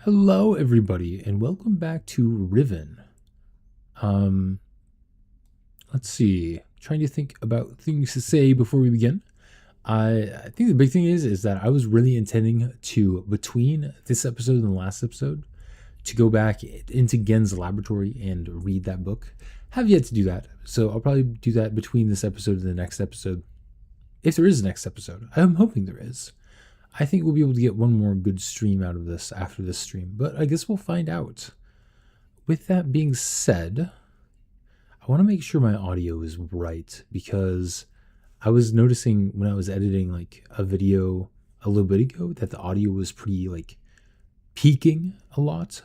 Hello, everybody, and welcome back to Riven. Um, let's see. Trying to think about things to say before we begin. I think the big thing is that I was really intending to, between this episode and the last episode, to go back into Gen's laboratory and read that book. Have yet to do that, so I'll probably do that between this episode and the next episode. If there is a next episode, I'm hoping there is. I think we'll be able to get one more good stream out of this after this stream, but I guess we'll find out. With that being said, I want to make sure my audio is right because I was noticing when I was editing like a video a little bit ago that the audio was pretty like peaking a lot.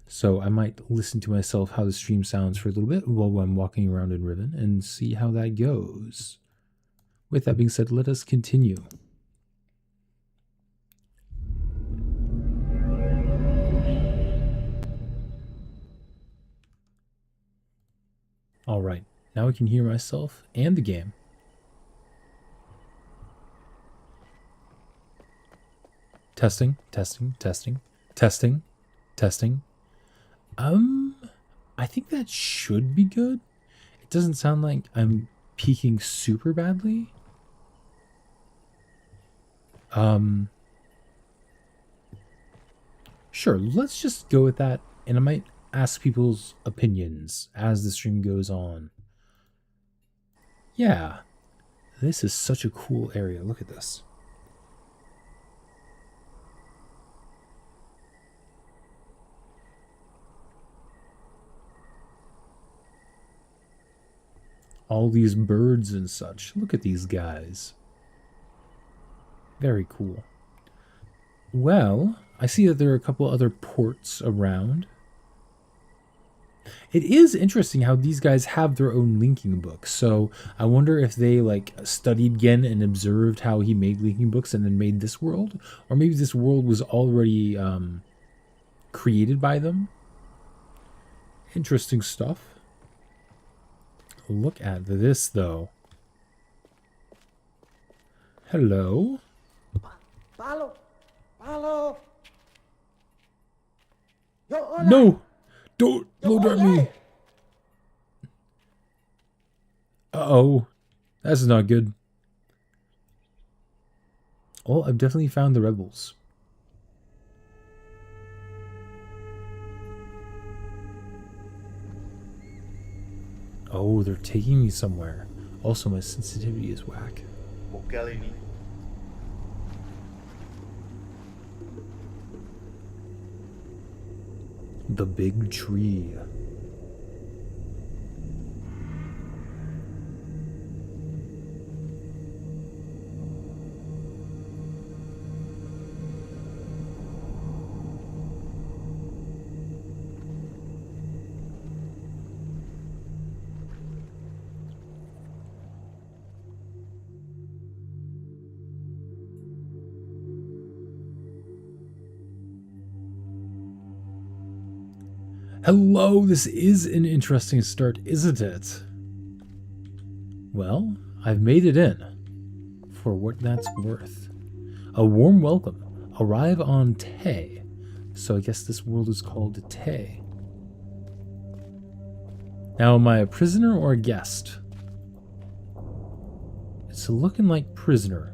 So I might listen to myself how the stream sounds for a little bit while I'm walking around in Riven and see how that goes. With that being said, let us continue. All right, now I can hear myself and the game. Testing, testing, testing, testing, testing. I think that should be good. It doesn't sound like I'm peaking super badly. Sure, let's just go with that, and I might ask people's opinions as the stream goes on. Yeah, this is such a cool area. Look at this. All these birds and such. Look at these guys. Very cool. Well, I see that there are a couple other ports around. It is interesting how these guys have their own linking books. So I wonder if they like studied Gen and observed how he made linking books and then made this world, or maybe this world was already created by them. Interesting stuff. Look at this though. Hello. Palo! Palo! No! Don't load at me! Uh-oh. That's not good. Oh, I've definitely found the rebels. Oh, they're taking me somewhere. Also, my sensitivity is whack. The big tree. Hello, this is an interesting start, isn't it? Well, I've made it in. For what that's worth. A warm welcome. Arrive on Te. So I guess this world is called Te. Now, am I a prisoner or a guest? It's looking like prisoner.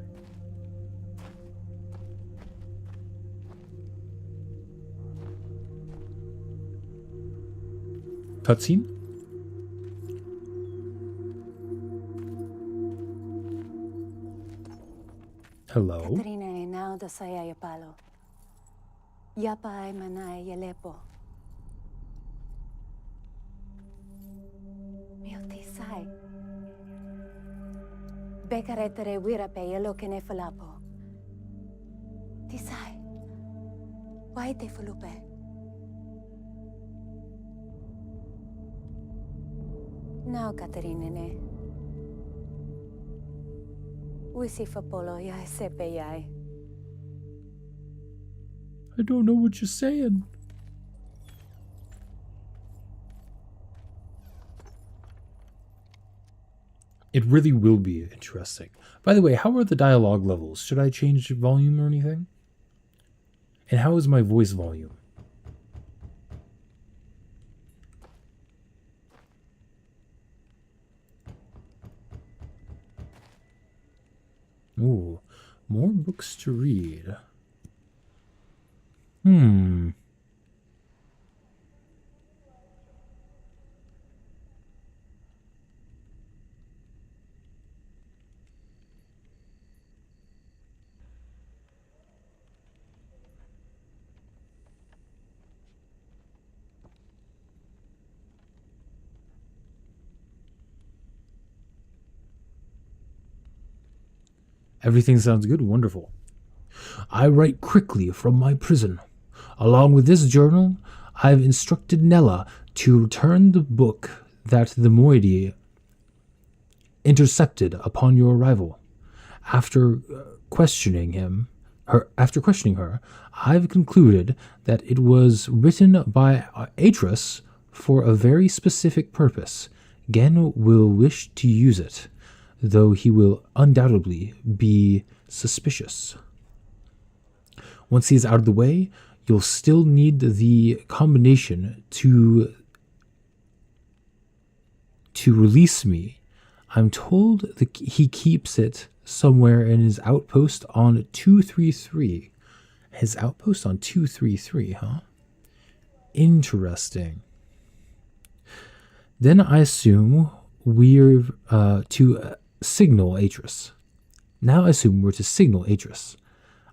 Cutscene? Hello? Katrina e now da saya ya palo. Yapa ay manay yalepo. Mio tisay. Bekaretere wirape yelo kene falapo. Tisay. Why te fulupe? Now, Katerina ne. Wisi fapolo ya sepe yai. I don't know what you're saying. It really will be interesting. By the way, how are the dialogue levels? Should I change volume or anything? And how is my voice volume? Ooh, more books to read. Hmm. Everything sounds good. Wonderful. I write quickly from my prison. Along with this journal, I've instructed Nella to return the book that the moiety intercepted upon your arrival. After after questioning her, I've concluded that it was written by Atris for a very specific purpose. Gen will wish to use it, though he will undoubtedly be suspicious. Once he is out of the way, you'll still need the combination to release me. I'm told he keeps it somewhere in his outpost on 233. His outpost on 233, huh? Interesting. Then I assume we're to signal Atris. Now I assume we're to signal Atris.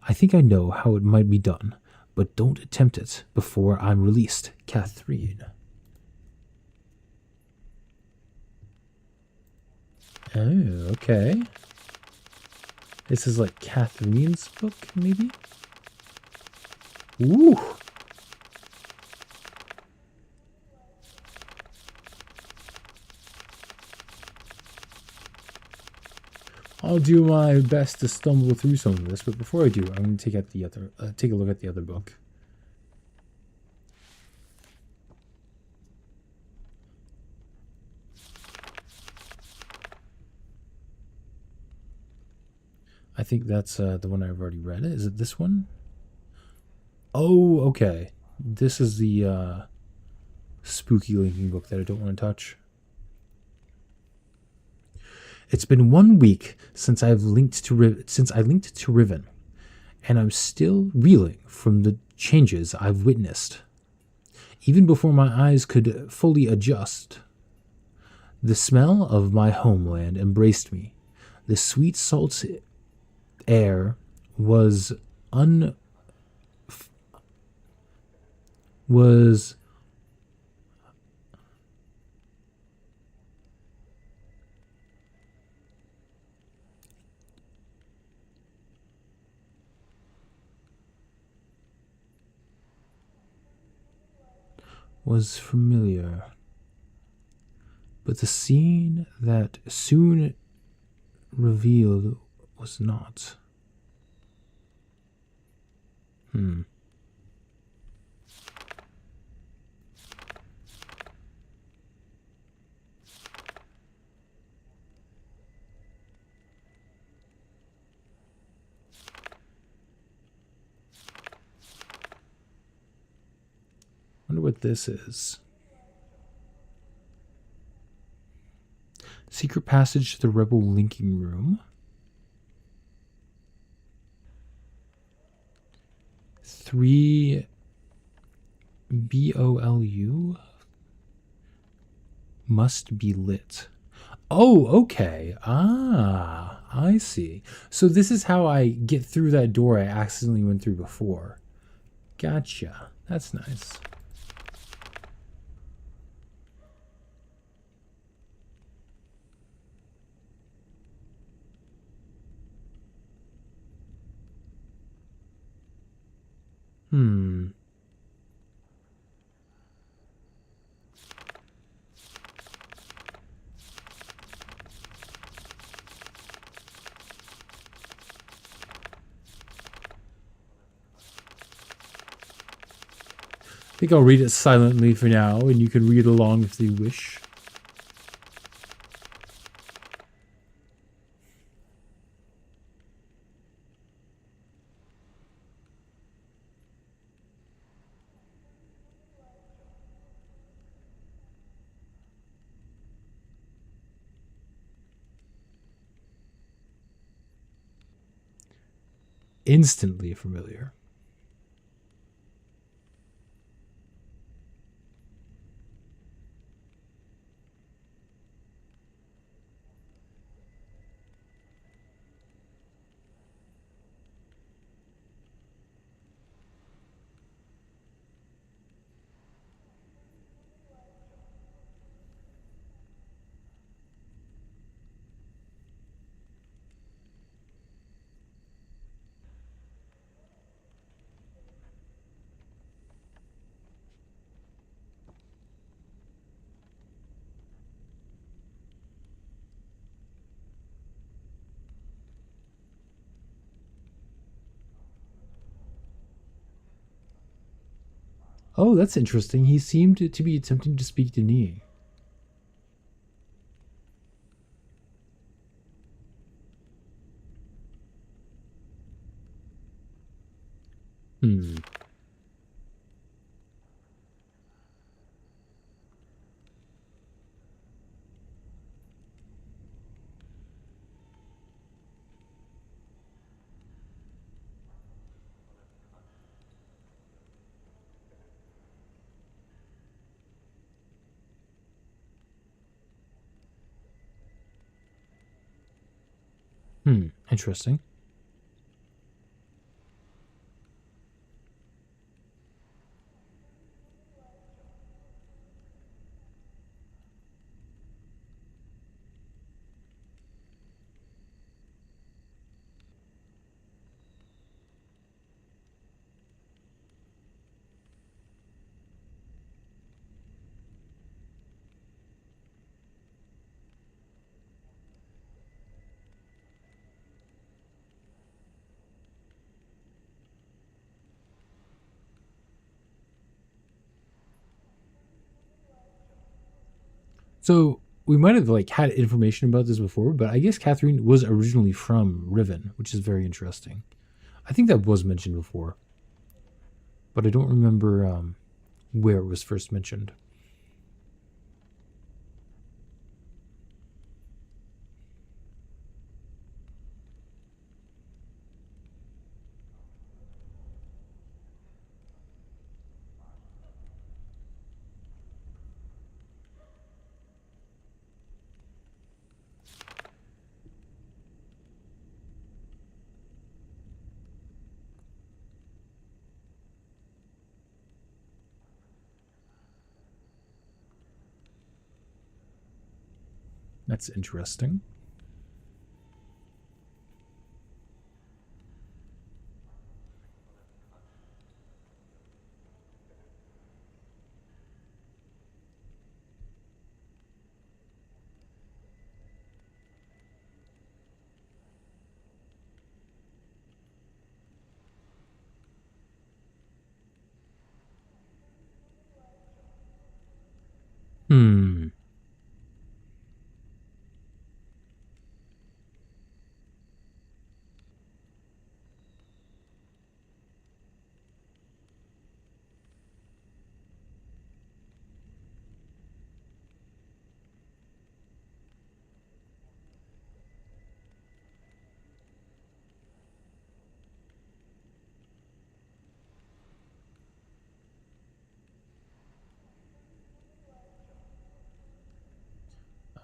I think I know how it might be done, but don't attempt it before I'm released, Catherine. Oh, okay. This is like Catherine's book, maybe? Ooh! I'll do my best to stumble through some of this, but before I do, I'm going to take a look at the other book. I think that's the one I've already read. Is it this one? Oh, okay. This is the spooky linking book that I don't want to touch. It's been 1 week since I linked to Riven, and I'm still reeling from the changes I've witnessed. Even before my eyes could fully adjust, the smell of my homeland embraced me. The sweet salt air was was was familiar, but the scene that soon revealed was not. Wonder what this is. Secret passage to the rebel linking room. 3 BOLU must be lit. Oh, okay. Ah, I see. So this is how I get through that door I accidentally went through before. Gotcha. That's nice. I think I'll read it silently for now, and you can read along if you wish. instantly familiar. Oh, that's interesting. He seemed to be attempting to speak to me. Hmm. Hmm. Interesting. So we might have like had information about this before, but I guess Catherine was originally from Riven, which is very interesting. I think that was mentioned before, but I don't remember where it was first mentioned. That's interesting. Hmm.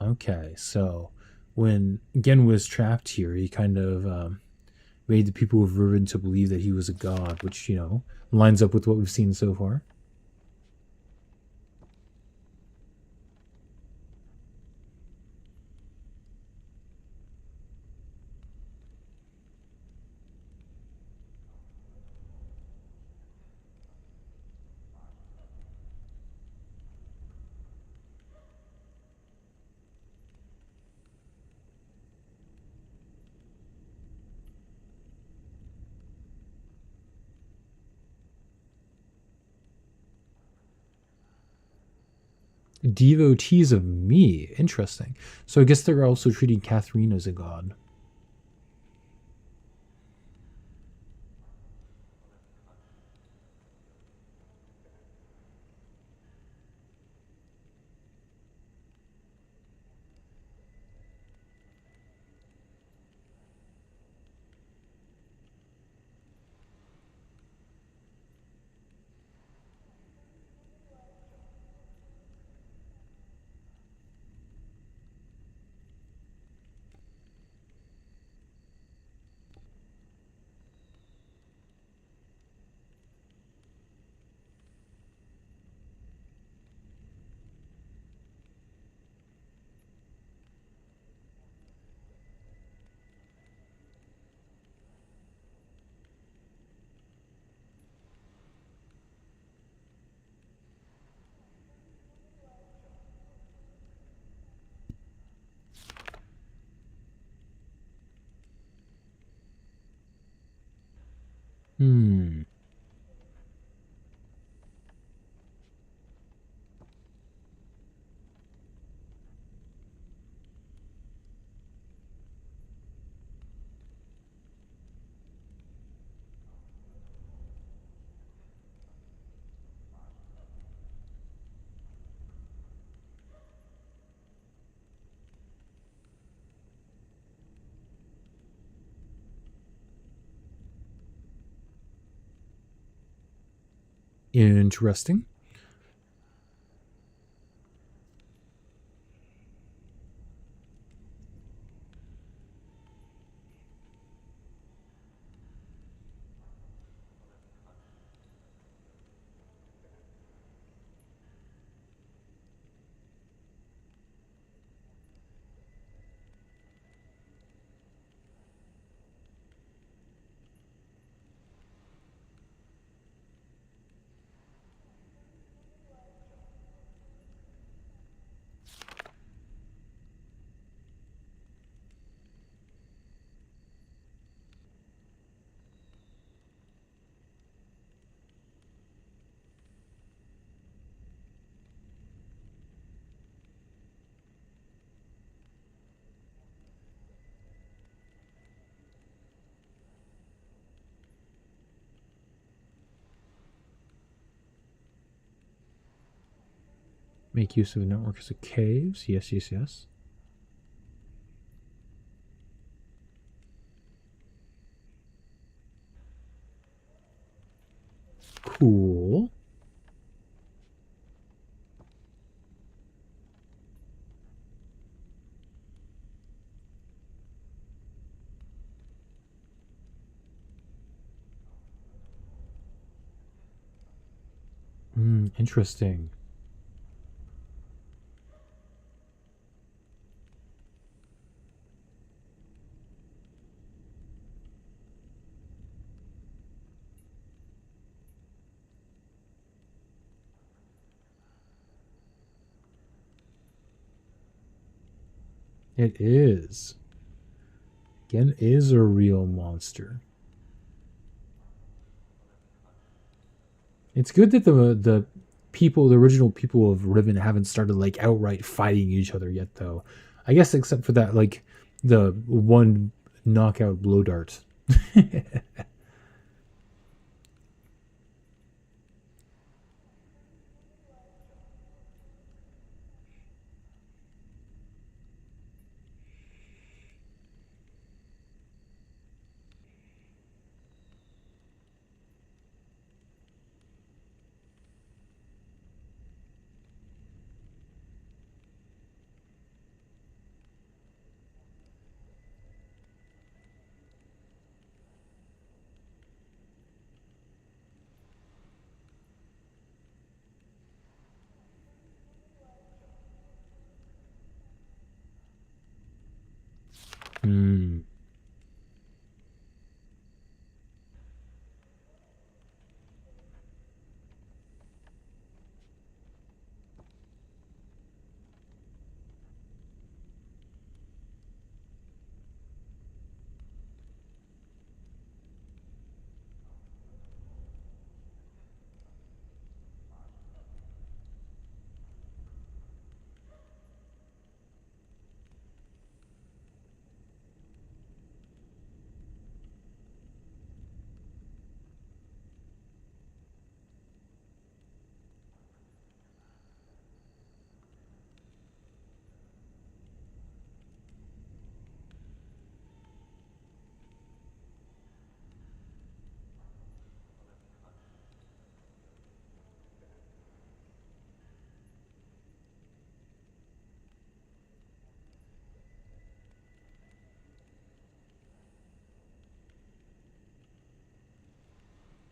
Okay, so when Gen was trapped here, he kind of made the people of Riven to believe that he was a god, which lines up with what we've seen so far. Devotees of me, interesting. So I guess they're also treating Catherine as a god. Hmm. Interesting. Make use of networks of caves. Yes, yes, yes. Cool. Interesting. It is. Again, is a real monster. It's good that the people, the original people of Riven, haven't started like outright fighting each other yet, though. I guess except for that, like the one knockout blow dart. Hmm.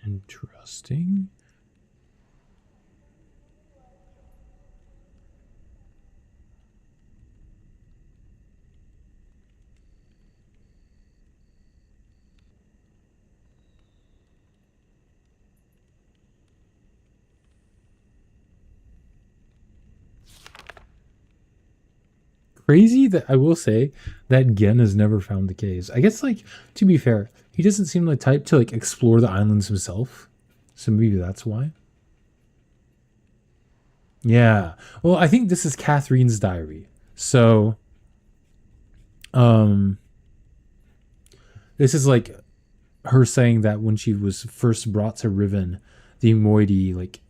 Interesting. crazy that I will say that Gen has never found the caves. I guess, like, to be fair, he doesn't seem the type to like explore the islands himself, so maybe that's why. Yeah. Well, I think this is Catherine's diary. So, um, this is like her saying that when she was first brought to Riven, the Moiety like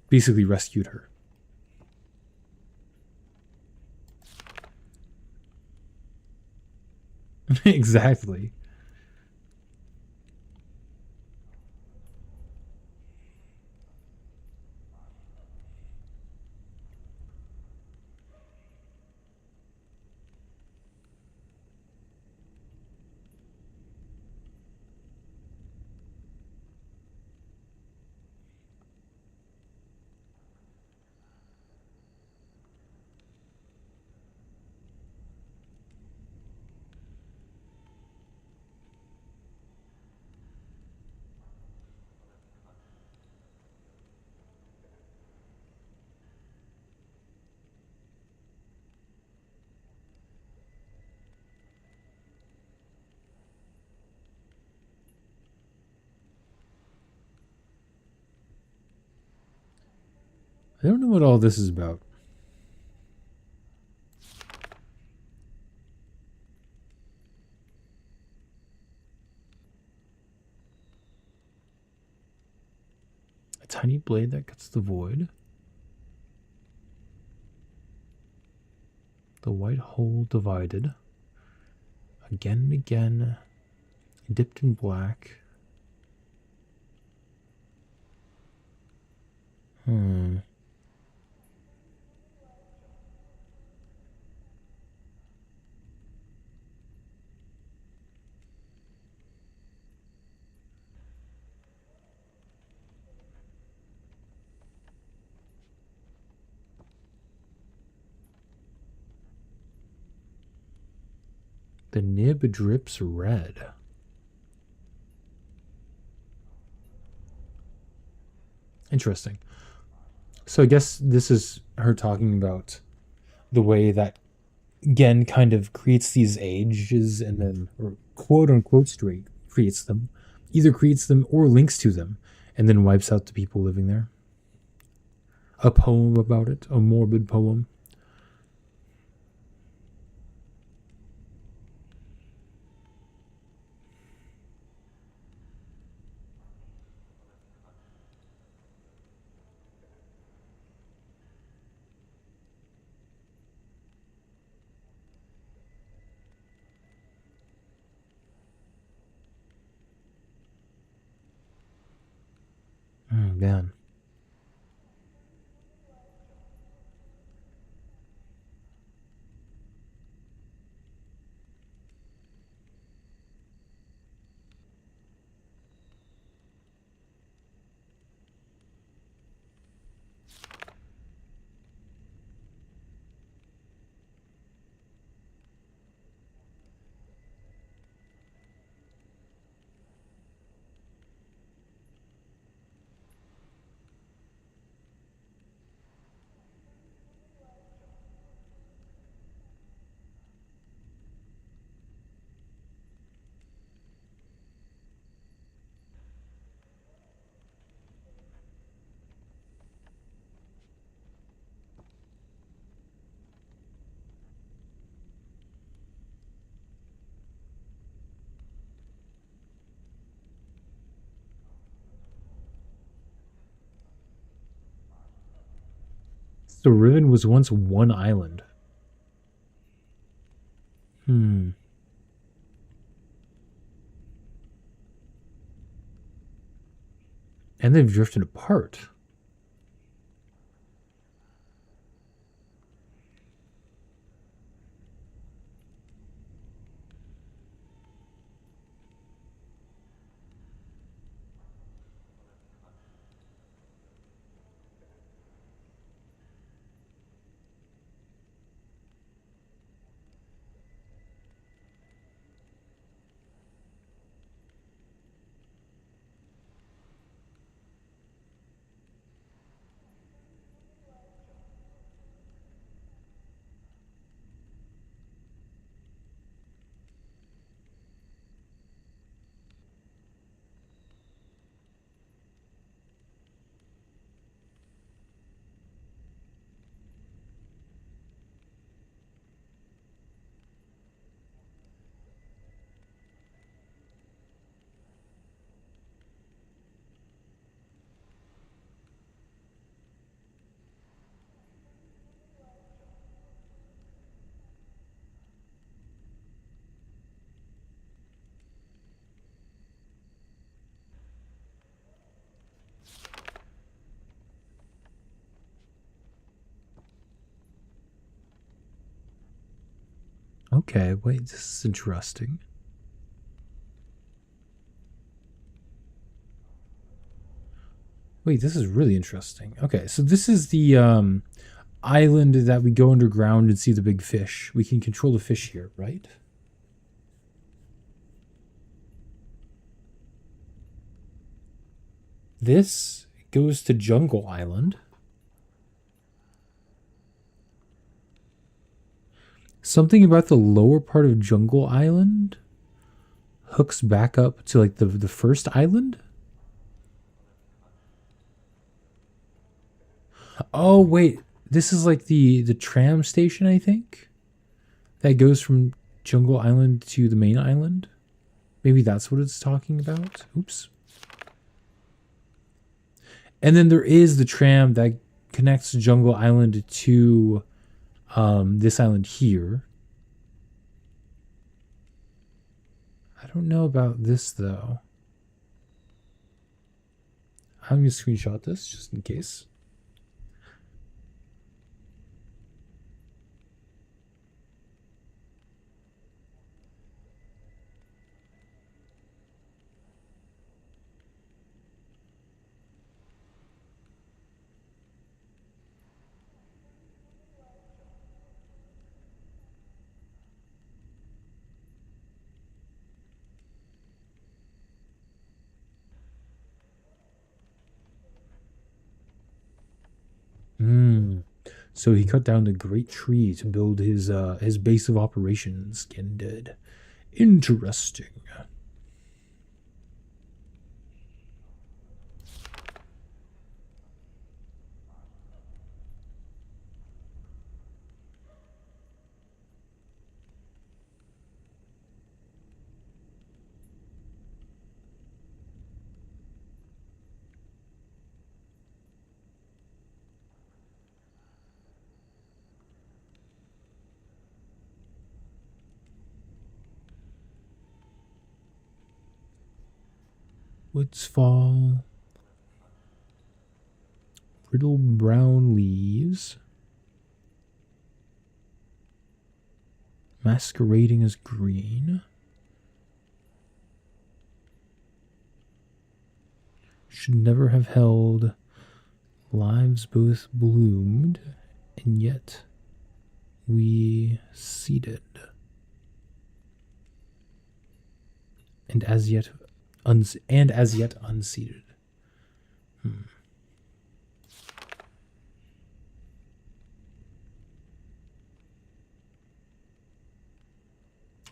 basically rescued her. Exactly. I don't know what all this is about. A tiny blade that cuts the void. The white hole divided. Again and again. Dipped in black. Hmm. The nib drips red. Interesting. So I guess this is her talking about the way that Gen kind of creates these ages and then, or quote unquote, straight creates them, either creates them or links to them, and then wipes out the people living there. A poem about it, a morbid poem. Man. So Riven was once one island. Hmm. And they've drifted apart. Okay, wait, this is interesting. Wait, this is really interesting. Okay, so this is the island that we go underground and see the big fish. We can control the fish here, right? This goes to Jungle Island. Something about the lower part of Jungle Island hooks back up to like the first island. Oh wait, this is like the tram station, I think, that goes from Jungle Island to the main island. Maybe that's what it's talking about. Oops. And then there is the tram that connects Jungle Island to this island here. I don't know about this though. I'm gonna screenshot this just in case. Hmm. So he cut down the great tree to build his base of operations. Getting dead. Interesting. Woods fall. Brittle brown leaves. Masquerading as green. Should never have held. Lives both bloomed, and yet we seeded. And as yet unseeded.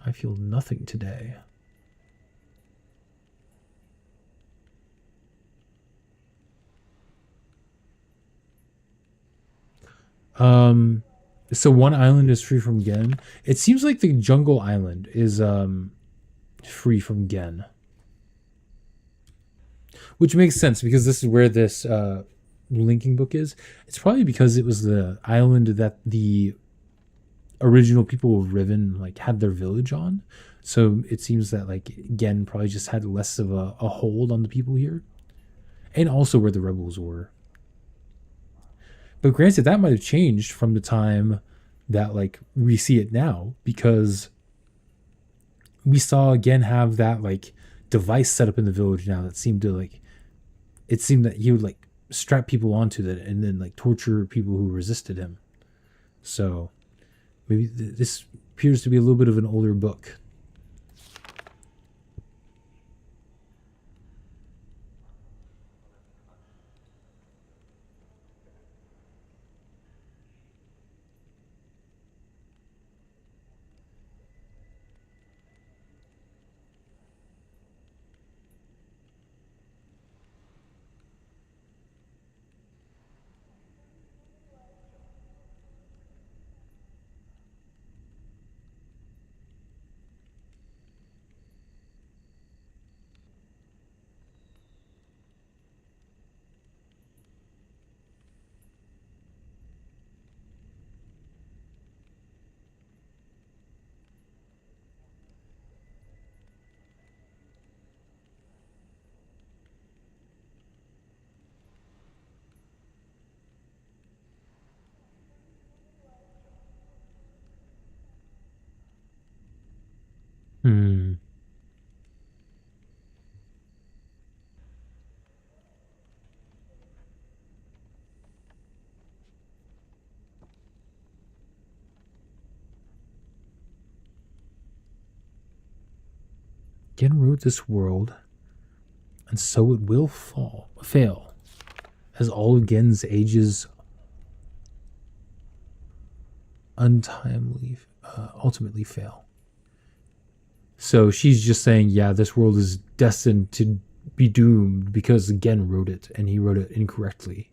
I feel nothing today. So one island is free from Gen. It seems like the Jungle Island is free from Gen. Which makes sense because this is where this linking book is. It's probably because it was the island that the original people of Riven like had their village on. So it seems that like Gen probably just had less of a hold on the people here. And also where the rebels were. But granted, that might have changed from the time that like we see it now, because we saw again have that like device set up in the village now that seemed to like, it seemed that he would like strap people onto that and then like torture people who resisted him. So maybe this appears to be a little bit of an older book. Hmm. Gen wrote this world, and so it will fail, as all Gen's ages untimely ultimately fail. So she's just saying, yeah, this world is destined to be doomed because Gen wrote it, and he wrote it incorrectly.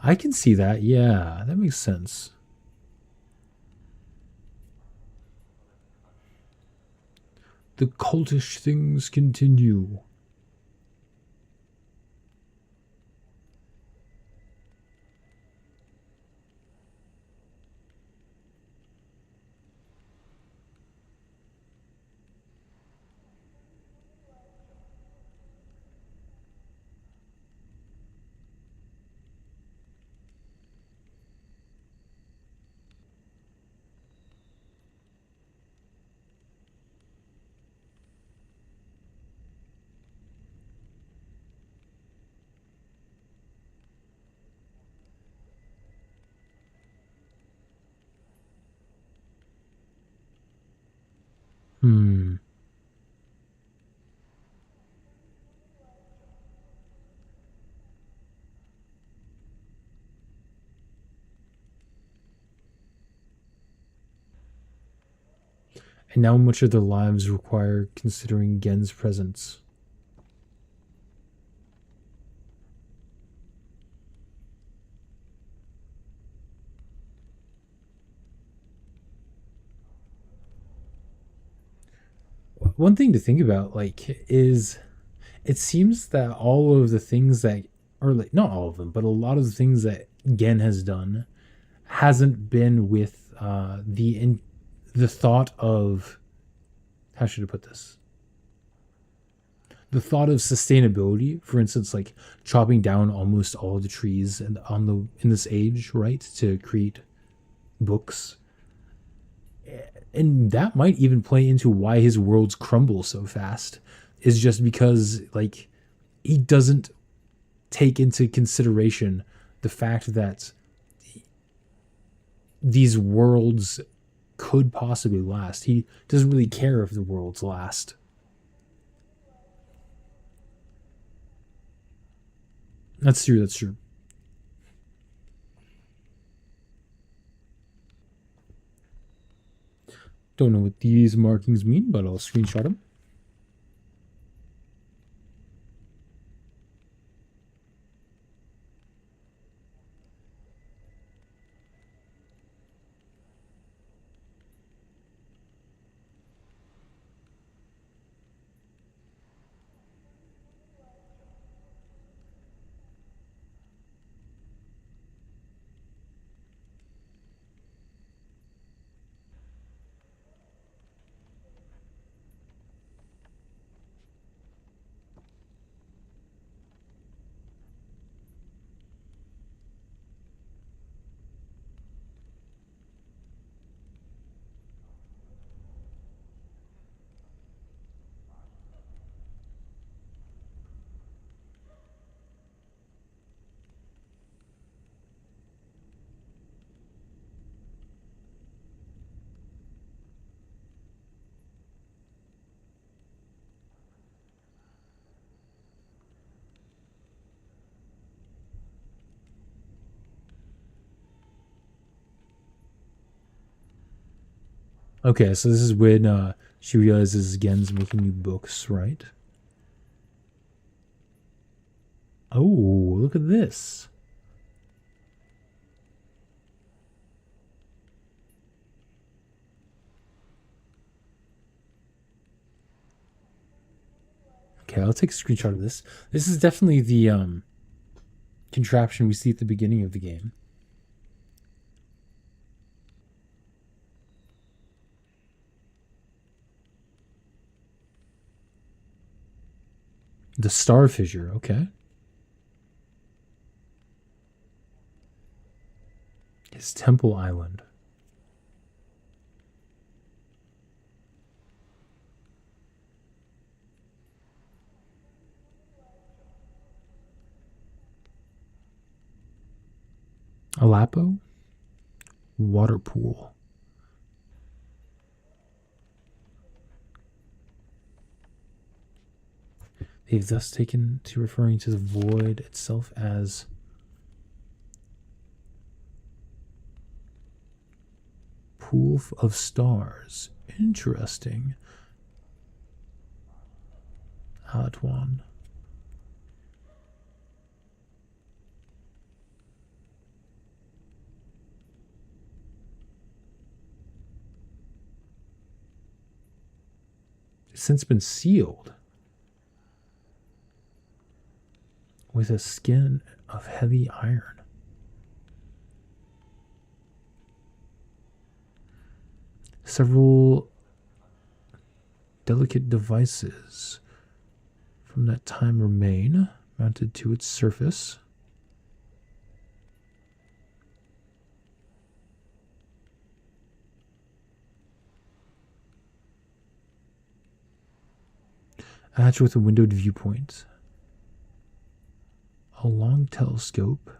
I can see that. Yeah, that makes sense. The cultish things continue. Hmm. And now much of their lives require considering Gen's presence. One thing to think about, like, is it seems that all of the things that, or like, not all of them, but a lot of the things that Gen has done hasn't been with the thought of, how should I put this? The thought of sustainability. For instance, like chopping down almost all the trees and on the in this age, right, to create books, and that might even play into why his worlds crumble so fast. Is just because like he doesn't take into consideration the fact that these worlds could possibly last. He doesn't really care if the worlds last. That's true. That's true. Don't know what these markings mean, but I'll screenshot them. Okay, so this is when she realizes Gen's making new books, right? Oh, look at this. Okay, I'll take a screenshot of this. This is definitely the contraption we see at the beginning of the game. The star fissure, okay. His temple island. Alapo? Water pool. They've thus taken to referring to the void itself as pool of stars. Interesting. Atuan. It's since been sealed with a skin of heavy iron. Several delicate devices from that time remain mounted to its surface. A hatch with a windowed viewpoint. A long telescope.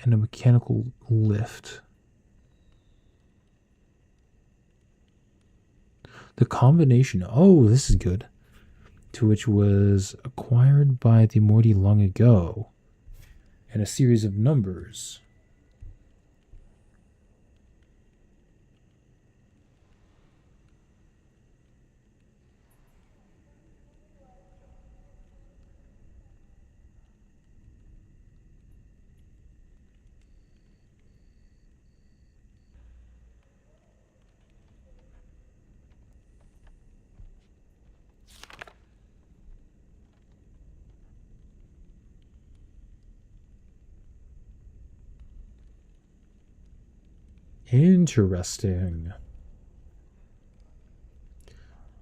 And a mechanical lift. The combination, oh, this is good, to which was acquired by the Morty long ago, and a series of numbers. Interesting.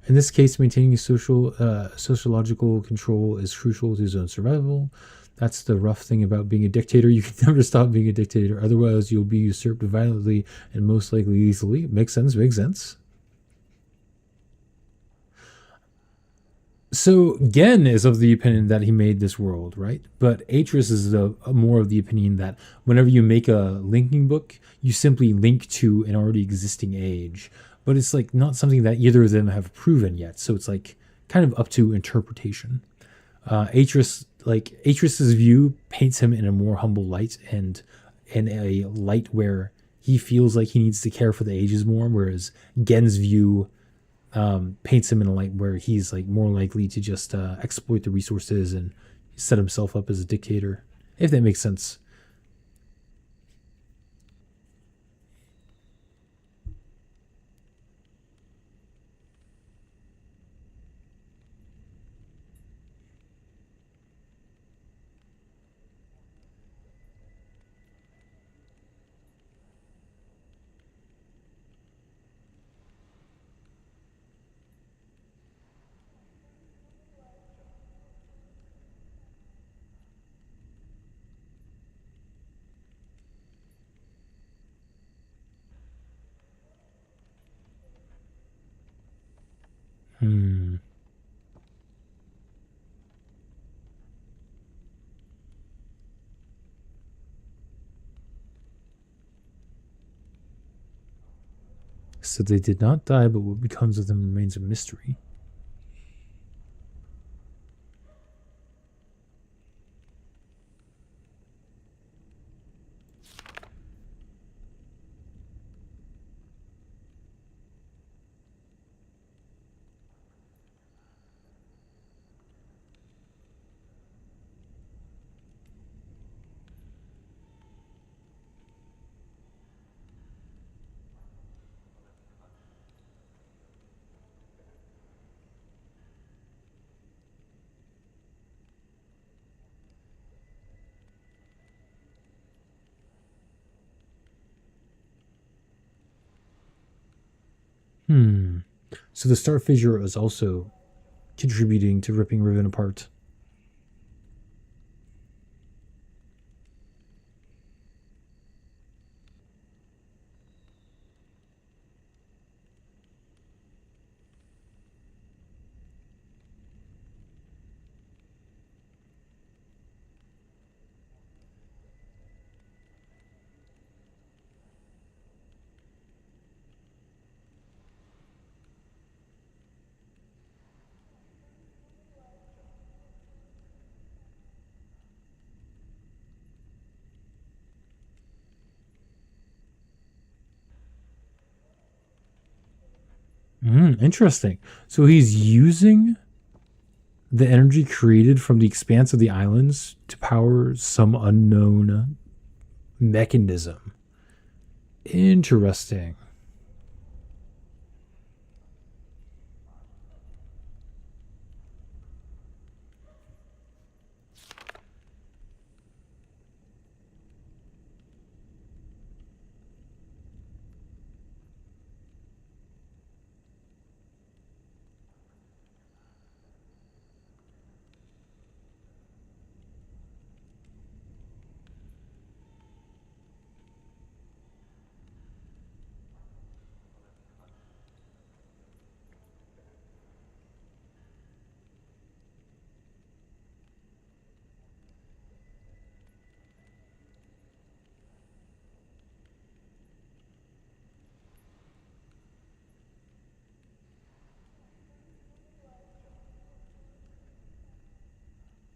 In this case, maintaining sociological control is crucial to his own survival. That's the rough thing about being a dictator. You can never stop being a dictator. Otherwise, you'll be usurped violently and most likely easily. Makes sense, makes sense. So Gen is of the opinion that he made this world, right? But Atris is more of the opinion that whenever you make a linking book, you simply link to an already existing age. But it's like not something that either of them have proven yet. So it's like kind of up to interpretation. Atris's view paints him in a more humble light and in a light where he feels like he needs to care for the ages more, whereas Gen's view paints him in a light where he's like more likely to just exploit the resources and set himself up as a dictator, if that makes sense. Hmm. So they did not die, but what becomes of them remains a mystery. So the star fissure is also contributing to ripping Riven apart. Interesting. So he's using the energy created from the expanse of the islands to power some unknown mechanism. Interesting.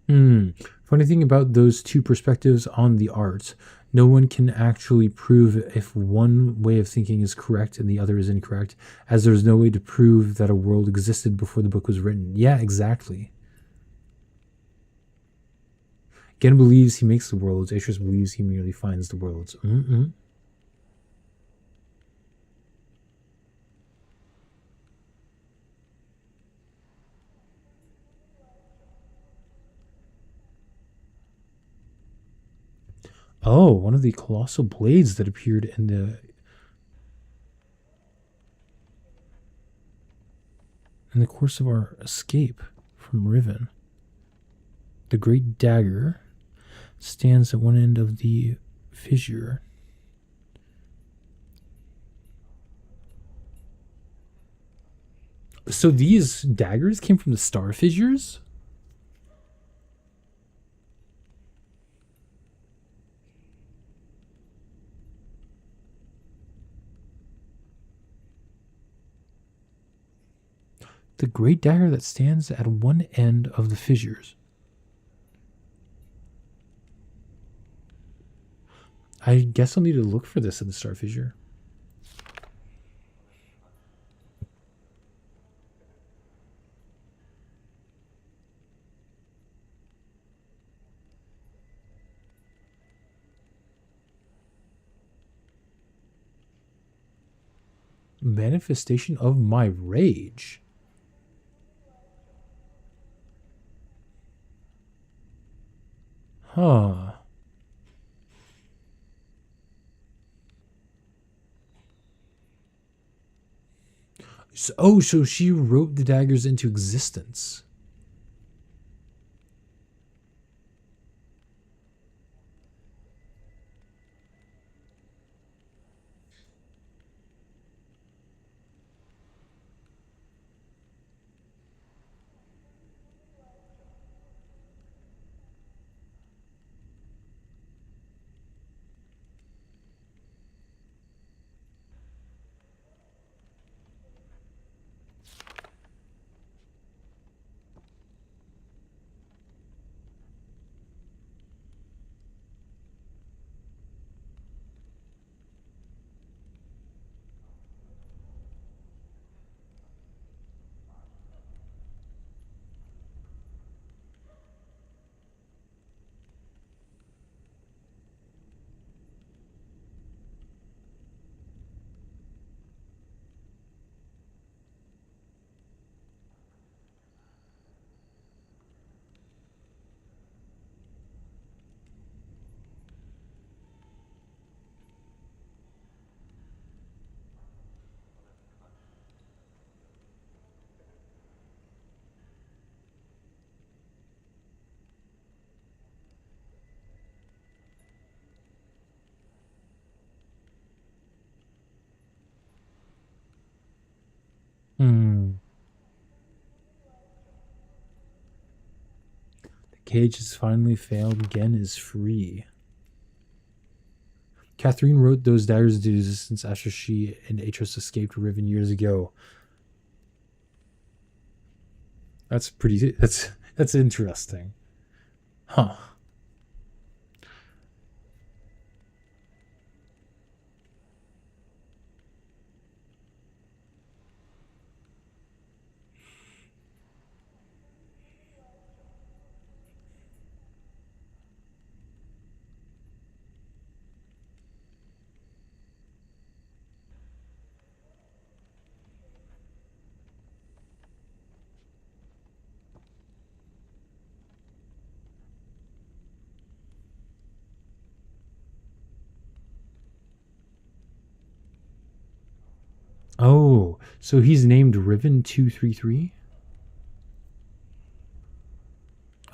Hmm. Funny thing about those two perspectives on the art, no one can actually prove if one way of thinking is correct and the other is incorrect, as there's no way to prove that a world existed before the book was written. Yeah, exactly. Gen believes he makes the worlds. Atreus believes he merely finds the worlds. Oh, one of the colossal blades that appeared in the course of our escape from Riven. The great dagger stands at one end of the fissure. So these daggers came from the star fissures? The great dagger that stands at one end of the fissures. I guess I'll need to look for this in the star fissure. Manifestation of my rage. Huh. So she wrote the daggers into existence. Hmm. The cage has finally failed. Gen is free. Catherine wrote those daggers into existence after she and Atreus escaped Riven years ago. That's pretty. That's interesting, huh? Oh, so he's named Riven 233?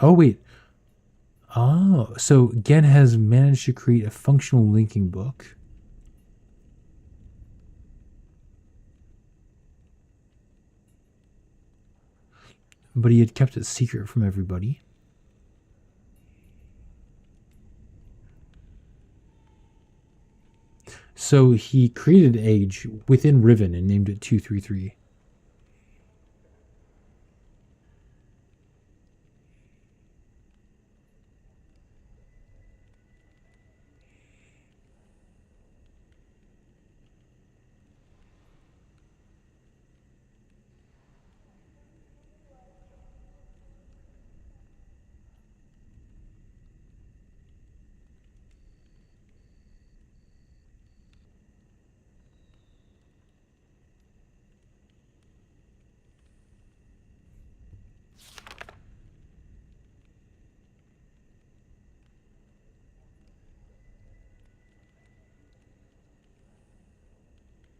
Oh, wait. Oh, so Gen has managed to create a functional linking book. But he had kept it secret from everybody. So he created Age within Riven and named it 233.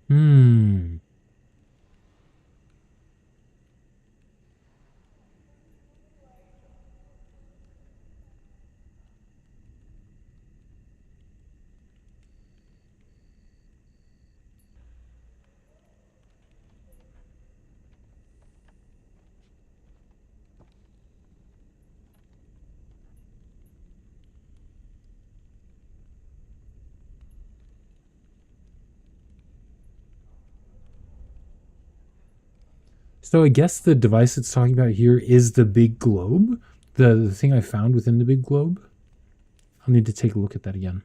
Hmm. So I guess the device it's talking about here is the big globe, the thing I found within the big globe. I'll need to take a look at that again.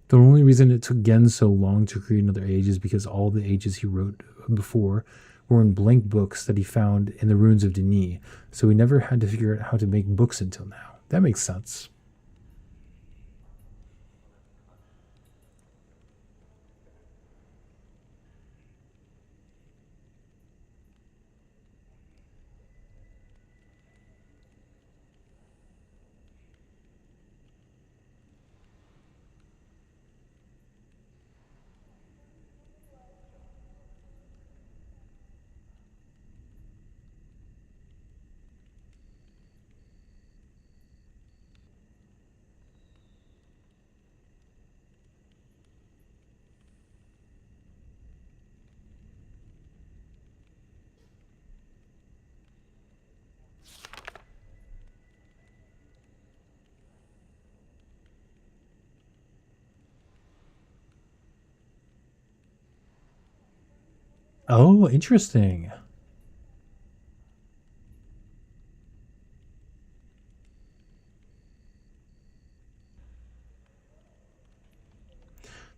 The only reason it took Gen so long to create another age is because all the ages he wrote before were in blank books that he found in the ruins of Denis, so he never had to figure out how to make books until now. That makes sense. Oh, interesting.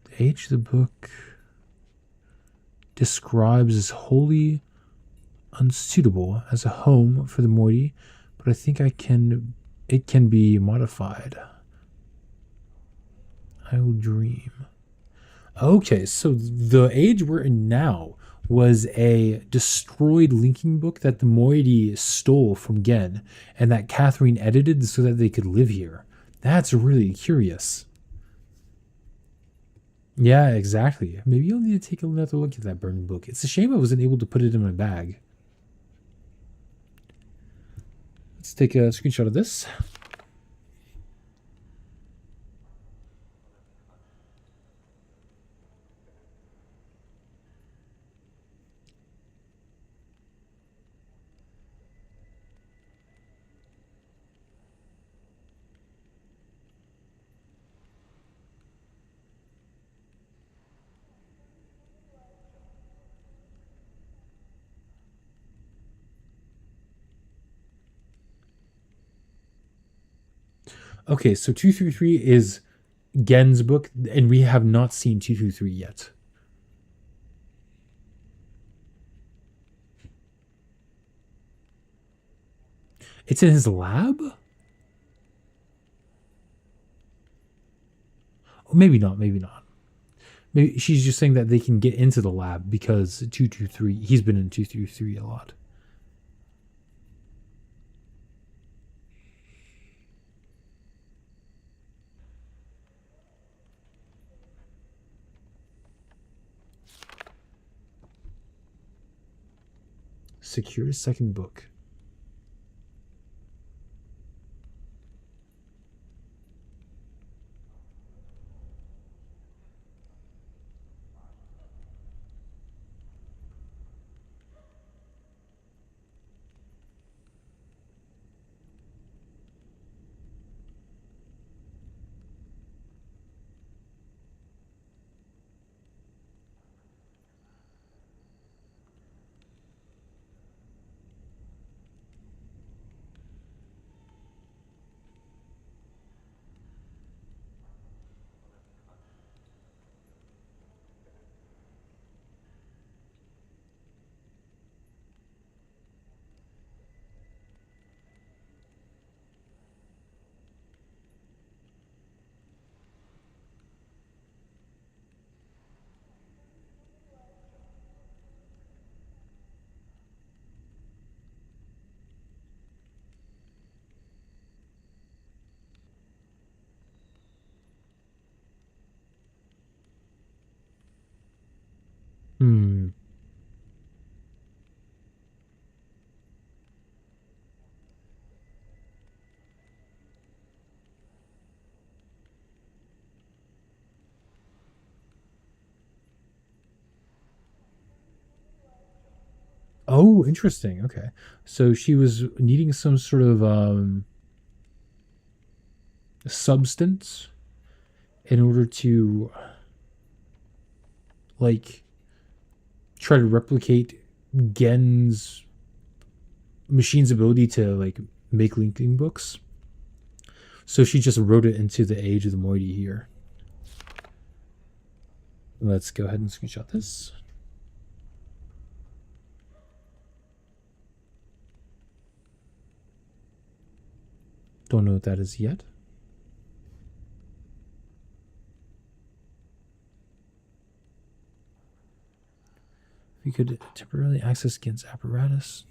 The age of the book describes as wholly unsuitable as a home for the moiety, but I think I can it can be modified. I will dream. Okay, so the age we're in now was a destroyed linking book that the moiety stole from Gen and that Catherine edited so that they could live here. That's really curious. Yeah, exactly. Maybe you'll need to take another look at that burned book. It's a shame I wasn't able to put it in my bag. Let's take a screenshot of this. Okay, so 233 is Gen's book, and we have not seen 223 yet. It's in his lab? Oh, maybe not, maybe not. Maybe she's just saying that they can get into the lab because 223, he's been in 233 a lot. Secure a second book. Hmm. Oh, interesting. Okay. So she was needing some sort of substance in order to like try to replicate Gen's machine's ability to like make linking books. So she just wrote it into the age of the Moiety here. Let's go ahead and screenshot this. Don't know what that is yet. We could temporarily access Gen's apparatus.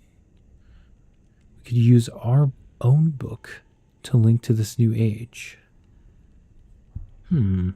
We could use our own book to link to this new age. Hmm.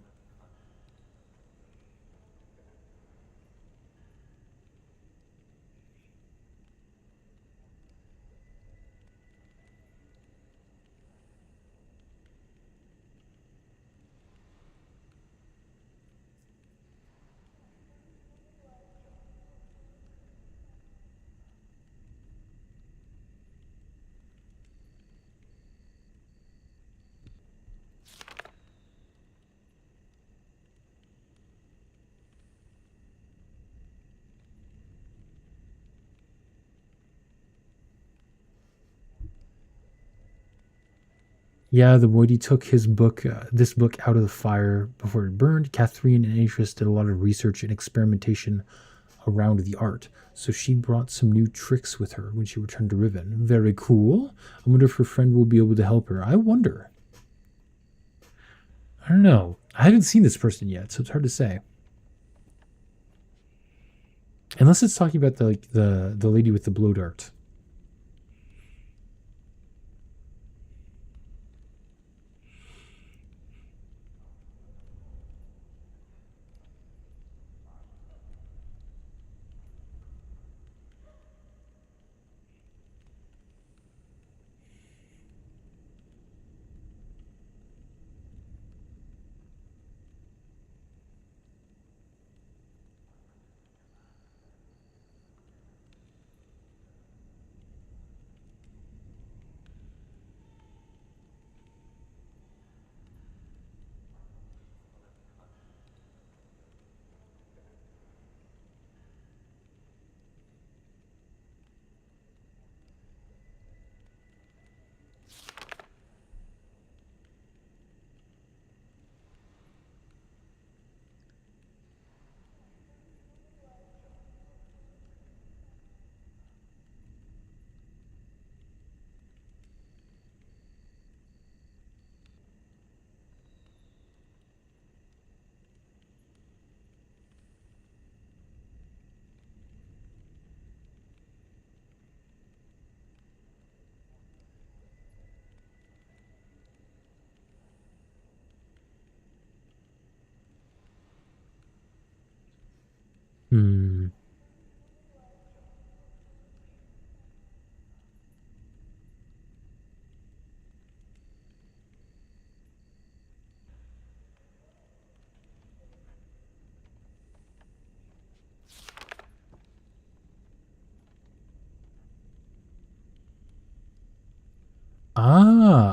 Yeah, the Moiety took his book, this book, out of the fire before it burned. Catherine and Anxious did a lot of research and experimentation around the art, so she brought some new tricks with her when she returned to Riven. Very cool. I wonder if her friend will be able to help her. I wonder. I don't know. I haven't seen this person yet, so it's hard to say. Unless it's talking about the lady with the blow dart.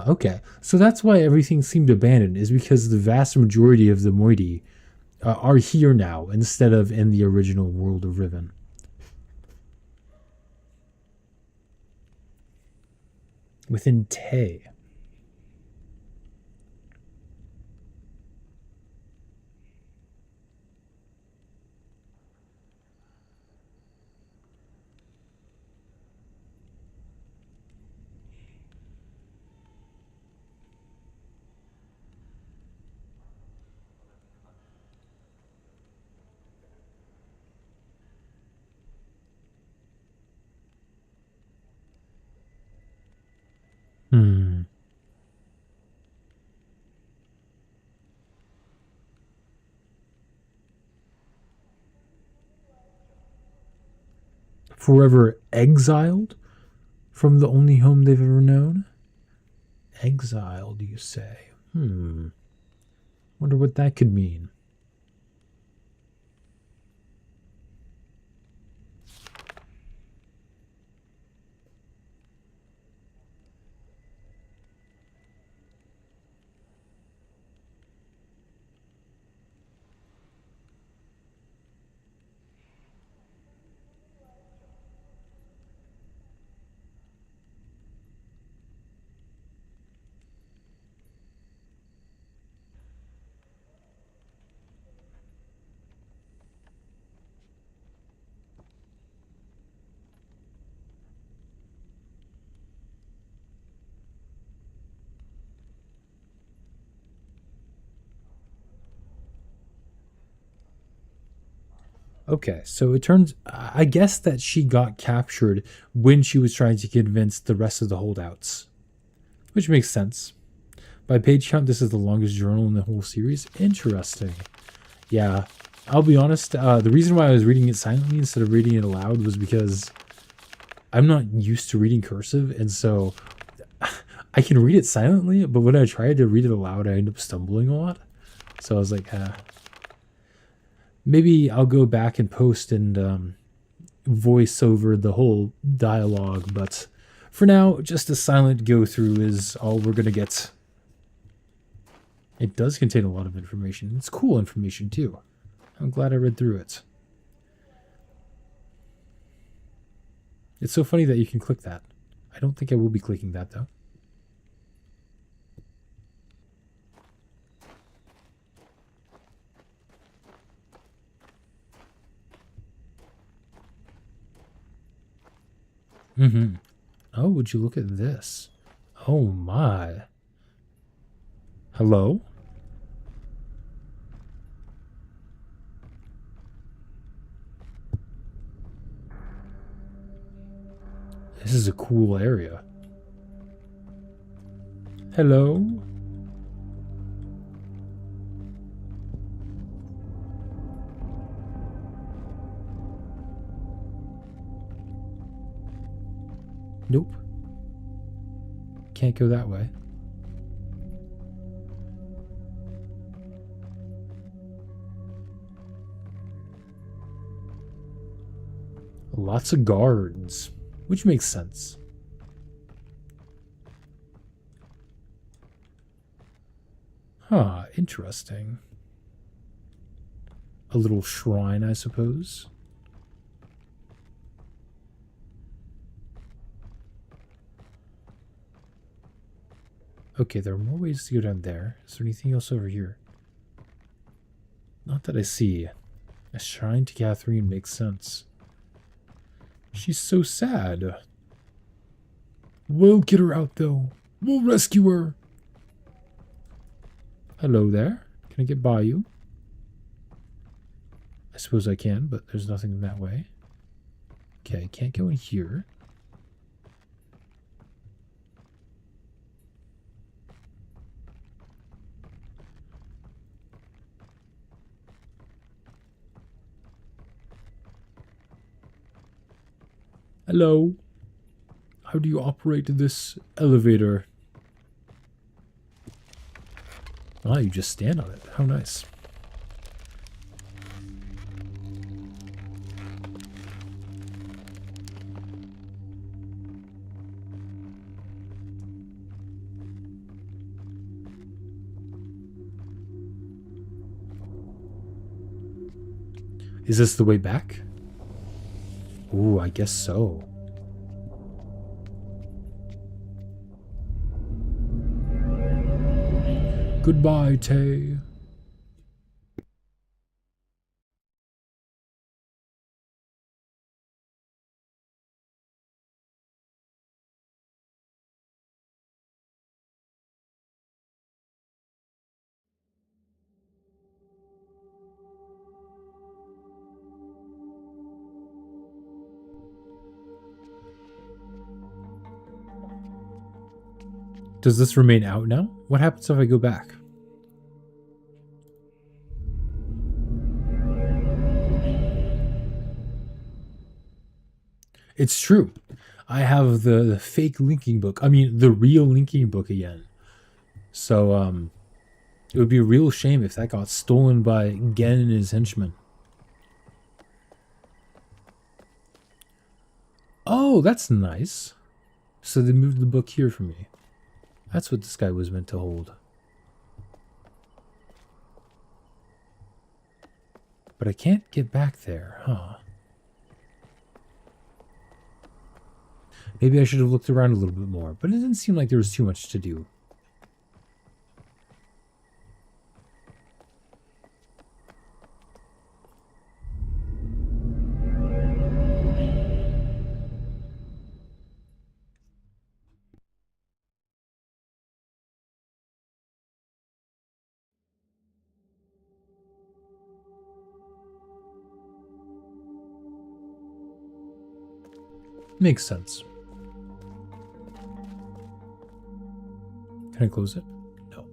Okay. So that's why everything seemed abandoned, is because the vast majority of the Moiety are here now instead of in the original world of Riven. Within Tay. Hmm. Forever exiled from the only home they've ever known? Exiled, you say? Wonder what that could mean. Okay, so it turns. I guess that she got captured when she was trying to convince the rest of the holdouts, which makes sense. By page count, this is the longest journal in the whole series. Interesting. Yeah, I'll be honest. The reason why I was reading it silently instead of reading it aloud was because I'm not used to reading cursive, and so I can read it silently, but when I try to read it aloud, I end up stumbling a lot. So I was like, maybe I'll go back and post and voice over the whole dialogue, but for now, just a silent go through is all we're gonna get. It does contain a lot of information. It's cool information too. I'm glad I read through it. It's so funny that you can click that. I don't think I will be clicking that though. Oh, would you look at this? Oh my. Hello? This is a cool area. Hello? Nope. Can't go that way. Lots of guards, which makes sense. Huh, interesting. A little shrine, I suppose. Okay, there are more ways to go down there. Is there anything else over here? Not that I see. A shrine to Catherine makes sense. She's so sad. We'll get her out, though. We'll rescue her. Hello there. Can I get by you? I suppose I can, but there's nothing that way. Okay, can't go in here. Hello. How do you operate this elevator? Ah, you just stand on it. How nice. Is this the way back? Ooh, I guess so. Goodbye, Tay. Does this remain out now? What happens if I go back? It's true. I have the fake linking book. I mean, the real linking book again. So, it would be a real shame if that got stolen by Gen and his henchmen. Oh, that's nice. So they moved the book here for me. That's what this guy was meant to hold. But I can't get back there, huh? Maybe I should have looked around a little bit more, but it didn't seem like there was too much to do. Makes sense. Can I close it? No.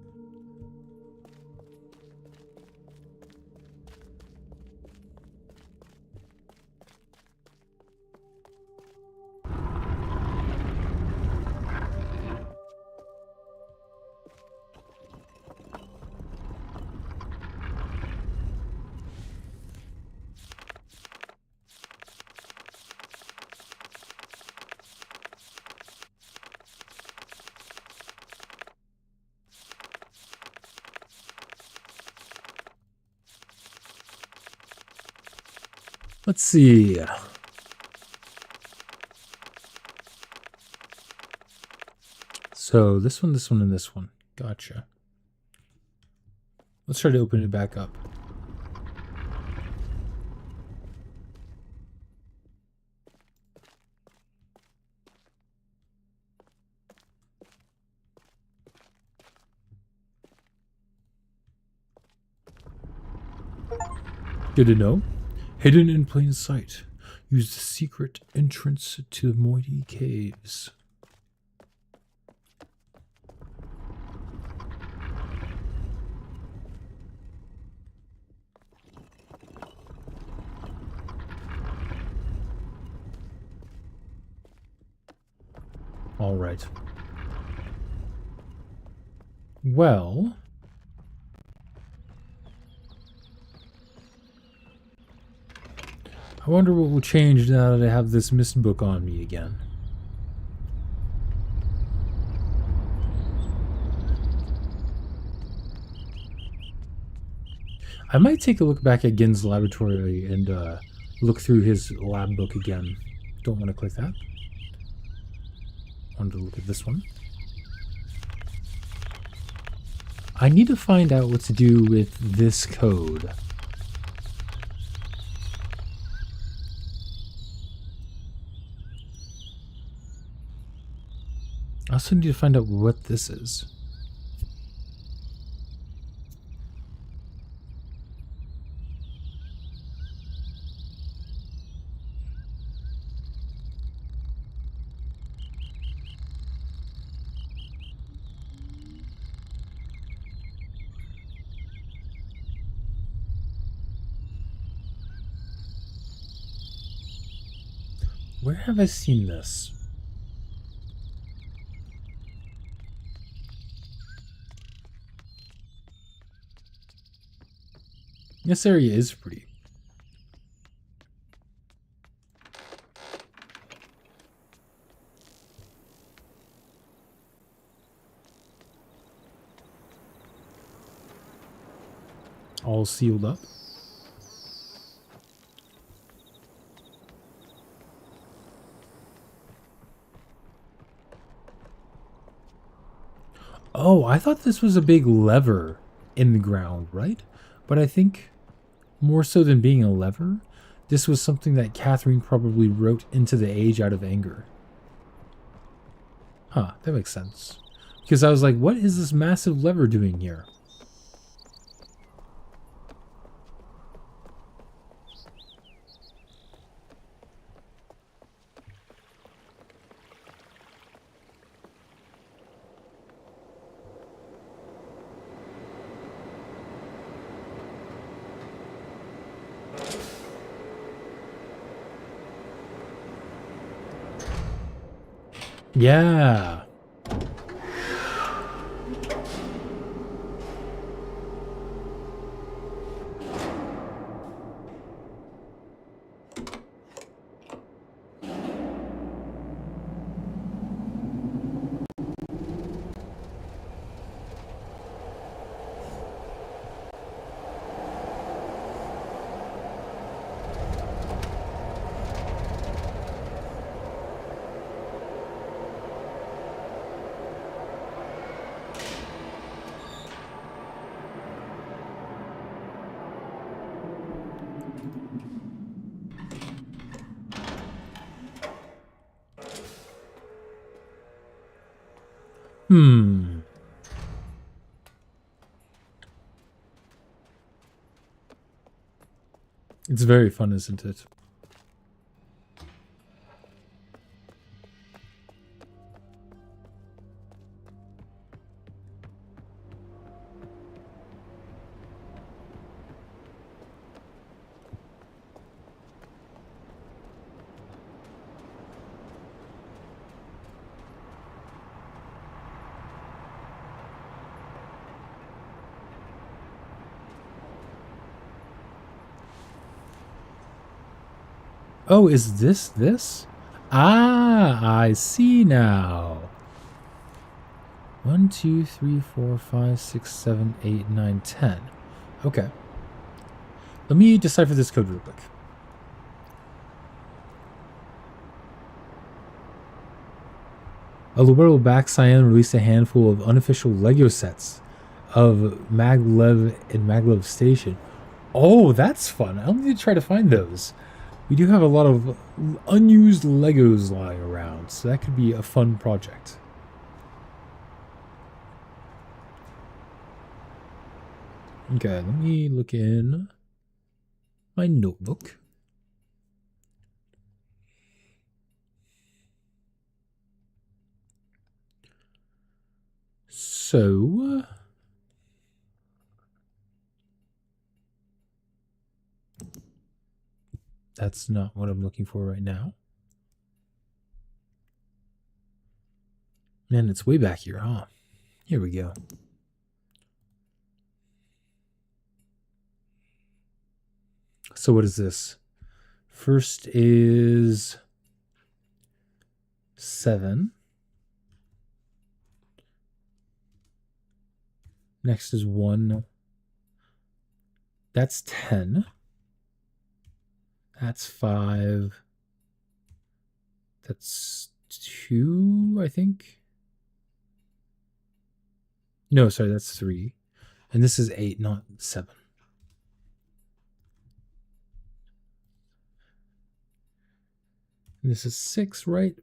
Let's see. So this one, and this one. Gotcha. Let's try to open it back up. Good to know. Hidden in plain sight. Use the secret entrance to the Moity Caves. All right. Well, I wonder what will change now that I have this mist book on me again. I might take a look back at Gen's laboratory and look through his lab book again. Don't want to click that. Wanted to look at this one. I need to find out what to do with this code. I also need to find out what this is. Where have I seen this? This area is pretty. All sealed up. Oh, I thought this was a big lever in the ground, right? But I think more so than being a lever, this was something that Catherine probably wrote into the age out of anger. Huh, that makes sense. Because I was like, what is this massive lever doing here? Yeah. Hmm. It's very fun, isn't it? Oh, is this? Ah, I see now. 1, 2, 3, 4, 5, 6, 7, 8, 9, 10. Okay. Let me decipher this code real quick. A little while back, Cyan released a handful of unofficial LEGO sets of Maglev and Maglev Station. Oh, that's fun. I'll need to try to find those. We do have a lot of unused Legos lying around, so that could be a fun project. Okay, let me look in my notebook. So, that's not what I'm looking for right now. Man, it's way back here, huh? Here we go. So what is this? First is 7. Next is 1. That's 10. That's 5. That's 2, I think. No, sorry, that's 3. And this is 8, not 7. And this is 6, right?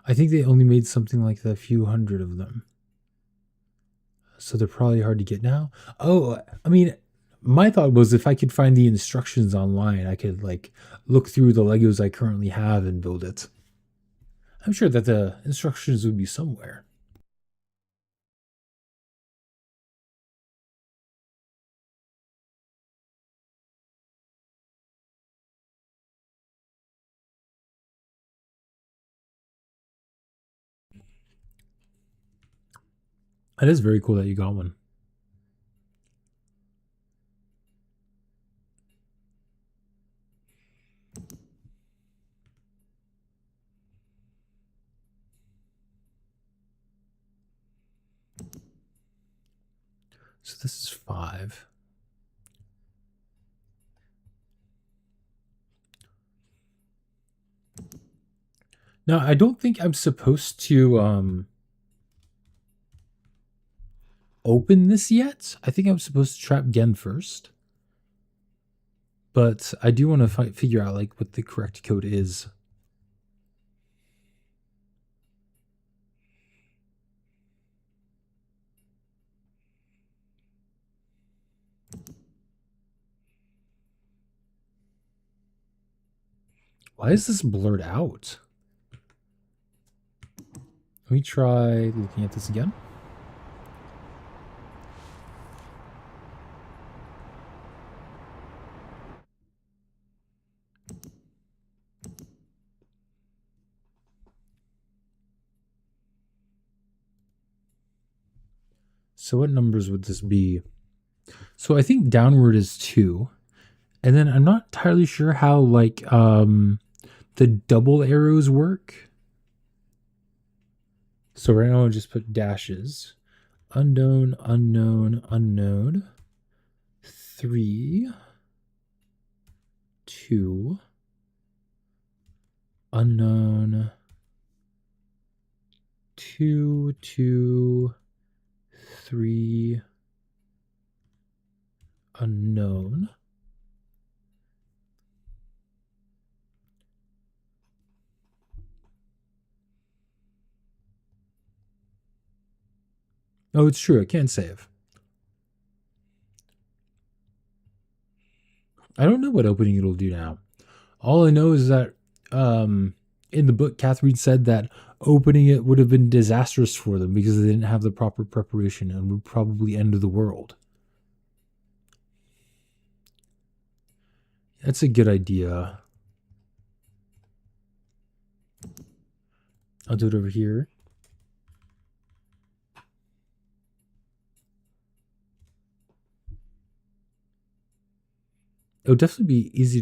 I think they only made something like a few hundred of them. So they're probably hard to get now. Oh, I mean, my thought was if I could find the instructions online, I could like look through the Legos I currently have and build it. I'm sure that the instructions would be somewhere. It is very cool that you got one. So this is 5. Now, I don't think I'm supposed to open this yet. I think I'm supposed to trap Gen first. But I do want to figure out like what the correct code is. Why is this blurred out? Let me try looking at this again. So what numbers would this be? So I think downward is 2. And then I'm not entirely sure how like the double arrows work. So right now I'll just put dashes. Unknown, unknown, unknown. 3, 2, unknown, 2, 2, 3, unknown. Oh, it's true. I can't save. I don't know what opening it'll do now. All I know is that in the book, Catherine said that opening it would have been disastrous for them because they didn't have the proper preparation and would probably end the world. That's a good idea. I'll do it over here. It would definitely be easier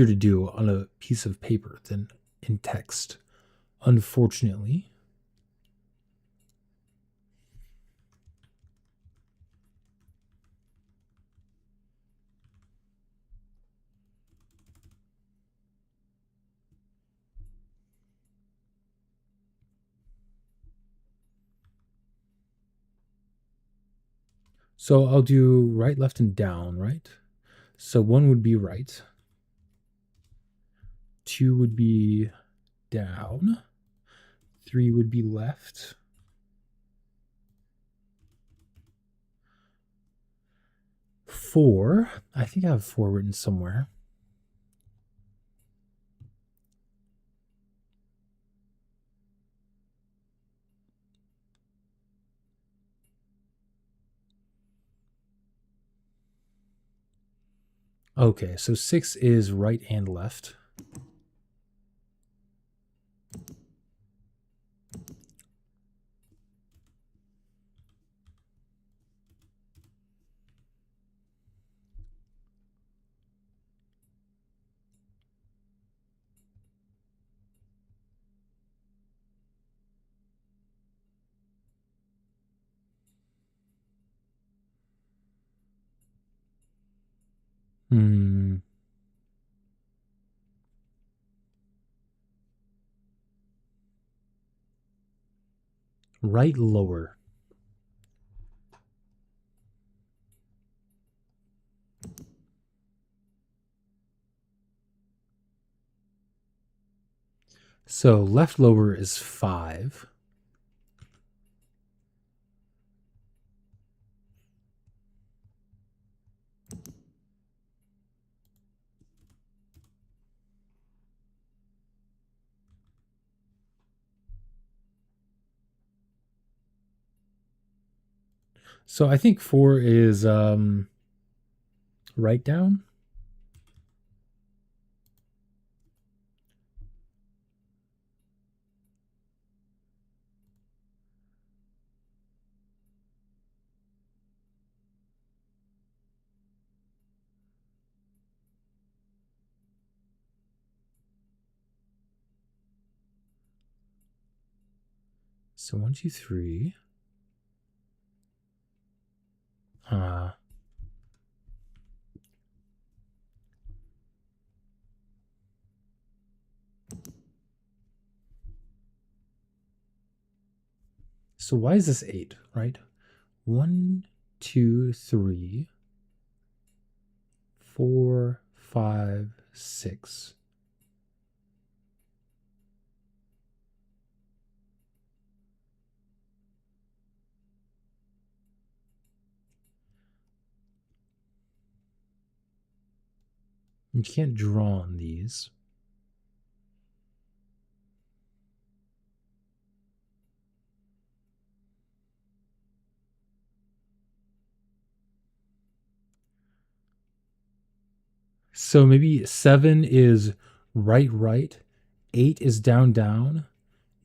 to do on a piece of paper than in text, unfortunately. So I'll do right, left, and down, right? So 1 would be right. 2 would be down. 3 would be left. 4, I think I have 4 written somewhere. Okay, so 6 is right and left. Hmm. Right lower. So left lower is 5. So I think 4 is right down. So 1, 2, 3. So why is this 8, right? 1, 2, 3, 4, 5, 6. You can't draw on these. So maybe 7 is right, right. 8 is down, down.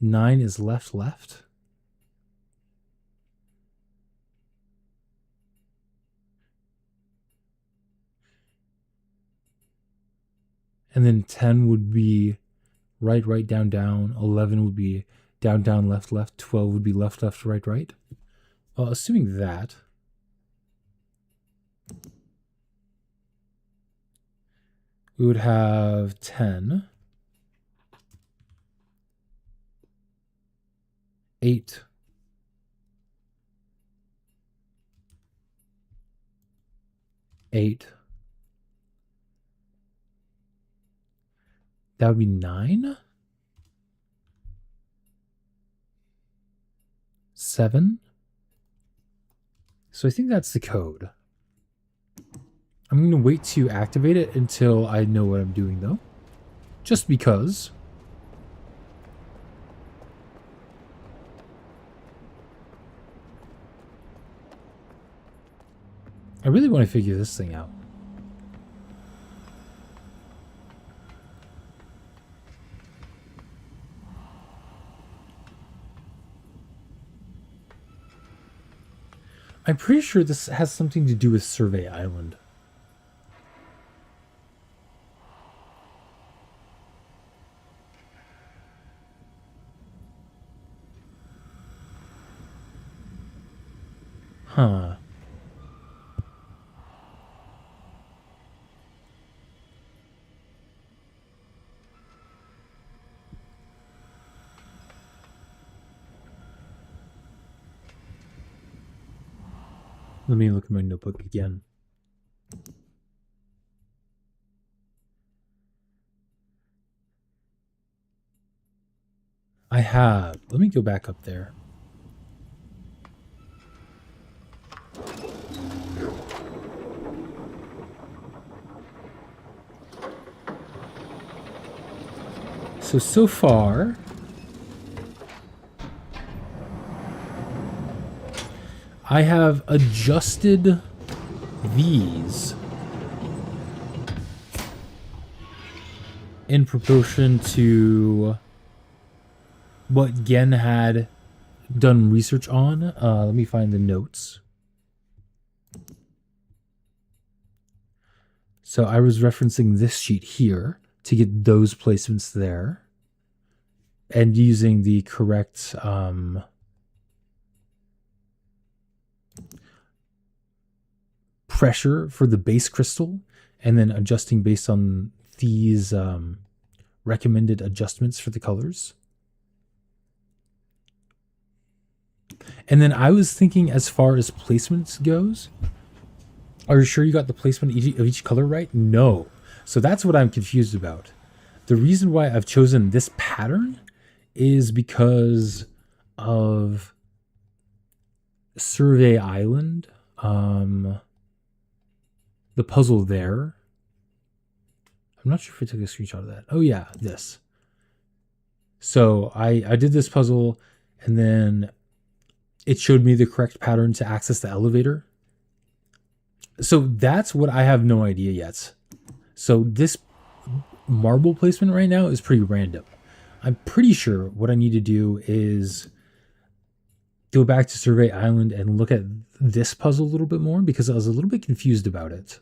9 is left, left. And then 10 would be right, right, down, down. 11 would be down, down, left, left. 12 would be left, left, right, right. Well, assuming that, we would have 10, 8, 8. That would be 9, 7. So I think that's the code. I'm going to wait to activate it until I know what I'm doing, though. Just because. I really want to figure this thing out. I'm pretty sure this has something to do with Survey Island. Huh. Let me look at my notebook again. I have. Let me go back up there. So far, I have adjusted these in proportion to what Gen had done research on. Let me find the notes. So I was referencing this sheet here to get those placements there and using the correct pressure for the base crystal and then adjusting based on these recommended adjustments for the colors. And then I was thinking, as far as placements goes, are you sure you got the placement of each color right? No. So that's what I'm confused about. The reason why I've chosen this pattern is because of Survey Island, the puzzle there. I'm not sure if I took a screenshot of that. Oh yeah, this. So I did this puzzle, and then it showed me the correct pattern to access the elevator. So that's what I have no idea yet. So this marble placement right now is pretty random. I'm pretty sure what I need to do is go back to Survey Island and look at this puzzle a little bit more, because I was a little bit confused about it.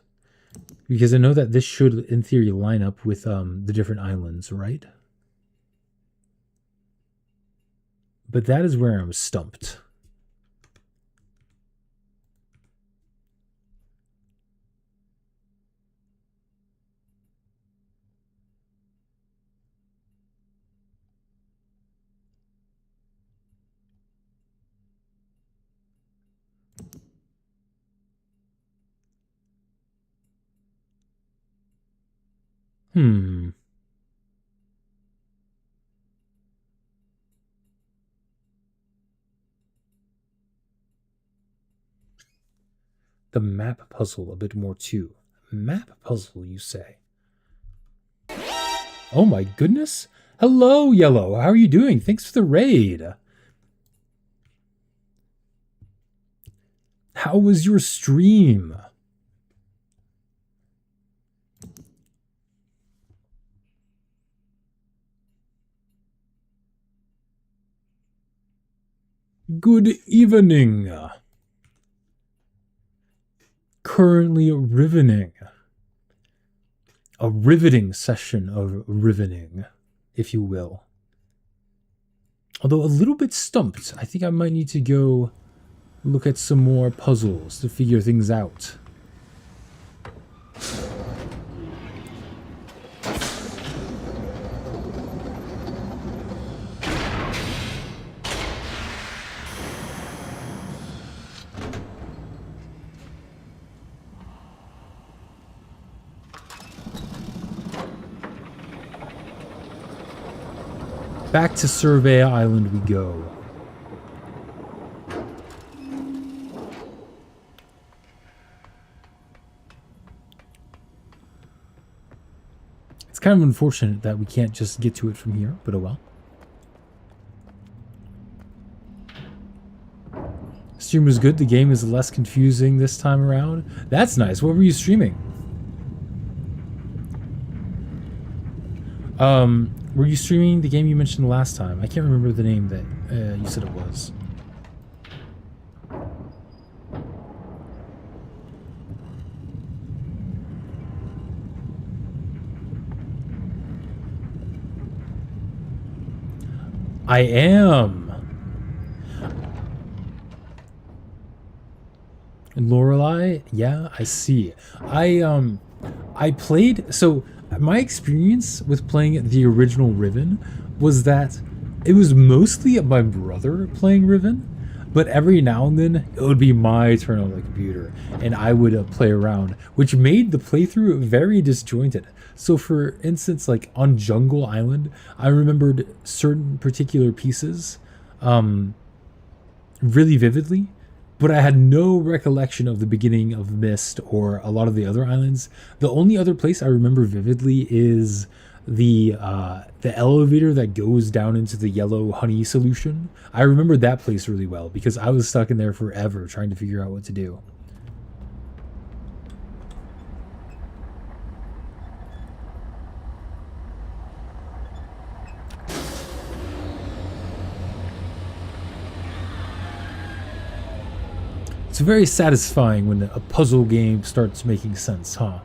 Because I know that this should, in theory, line up with the different islands, right? But that is where I'm stumped. Hmm. The map puzzle a bit more too. Map puzzle, you say? Oh my goodness. Hello, Yellow. How are you doing? Thanks for the raid. How was your stream? Good evening. Currently rivening. A riveting session of rivening, if you will. Although a little bit stumped. I think I might need to go look at some more puzzles to figure things out. Back to Survey Island we go. It's kind of unfortunate that we can't just get to it from here, but oh well. Stream was good. The game is less confusing this time around. That's nice. What were you streaming? Were you streaming the game you mentioned last time? I can't remember the name that you said it was. I am. Lorelei? Yeah, I see. I played, so my experience with playing the original Riven was that it was mostly my brother playing Riven, but every now and then it would be my turn on the computer and I would play around, which made the playthrough very disjointed. So for instance, like on Jungle Island, I remembered certain particular pieces really vividly, but I had no recollection of the beginning of Mist or a lot of the other islands. The only other place I remember vividly is the elevator that goes down into the yellow honey solution. I remember that place really well because I was stuck in there forever trying to figure out what to do. It's very satisfying when a puzzle game starts making sense, huh?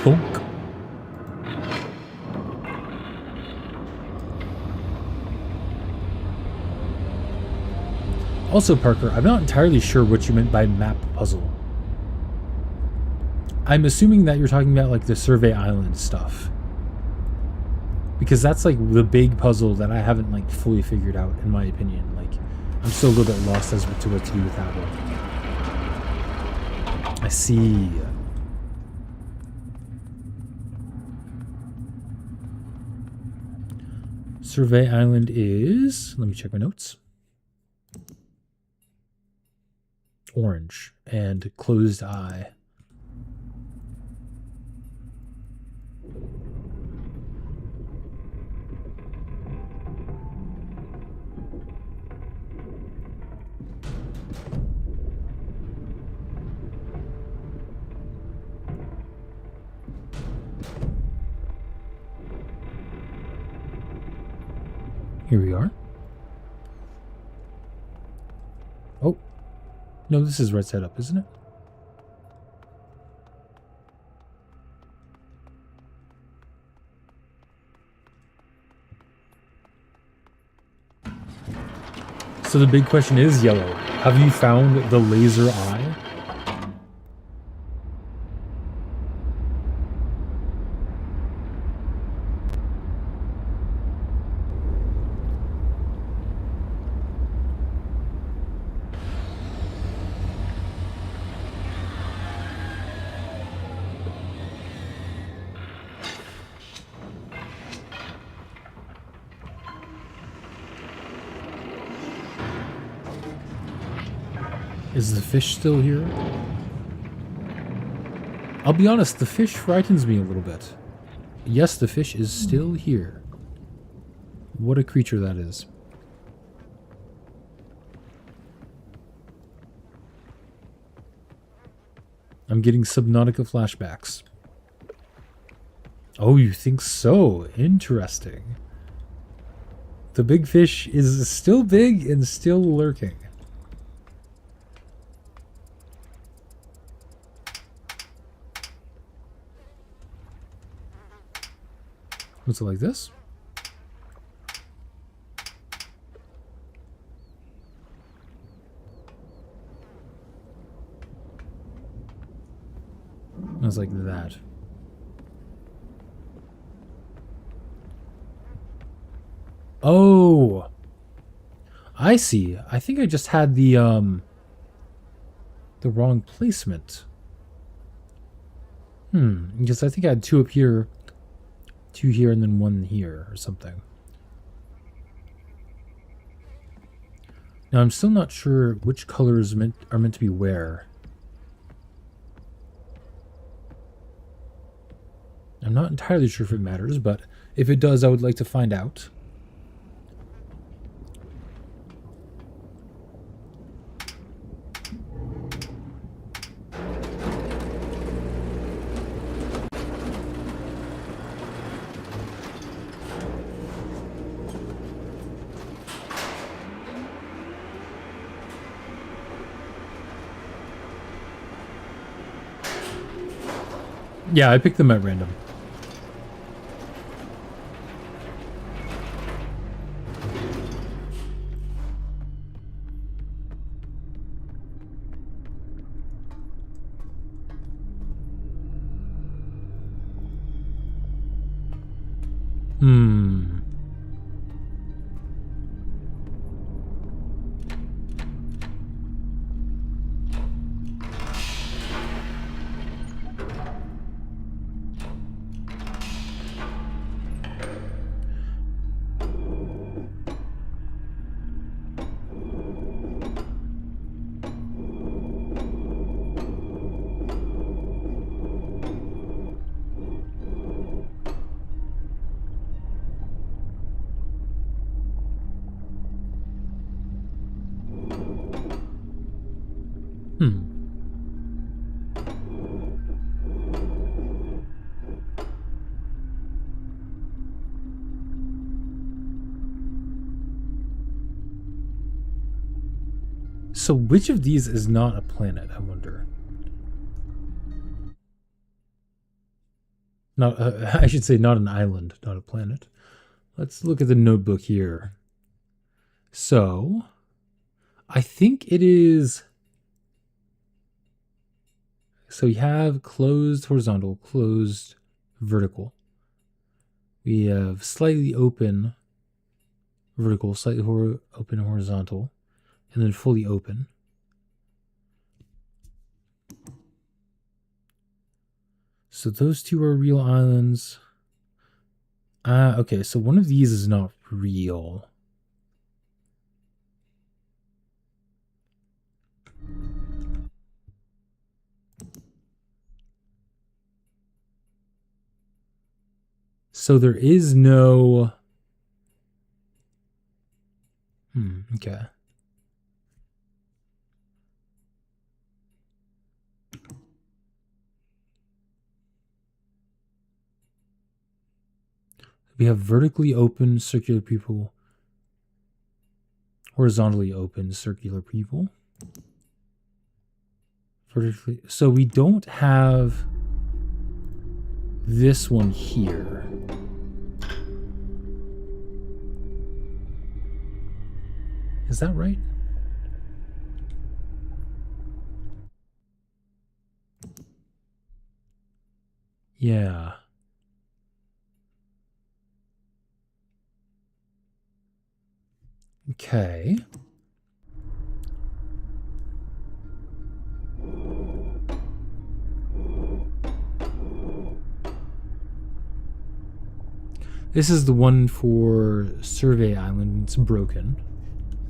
Thunk. Also, Parker, I'm not entirely sure what you meant by map puzzle. I'm assuming that you're talking about like the Survey Island stuff. Because that's like the big puzzle that I haven't like fully figured out, in my opinion. Like, I'm still a little bit lost as to what to do with that one. I see. Survey Island is, let me check my notes. Orange and closed eye. Here we are. Oh. No, this is right side up, isn't it? So the big question is, Yellow, have you found the laser eye? Is the fish still here? I'll be honest, the fish frightens me a little bit. Yes, the fish is still here. What a creature that is. I'm getting Subnautica flashbacks. Oh, you think so? Interesting. The big fish is still big and still lurking. What's it like this? It's like that. Oh, I see. I think I just had the wrong placement. Because I think I had two up here, two here, and then one here or something. Now I'm still not sure which colors are meant to be where. I'm not entirely sure if it matters, but if it does, I would like to find out. Yeah, I picked them at random. So which of these is not a planet, I wonder? Not, I should say not an island, not a planet. Let's look at the notebook here. So, I think it is... So we have closed horizontal, closed vertical. We have slightly open vertical, slightly open horizontal, and then fully open. So those two are real islands. Okay, so one of these is not real. So there is no... okay. We have vertically open circular people, horizontally open circular people. Vertically, so we don't have this one here. Is that right? Yeah. Okay. This is the one for Survey Island. It's broken.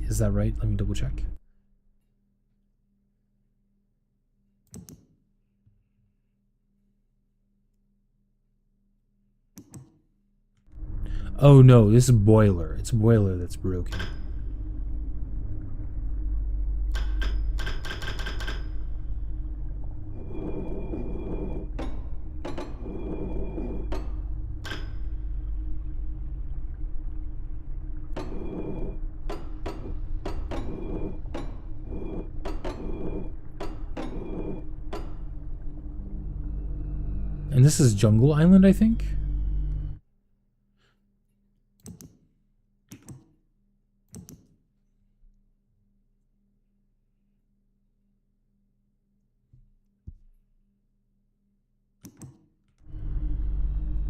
Is that right? Let me double check. Oh no, this is boiler. It's boiler that's broken. And this is Jungle Island, I think?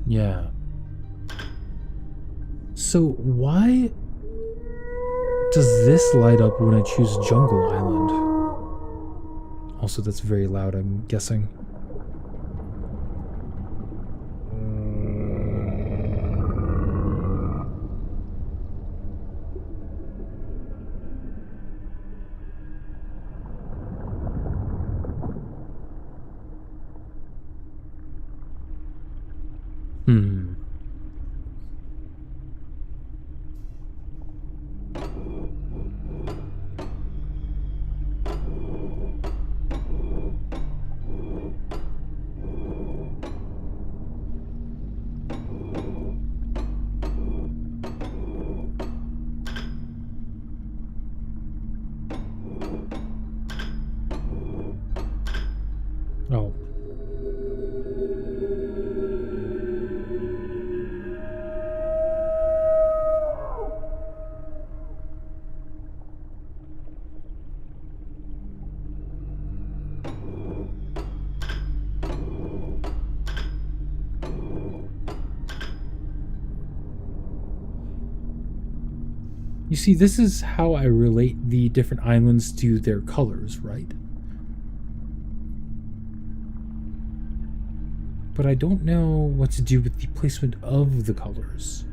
Yeah. So why does this light up when I choose Jungle Island? Also, that's very loud, I'm guessing. Hmm. Oh. You see, this is how I relate the different islands to their colors, right? But I don't know what to do with the placement of the colors.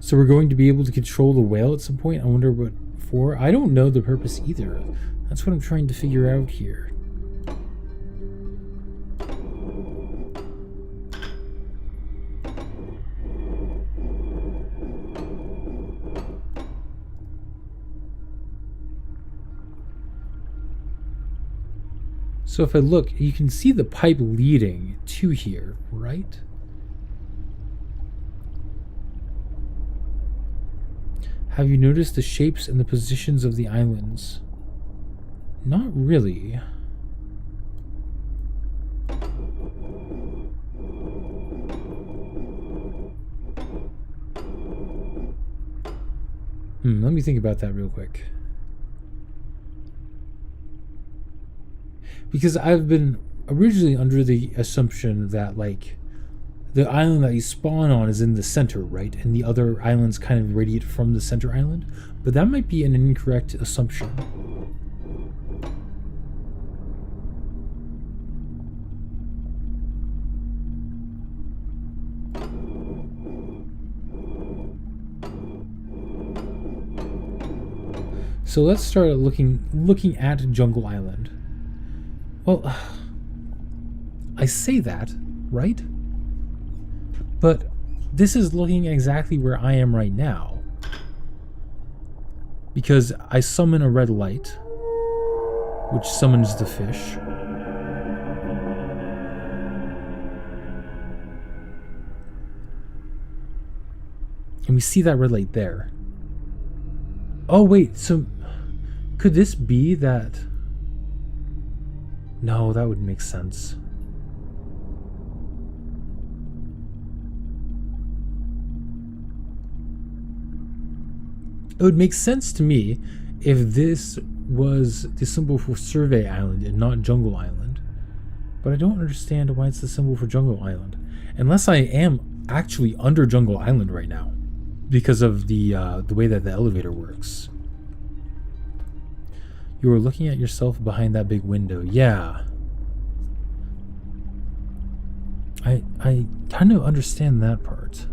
So we're going to be able to control the whale at some point? I wonder what for? I don't know the purpose either. That's what I'm trying to figure out here. So if I look, you can see the pipe leading to here, right? Have you noticed the shapes and the positions of the islands? Not really. Let me think about that real quick. Because I've been originally under the assumption that, like, the island that you spawn on is in the center, right? And the other islands kind of radiate from the center island. But that might be an incorrect assumption. So let's start looking at Jungle Island. Well, I say that, right? But this is looking exactly where I am right now. Because I summon a red light, which summons the fish. And we see that red light there. Oh wait, so could this be that? No, that would make sense. It would make sense to me if this was the symbol for Survey Island and not Jungle Island. But I don't understand why it's the symbol for Jungle Island. Unless I am actually under Jungle Island right now, because of the way that the elevator works. You were looking at yourself behind that big window. Yeah. I kind of understand that part.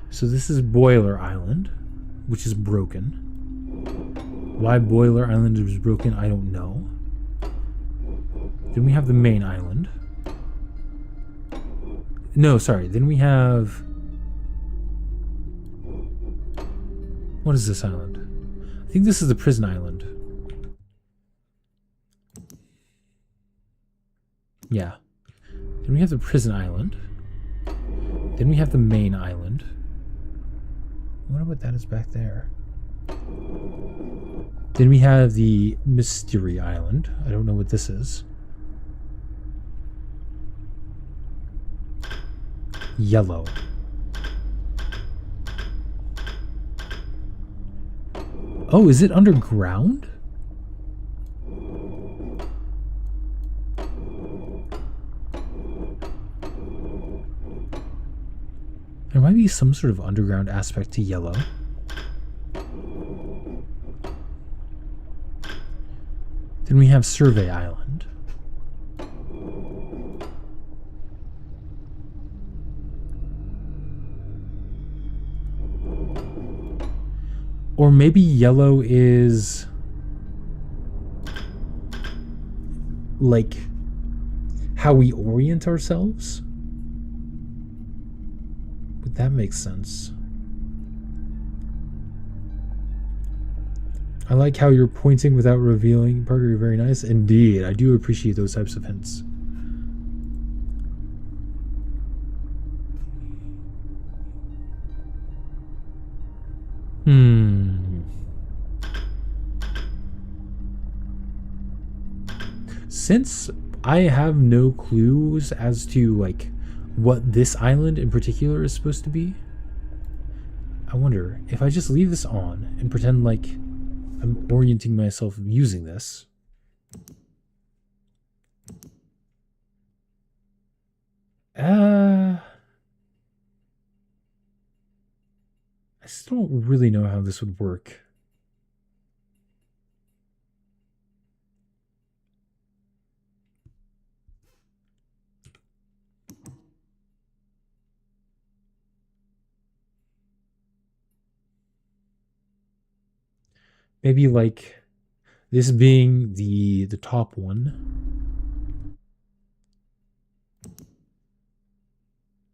So this is Boiler Island, which is broken. Why Boiler Island is broken, I don't know. Then we have the main island. No, sorry. Then we have... What is this island? I think this is the prison island. Yeah. Then we have the prison island. Then we have the main island. I wonder what that is back there. Then we have the Mystery Island. I don't know what this is. Yellow. Oh, is it underground? There might be some sort of underground aspect to yellow. Then we have Survey Island. Or maybe yellow is like how we orient ourselves. Would that make sense? I like how you're pointing without revealing. Parker, you're very nice. Indeed, I do appreciate those types of hints. Since I have no clues as to like what this island in particular is supposed to be, I wonder if I just leave this on and pretend like I'm orienting myself using this. I still don't really know how this would work. Maybe like this being the top one.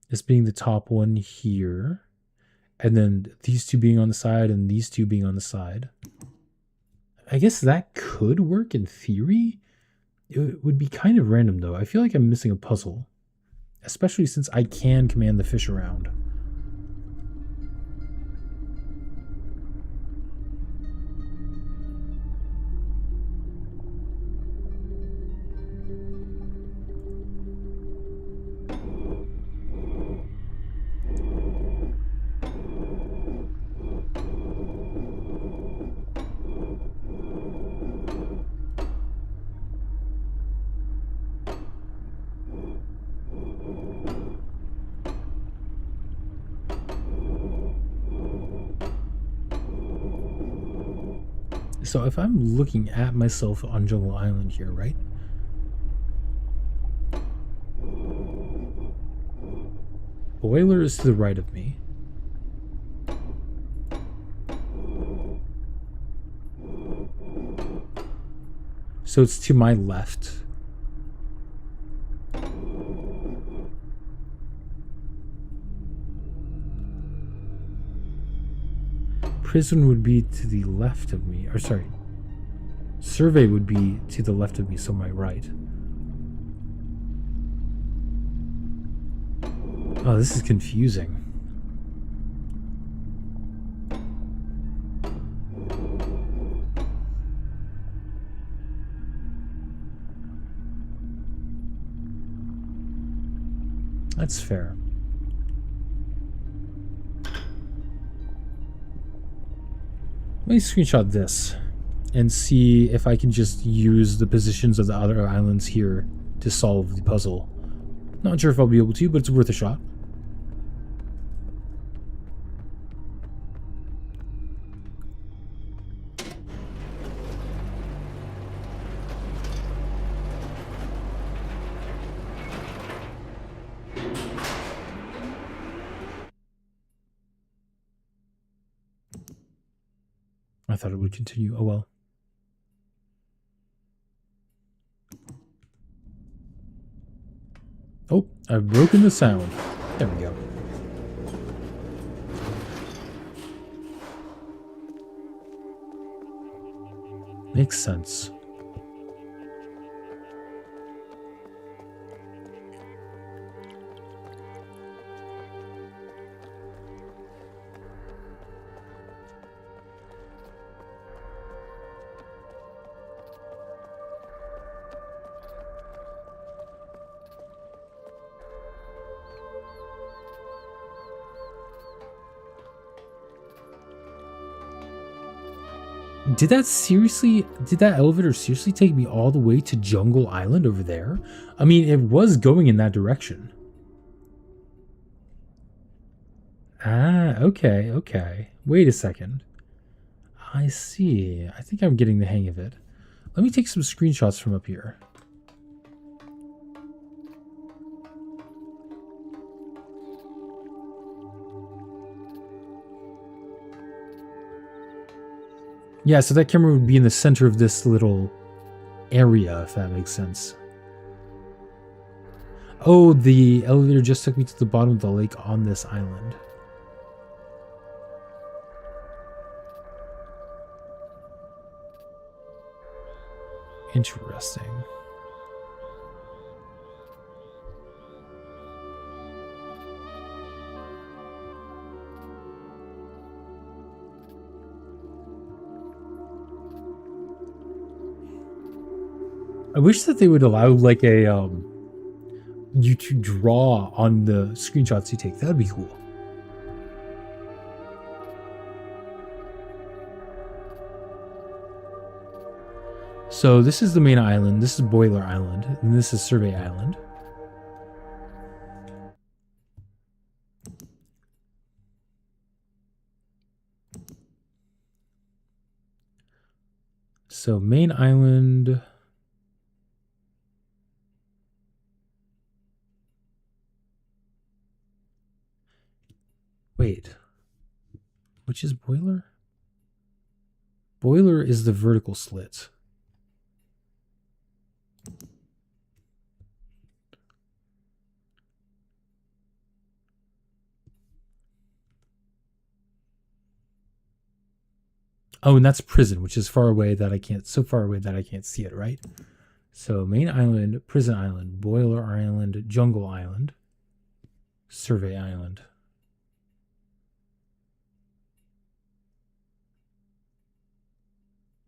This being the top one here. And then these two being on the side and these two being on the side. I guess that could work in theory. It would be kind of random though. I feel like I'm missing a puzzle. Especially since I can command the fish around. So if I'm looking at myself on Jungle Island here, right? Boiler is to the right of me. So it's to my left. Prison would be to the left of me, or sorry, survey would be to the left of me, so my right. Oh, this is confusing. That's fair. Let me screenshot this. and see if I can just use the positions of the other islands here to solve the puzzle. Not sure if I'll be able to, but it's worth a shot. I thought it would continue. Oh well. Oh, I've broken the sound. There we go. Makes sense. Did that elevator seriously take me all the way to Jungle Island over there? I mean, it was going in that direction. Ah, okay. Wait a second. I see. I think I'm getting the hang of it. Let me take some screenshots from up here. Yeah, so that camera would be in the center of this little area, if that makes sense. Oh, the elevator just took me to the bottom of the lake on this island. Interesting. I wish that they would allow like a you to draw on the screenshots you take. That would be cool. So this is the main island, this is Boiler Island, and this is Survey Island. So main island. Wait. Which is Boiler? Boiler is the vertical slit. Oh, and that's prison, which is far away that I can't, so far away that I can't see it, right? So main island, prison island, Boiler Island, Jungle Island, Survey Island.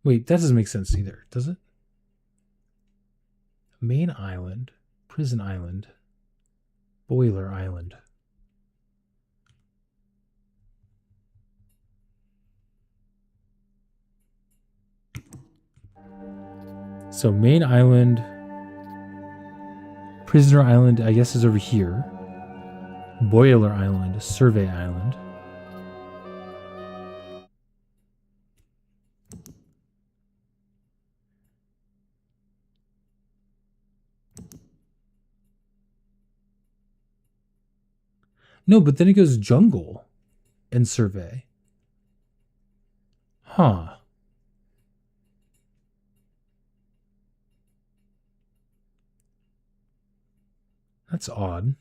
Wait, that doesn't make sense either, does it? Main island, prison island, Boiler Island. So main island, prisoner island, I guess, is over here. Boiler Island, Survey Island. No, but then it goes jungle and survey. Huh. That's odd.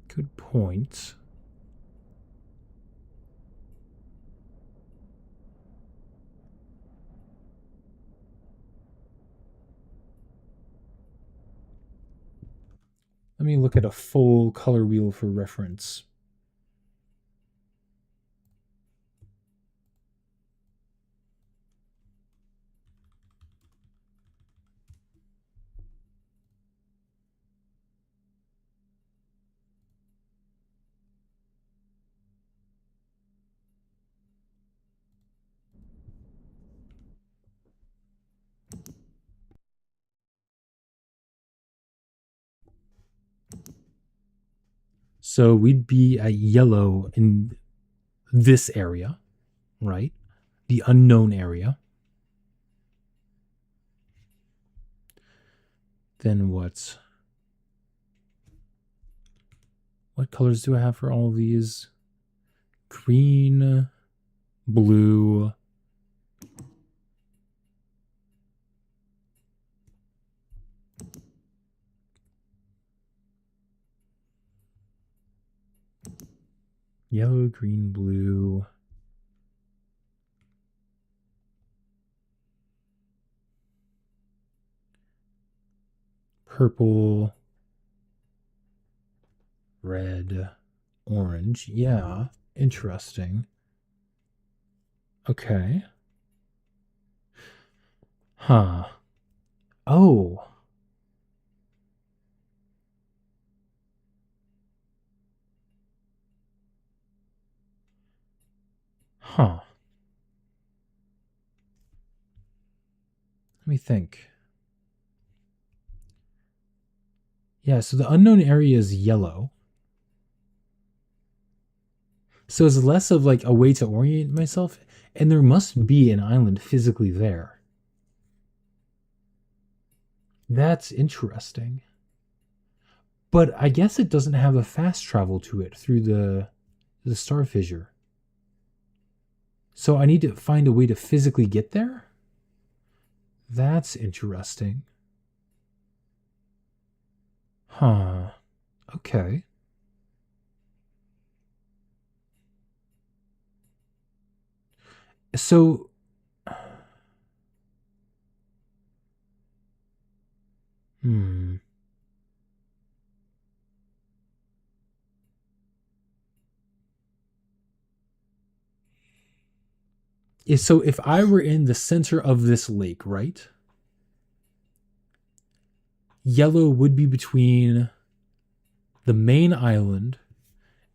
Good point. Let me look at a full color wheel for reference. So we'd be at yellow in this area, right? The unknown area. Then what colors do I have for all of these? Green, blue, yellow, green, blue, purple, red, orange. Yeah, interesting. Okay. Huh. Oh. Huh. Let me think. Yeah, so the unknown area is yellow. So it's less of like a way to orient myself, and there must be an island physically there. That's interesting. But I guess it doesn't have a fast travel to it through the star fissure. So I need to find a way to physically get there? That's interesting. Huh. Okay. So hmm. So if I were in the center of this lake, right? Yellow would be between the main island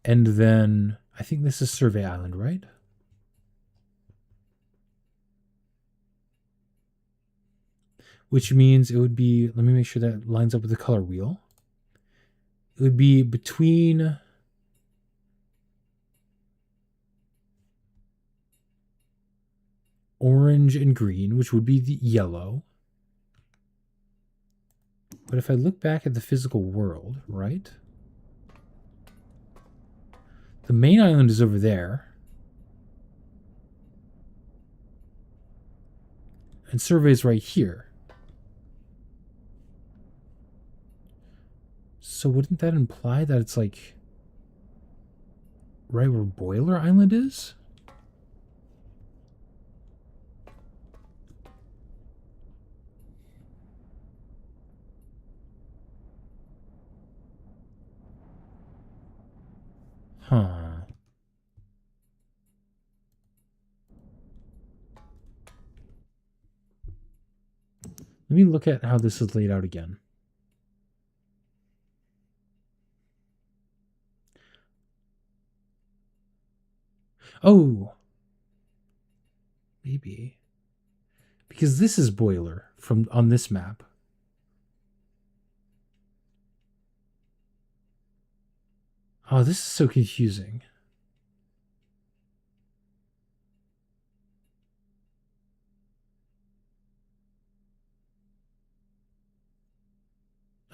and then I think this is Survey Island, right? Which means it would be, let me make sure that lines up with the color wheel. It would be between orange and green, which would be the yellow. But if I look back at the physical world, right? The main island is over there. And Survey's right here. So wouldn't that imply that it's like right where Boiler Island is? Huh. Let me look at how this is laid out again. Oh. Maybe. Because this is Boiler from on this map. Oh, this is so confusing.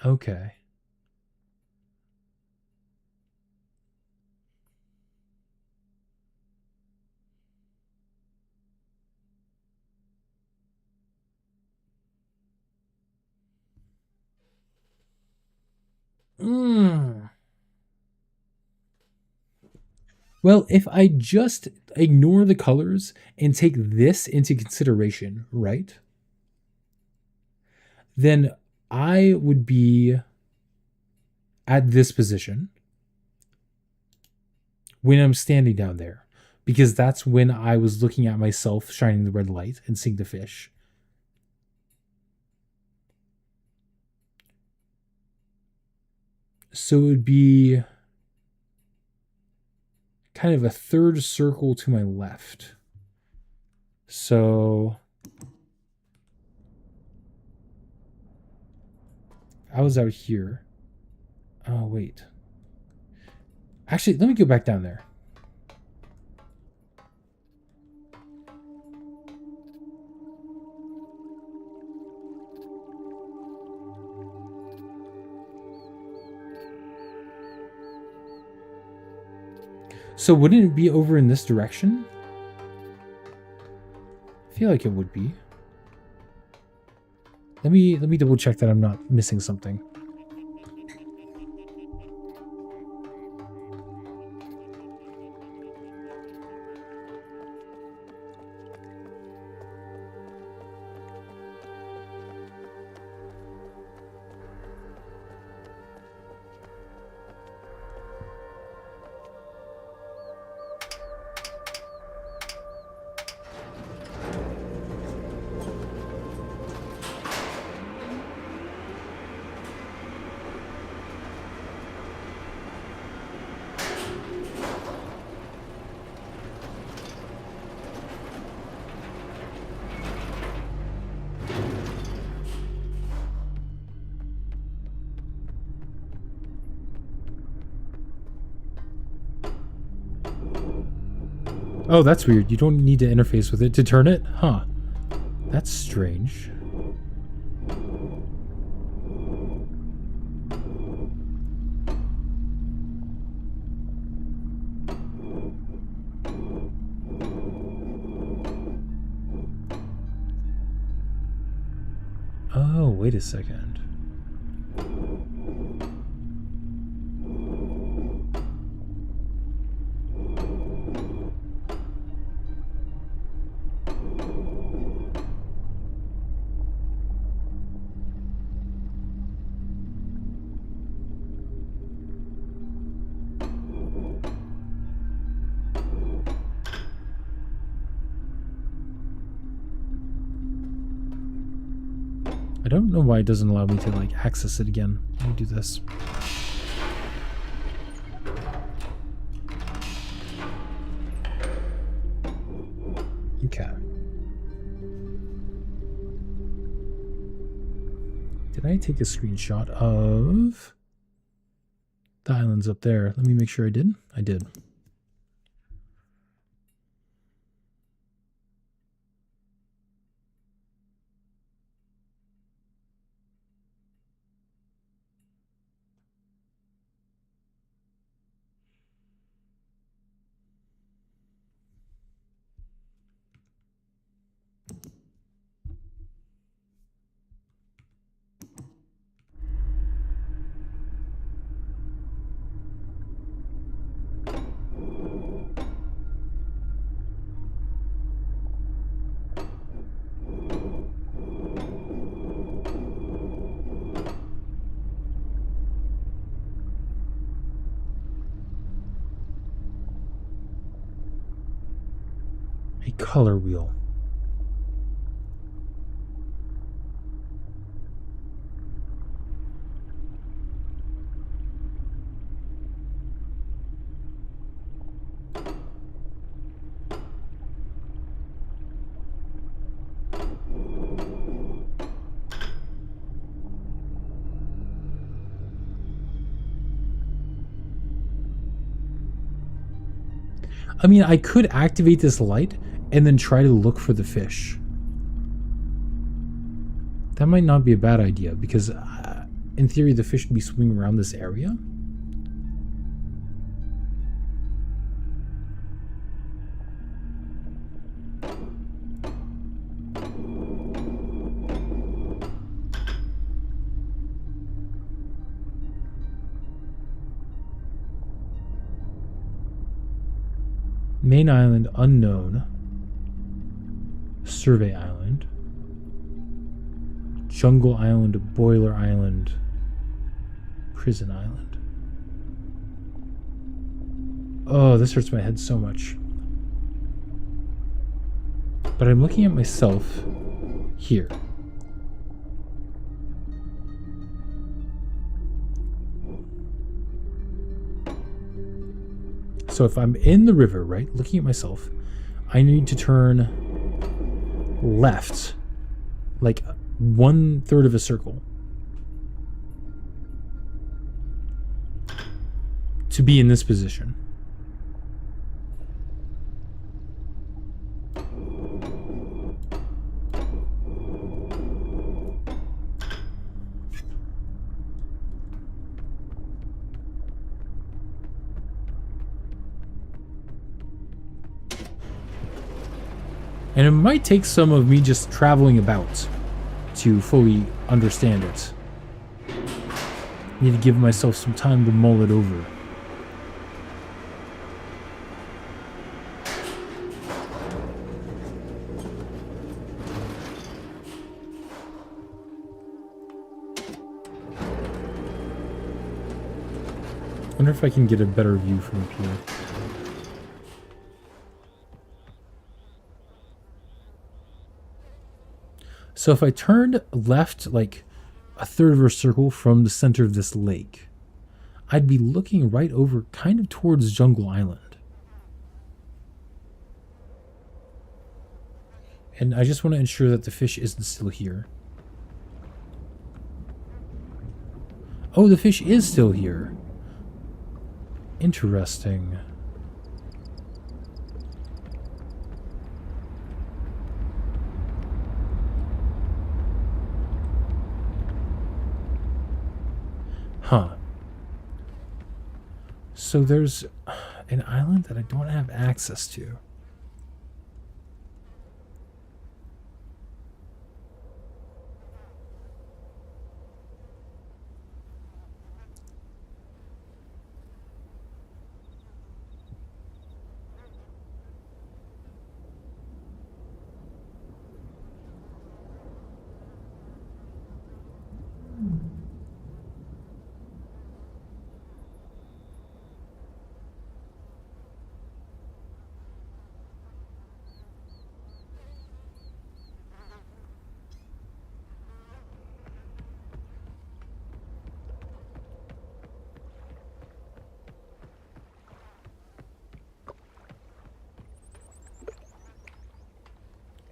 Okay. Mm. Well, if I just ignore the colors and take this into consideration, right? Then I would be at this position when I'm standing down there, because that's when I was looking at myself shining the red light and seeing the fish. So it would be kind of a third circle to my left. So I was out here. Oh, wait. Actually, let me go back down there. So wouldn't it be over in this direction? I feel like it would be. Let me double check that I'm not missing something. Oh, that's weird. You don't need to interface with it to turn it? Huh. That's strange. Oh, wait a second. I don't know why it doesn't allow me to like access it again. Let me do this. Okay. Did I take a screenshot of the islands up there? Let me make sure I did. I did. A color wheel. I mean, I could activate this light and then try to look for the fish. That might not be a bad idea because in theory the fish would be swimming around this area. Main island unknown. Survey island. Jungle island, boiler island, prison island. Oh, this hurts my head so much. But I'm looking at myself here. So if I'm in the river, right, looking at myself, I need to turn left, like 1/3 of a circle, to be in this position. And it might take some of me just traveling about to fully understand it. I need to give myself some time to mull it over. I wonder if I can get a better view from up here. So if I turned left like 1/3 of a circle from the center of this lake, I'd be looking right over kind of towards Jungle Island. And I just want to ensure that the fish isn't still here. Oh, the fish is still here. Interesting. Huh. So there's an island that I don't have access to.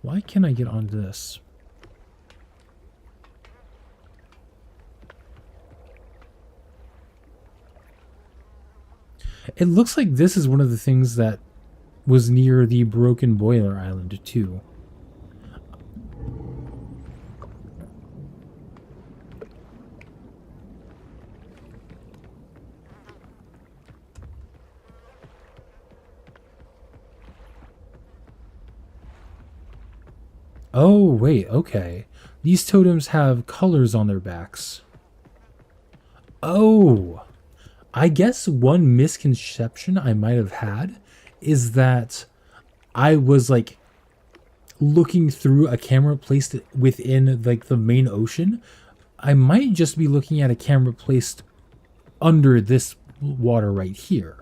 Why can't I get onto this? It looks like this is one of the things that was near the Broken Boiler Island, too. Oh, wait, okay. These totems have colors on their backs. Oh, I guess one misconception I might have had is that I was like looking through a camera placed within like the main ocean. I might just be looking at a camera placed under this water right here.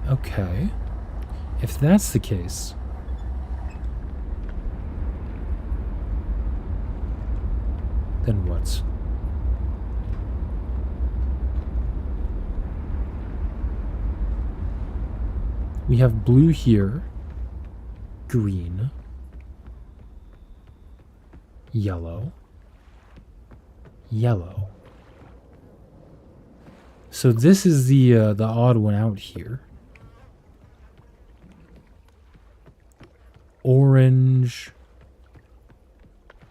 Okay. If that's the case, then what? We have blue here, green, yellow, yellow. So this is the odd one out here. Orange.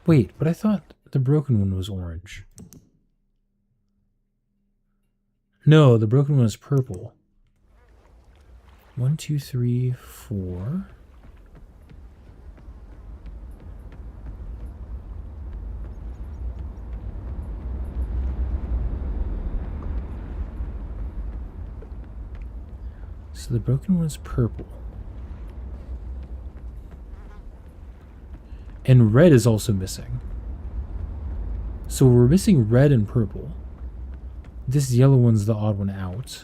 Wait, but I thought the broken one was orange. No, the broken one is purple. 1, 2, 3, 4. So the broken one is purple. And red is also missing. So we're missing red and purple. This yellow one's the odd one out.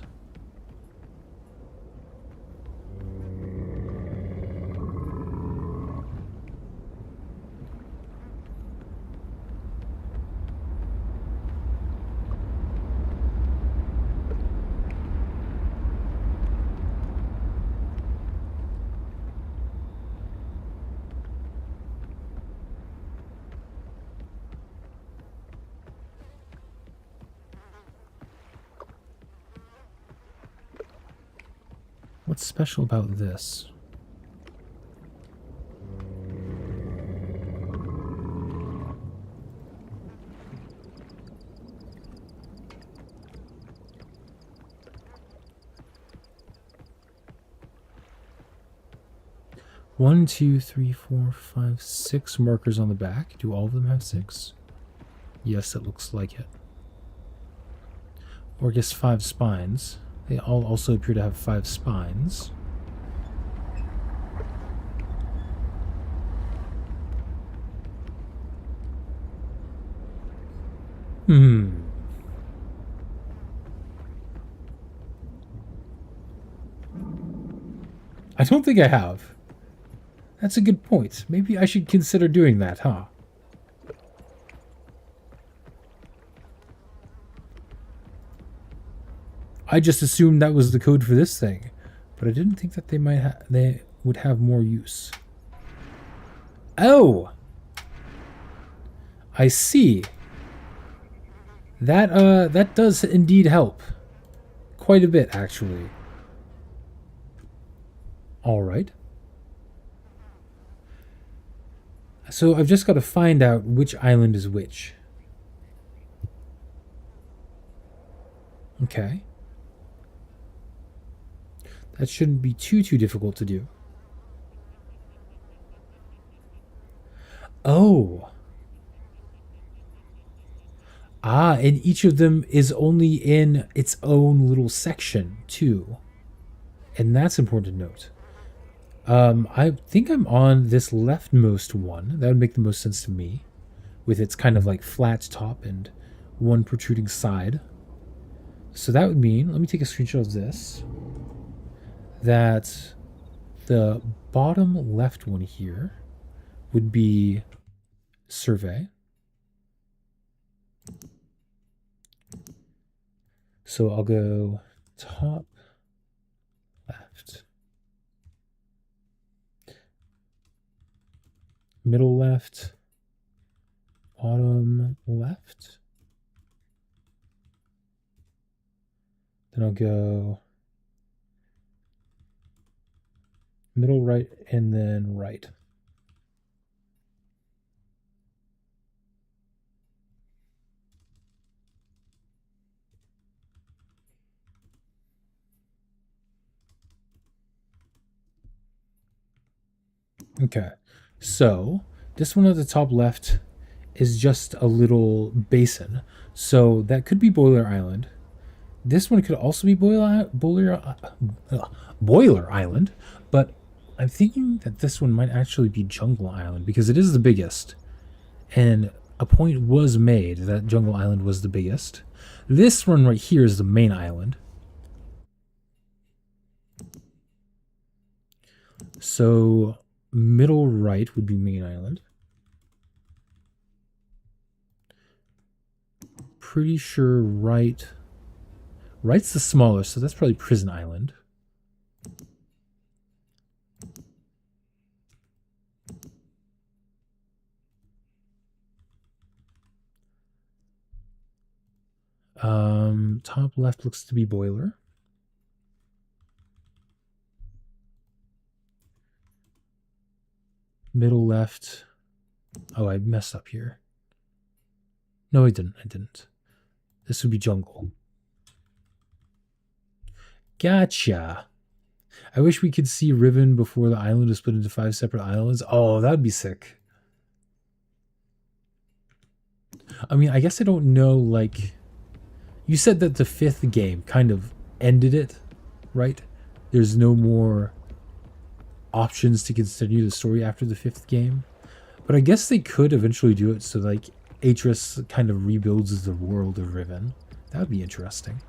What's special about this? One, two, three, four, five, 6 markers on the back. Do all of them have 6? Yes, it looks like it. Or I guess 5 spines. They all also appear to have 5 spines. I don't think I have. That's a good point. Maybe I should consider doing that, huh? I just assumed that was the code for this thing, but I didn't think that they would have more use. Oh, I see. That does indeed help, quite a bit actually. All right. So I've just got to find out which island is which. Okay. That shouldn't be too difficult to do. Oh. Ah, and each of them is only in its own little section, too. And that's important to note. I think I'm on this leftmost one. That would make the most sense to me. With its kind of like flat top and one protruding side. So that would mean, let me take a screenshot of this, that the bottom left one here would be survey. So I'll go top left, middle left, bottom left. Then I'll go middle right and then right. Okay, so this one at the top left is just a little basin. So that could be Boiler Island. This one could also be Boiler Island, but I'm thinking that this one might actually be Jungle Island because it is the biggest. And a point was made that Jungle Island was the biggest. This one right here is the main island. So middle right would be main island. Pretty sure right's the smallest, so that's probably Prison Island. Top left looks to be Boiler. Middle left. Oh, I messed up here. No, I didn't. This would be Jungle. Gotcha. I wish we could see Riven before the island is split into 5 separate islands. Oh, that'd be sick. I mean, I guess I don't know, like... You said that the 5th game kind of ended it, right? There's no more options to continue the story after the 5th game. But I guess they could eventually do it so like Atris kind of rebuilds the world of Riven. That would be interesting.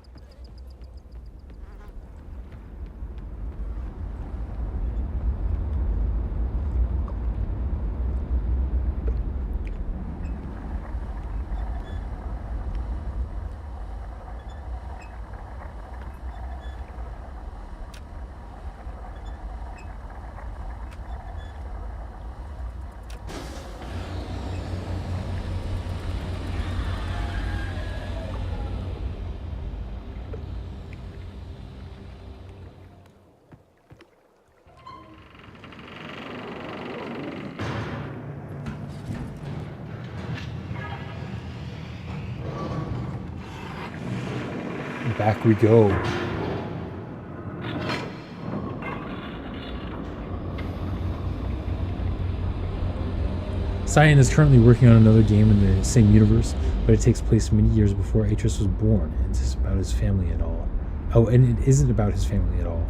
Back we go. Cyan is currently working on another game in the same universe, but it takes place many years before Atris was born, and it's about his family at all. Oh, and it isn't about his family at all.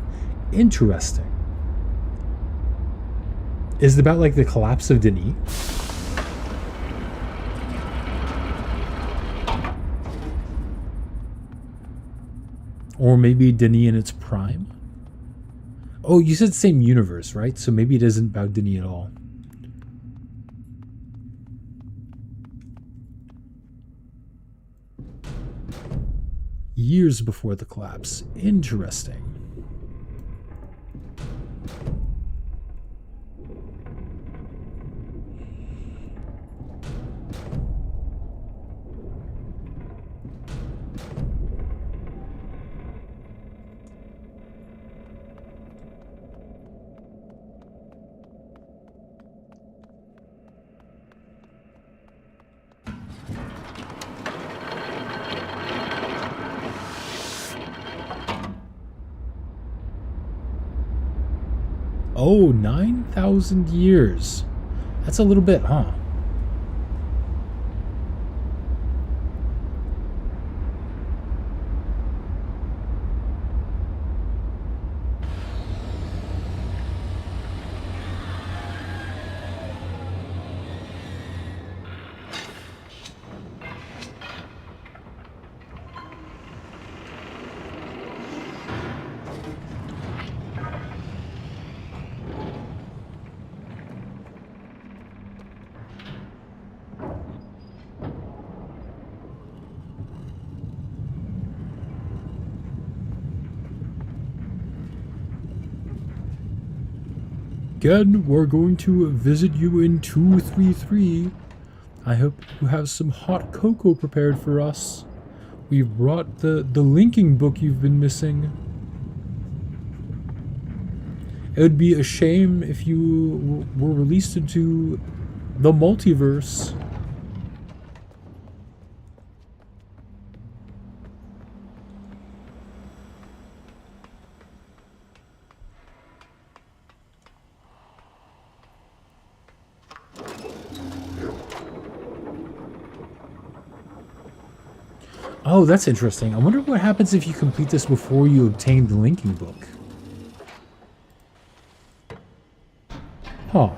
Interesting. Is it about like the collapse of Denis? Or maybe Denis in its prime? Oh, you said same universe, right? So maybe it isn't about Denis at all. Years before the collapse. Interesting. Oh, 9,000 years. That's a little bit, huh? Again, we're going to visit you in 233. I hope you have some hot cocoa prepared for us. We've brought the linking book you've been missing. It would be a shame if you were released into the multiverse. Oh, that's interesting. I wonder what happens if you complete this before you obtain the linking book. Huh.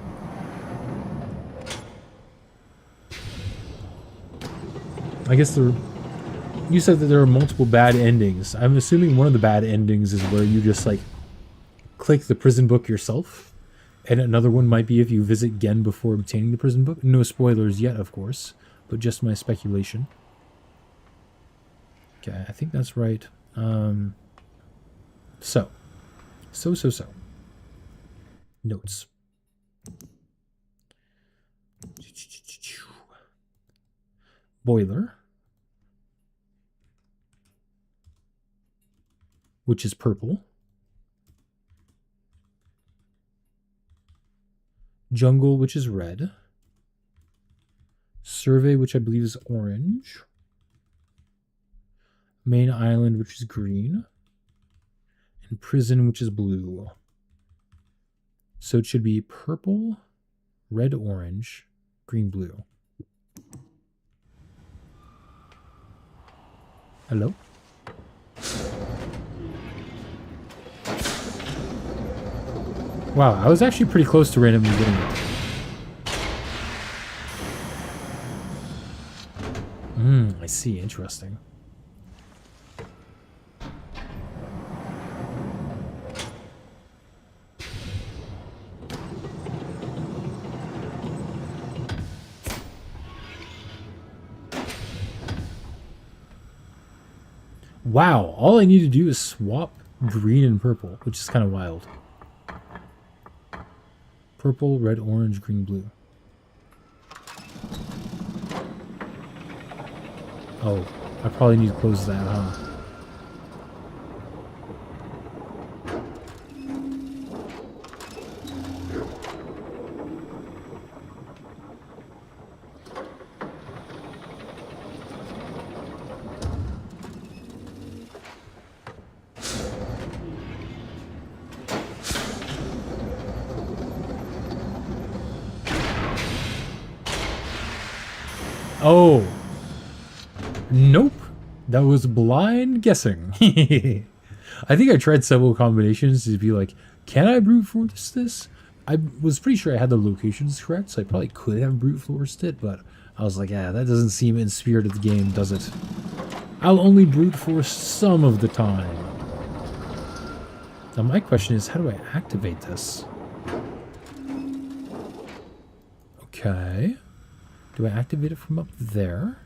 I guess you said that there are multiple bad endings. I'm assuming one of the bad endings is where you just like click the prison book yourself. And another one might be if you visit Gen before obtaining the prison book. No spoilers yet, of course, but just my speculation. Okay, I think that's right. So. Notes. Boiler. Which is purple. Jungle, which is red. Survey, which I believe is orange. Main island, which is green. And prison, which is blue. So it should be purple, red, orange, green, blue. Hello? Wow, I was actually pretty close to randomly getting it. I see. Interesting. Wow, all I need to do is swap green and purple, which is kind of wild. Purple, red, orange, green, blue. Oh, I probably need to close that, huh? Oh. Nope. That was blind guessing. I think I tried several combinations to be like, can I brute force this? I was pretty sure I had the locations correct, so I probably could have brute forced it, but I was like, yeah, that doesn't seem in spirit of the game, does it? I'll only brute force some of the time. Now my question is, how do I activate this? Okay. Do I activate it from up there?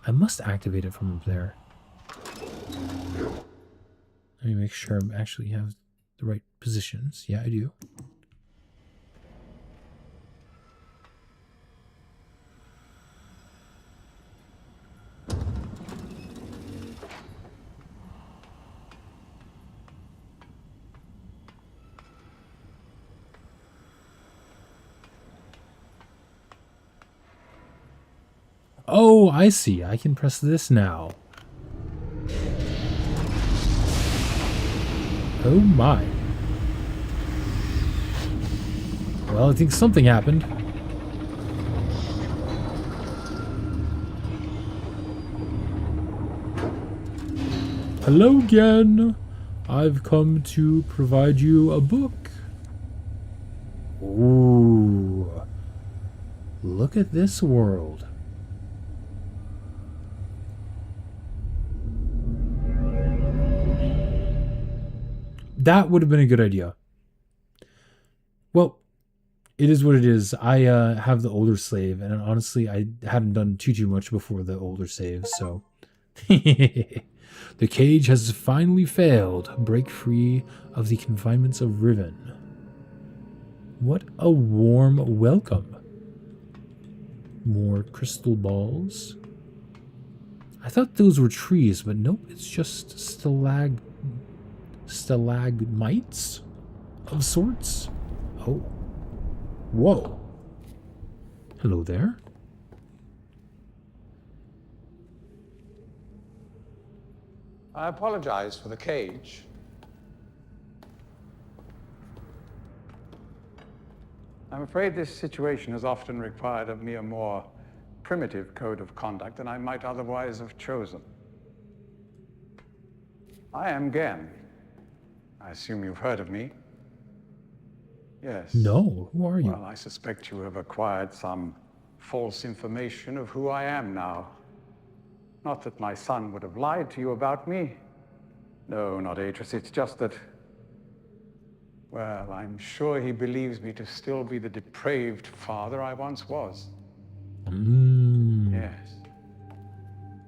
I must activate it from up there. Let me make sure I actually have the right positions. Yeah, I do. Oh, I see. I can press this now. Oh my. Well, I think something happened. Hello again. I've come to provide you a book. Ooh. Look at this world. That would have been a good idea. Well, it is what it is. I have the older slave, and honestly, I hadn't done too much before the older save, so... The cage has finally failed. Break free of the confinements of Riven. What a warm welcome. More crystal balls. I thought those were trees, but nope, it's just stalagmites of sorts. Oh. Whoa. Hello there. I apologize for the cage. I'm afraid this situation has often required of me a more primitive code of conduct than I might otherwise have chosen. I am Gen. I assume you've heard of me. Yes. No, who are you? Well, I suspect you have acquired some false information of who I am now. Not that my son would have lied to you about me. No, not Atris. It's just that... Well, I'm sure he believes me to still be the depraved father I once was. Yes.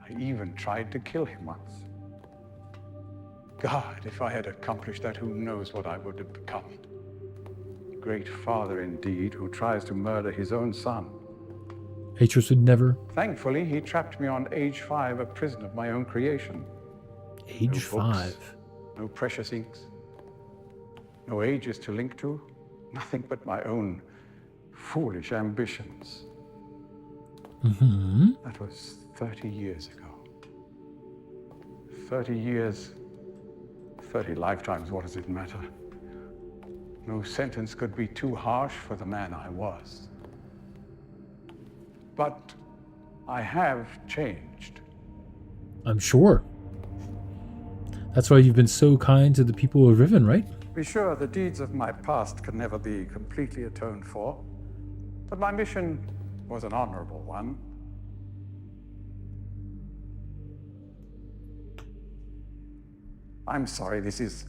I even tried to kill him once. God, if I had accomplished that, who knows what I would have become. A great father indeed, who tries to murder his own son. Atris would never. Thankfully, he trapped me on age 5, a prison of my own creation. Age 5. No precious inks. No ages to link to. Nothing but my own foolish ambitions. That was 30 years ago. 30 years, 30 lifetimes, what does it matter? No sentence could be too harsh for the man I was. But I have changed. I'm sure. That's why you've been so kind to the people of Riven, right? Be sure the deeds of my past can never be completely atoned for, but my mission was an honorable one. I'm sorry, this is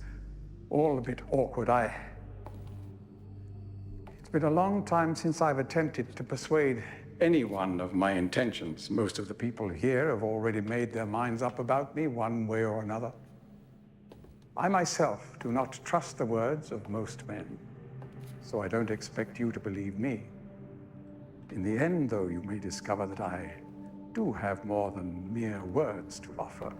all a bit awkward. It's been a long time since I've attempted to persuade anyone of my intentions. Most of the people here have already made their minds up about me one way or another. I myself do not trust the words of most men, so I don't expect you to believe me. In the end, though, you may discover that I do have more than mere words to offer.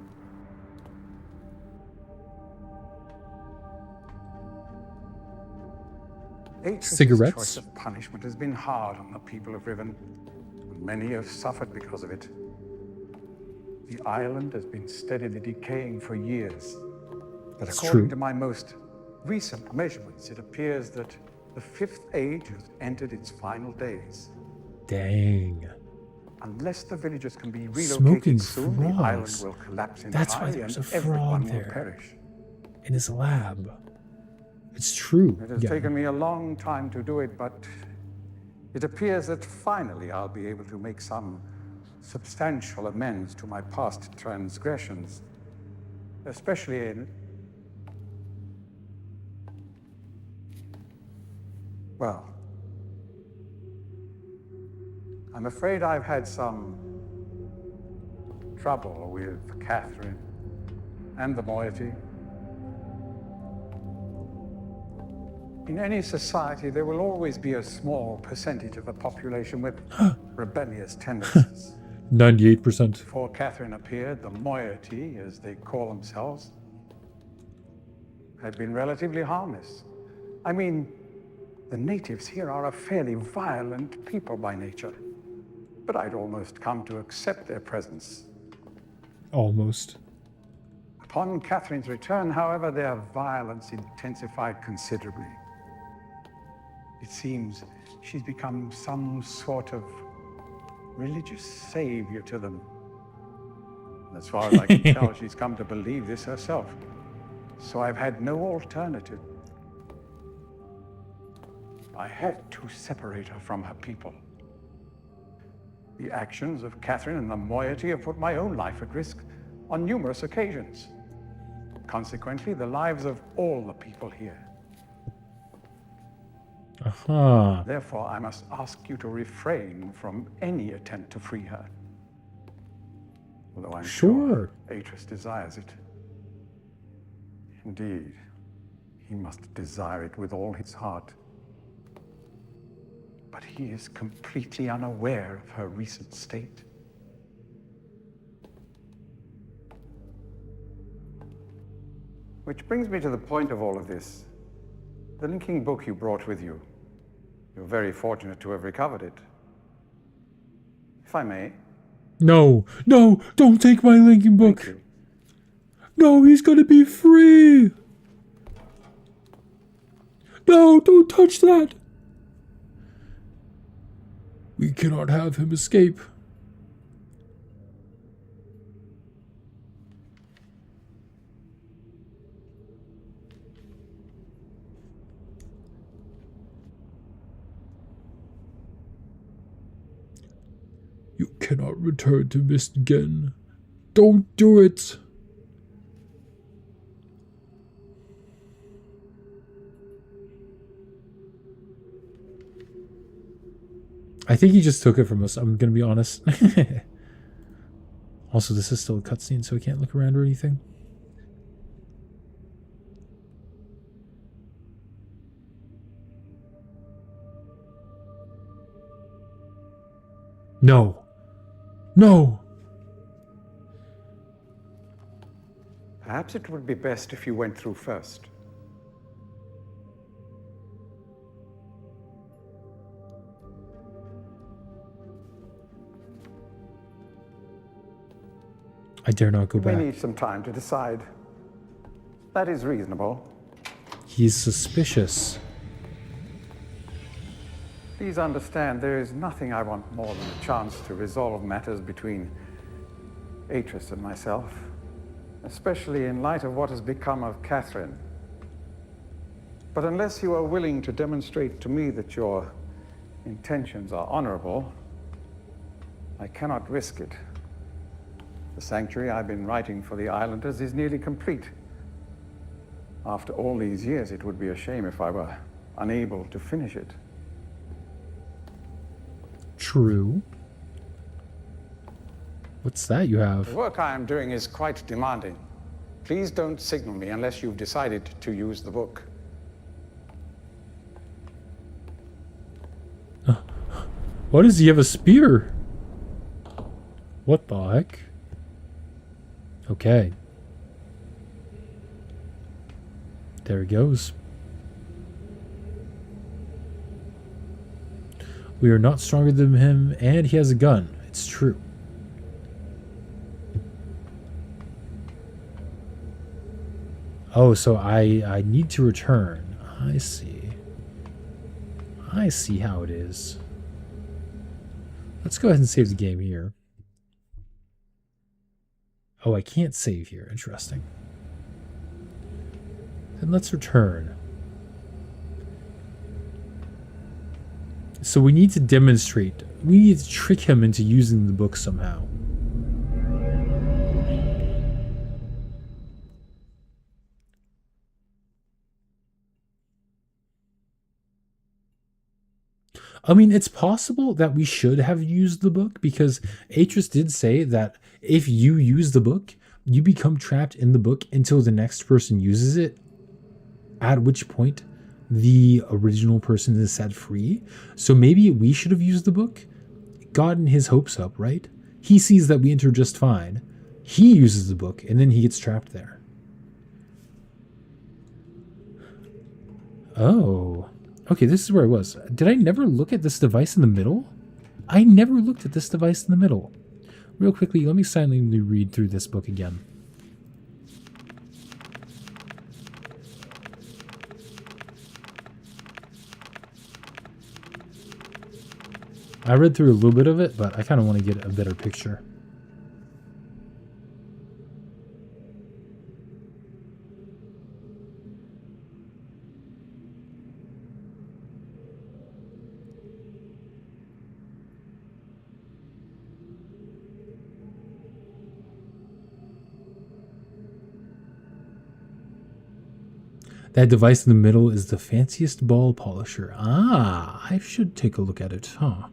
Atreus's Cigarettes? choice of punishment has been hard on the people of Riven, and many have suffered because of it. The island has been steadily decaying for years, but It's according true. to my most recent measurements, it appears that the Fifth Age has entered its final days. Dang. Unless the villagers can be relocated Smoking soon, the island frogs. will collapse That's why entirely there's and a frog everyone there. will perish. In his lab. It's true. It has Yeah. taken me a long time to do it, but it appears that finally I'll be able to make some substantial amends to my past transgressions, especially in... Well, I'm afraid I've had some trouble with Catherine and the moiety. In any society, there will always be a small percentage of the population with rebellious tendencies. 98%. Before Catherine appeared, the moiety, as they call themselves, had been relatively harmless. I mean, the natives here are a fairly violent people by nature, but I'd almost come to accept their presence. Almost. Upon Catherine's return, however, their violence intensified considerably. It seems she's become some sort of religious savior to them. As far as I can tell, she's come to believe this herself. So I've had no alternative. I had to separate her from her people. The actions of Catherine and the moiety have put my own life at risk on numerous occasions. Consequently, the lives of all the people here. Aha. Therefore, I must ask you to refrain from any attempt to free her. Although I'm Sure. sure Atreus desires it. Indeed, he must desire it with all his heart. But he is completely unaware of her recent state. Which brings me to the point of all of this. The linking book you brought with you. You're very fortunate to have recovered it. If I may. No. No. Don't take my linking book. Thank you. No, he's gonna be free. No, don't touch that. We cannot have him escape. You cannot return to Mist again. Don't do it. I think he just took it from us, I'm gonna be honest. Also, this is still a cutscene, so I can't look around or anything. No. No! Perhaps it would be best if you went through first. I dare not go You may back. need some time to decide. That is reasonable. He's suspicious. Please understand, there is nothing I want more than a chance to resolve matters between Atreus and myself, especially in light of what has become of Catherine. But unless you are willing to demonstrate to me that your intentions are honorable, I cannot risk it. The sanctuary I've been writing for the islanders is nearly complete, After all these years, it would be a shame if I were unable to finish it. True. What's that you have? The work I am doing is quite demanding. Please don't signal me unless you've decided to use the book. Why does he have a spear? What the heck? Okay. There he goes. We are not stronger than him, and he has a gun. It's true. Oh, so I need to return. I see. I see how it is. Let's go ahead and save the game here. Oh, I can't save here. Interesting. Then let's return. So we need to demonstrate. We need to trick him into using the book somehow. I mean, it's possible that we should have used the book because Atris did say that if you use the book, you become trapped in the book until the next person uses it, at which point the original person is set free. So maybe we should have used the book, gotten his hopes up, right? He sees that we enter just fine. He uses the book, and then he gets trapped there. Oh. Okay, this is where I was. Did I never look at this device in the middle? I never looked at this device in the middle. Real quickly, let me silently read through this book again. I read through a little bit of it, but I kind of want to get a better picture. That device in the middle is the fanciest ball polisher. Ah, I should take a look at it, huh?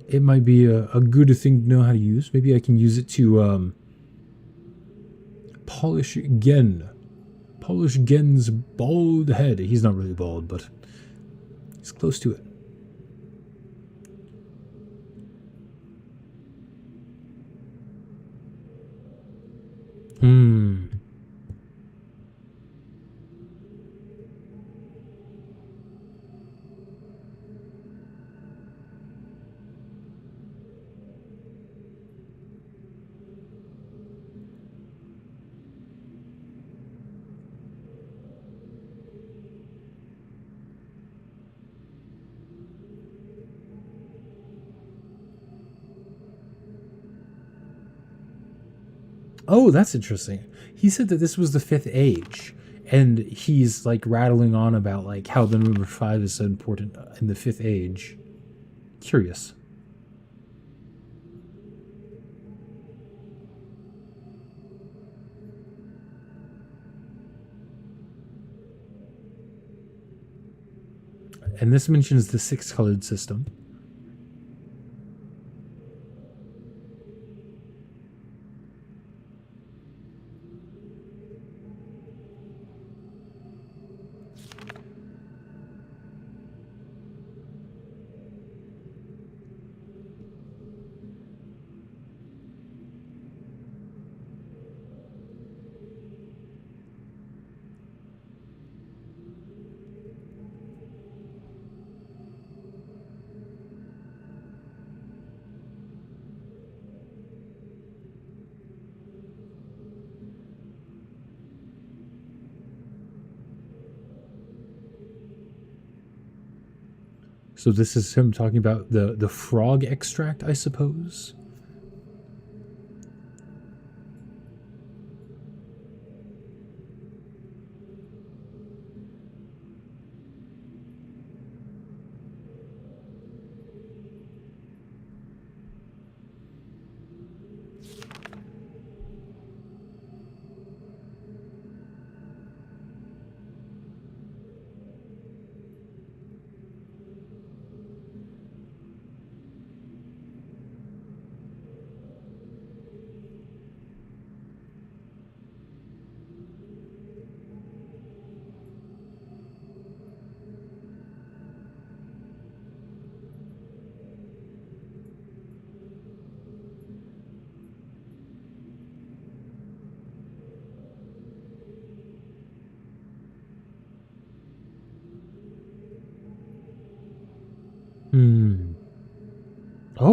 It might be a good thing to know how to use. Maybe I can use it to polish Gen. Polish Gen's bald head. He's not really bald, but he's close to it. Oh, that's interesting. He said that this was the fifth age, and he's like rattling on about like how the number 5 is so important in the fifth age. Curious. And this mentions the 6-colored system. So this is him talking about the frog extract, I suppose.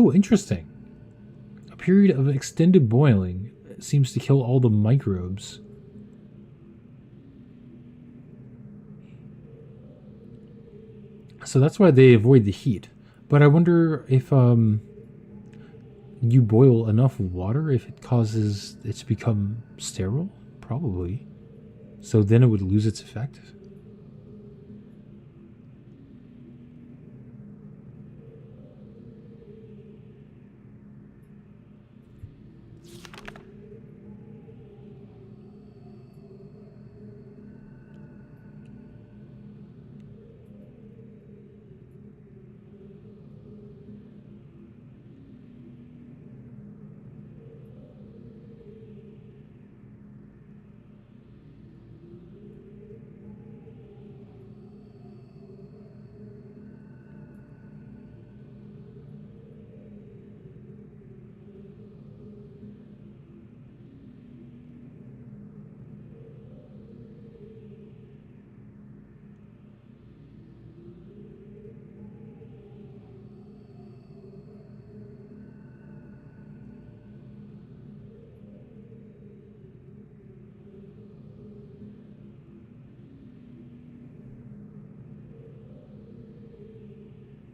Oh, interesting. A period of extended boiling seems to kill all the microbes. So that's why they avoid the heat. But I wonder if you boil enough water, if it causes it to become sterile? Probably. So then it would lose its effect?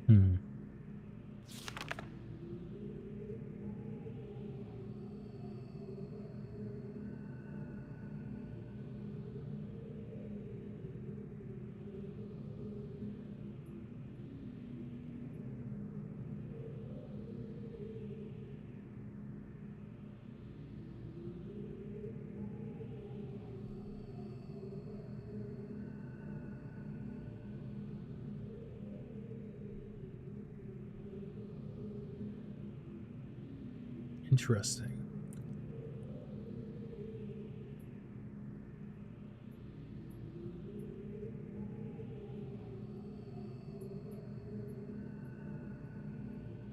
Hmm. Interesting.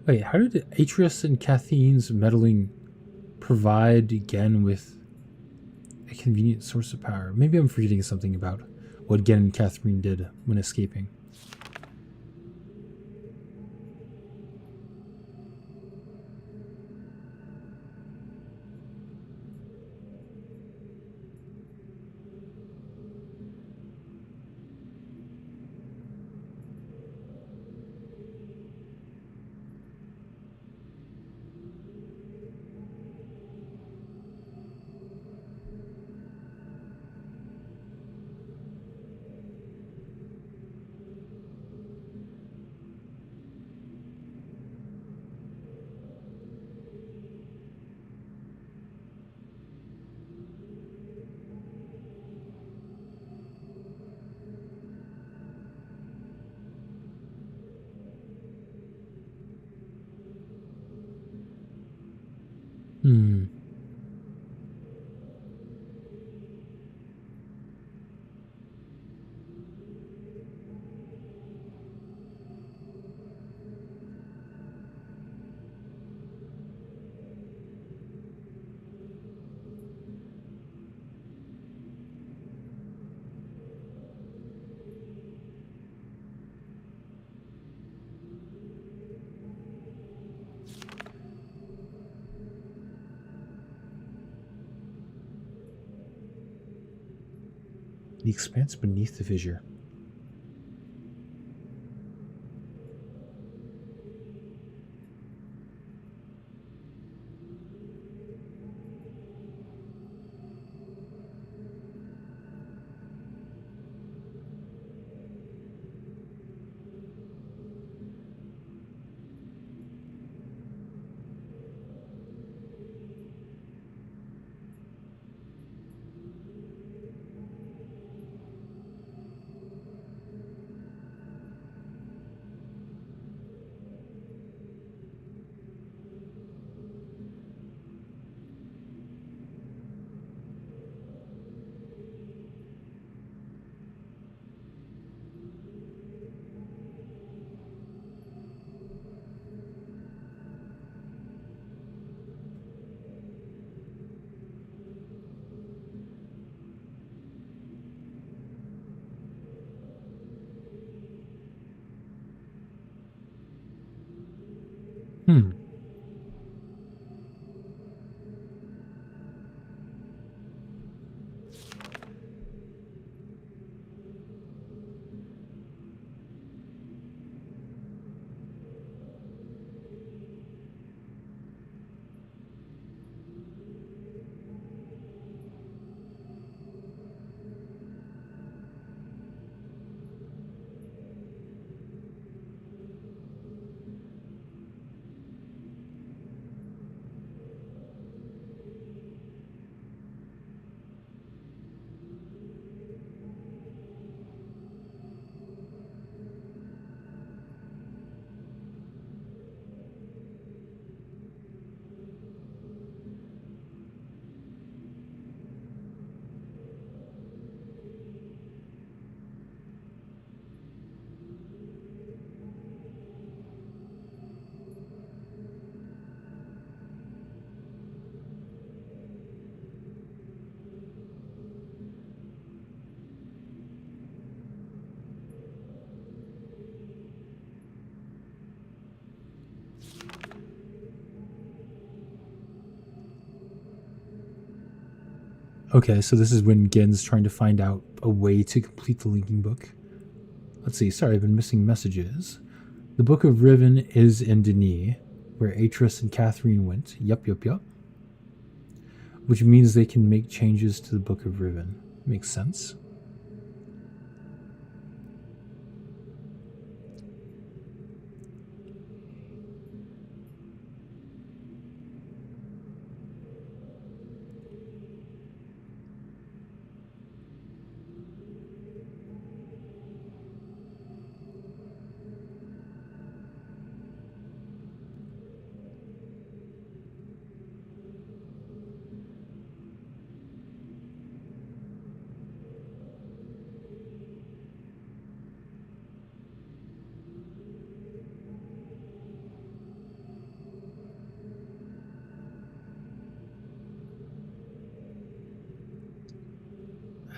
Wait, how did Atreus and Catherine's meddling provide Gen with a convenient source of power? Maybe I'm forgetting something about what Gen and Catherine did when escaping. Hmm. The expanse beneath the fissure. Hmm. Okay, so this is when Gen's trying to find out a way to complete the linking book. Let's see. Sorry, I've been missing messages. The Book of Riven is in Denis, where Atris and Catherine went. Yup. Which means they can make changes to the Book of Riven. Makes sense.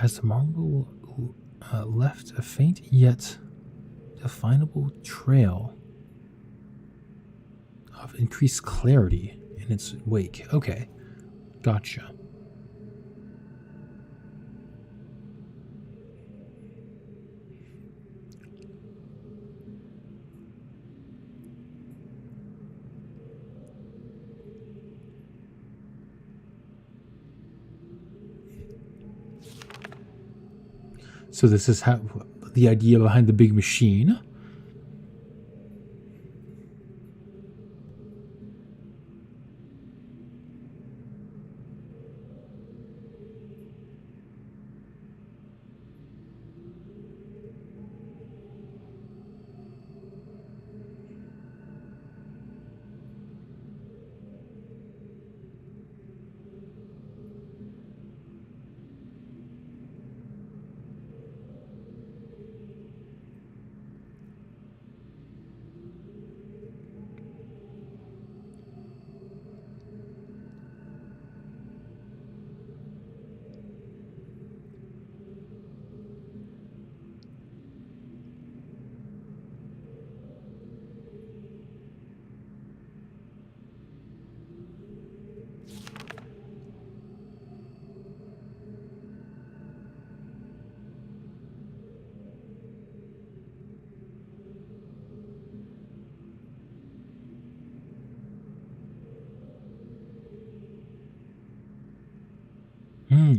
As the marble left a faint yet definable trail of increased clarity in its wake. Okay, gotcha. So this is how the idea behind the big machine.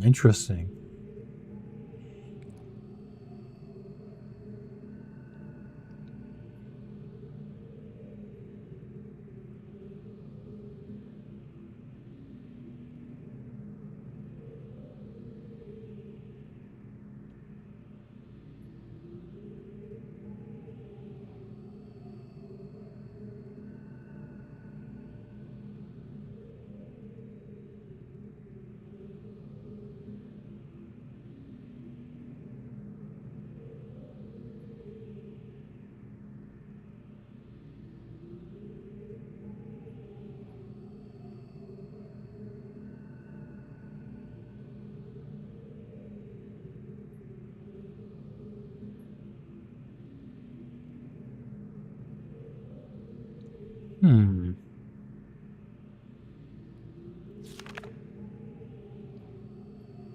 Interesting.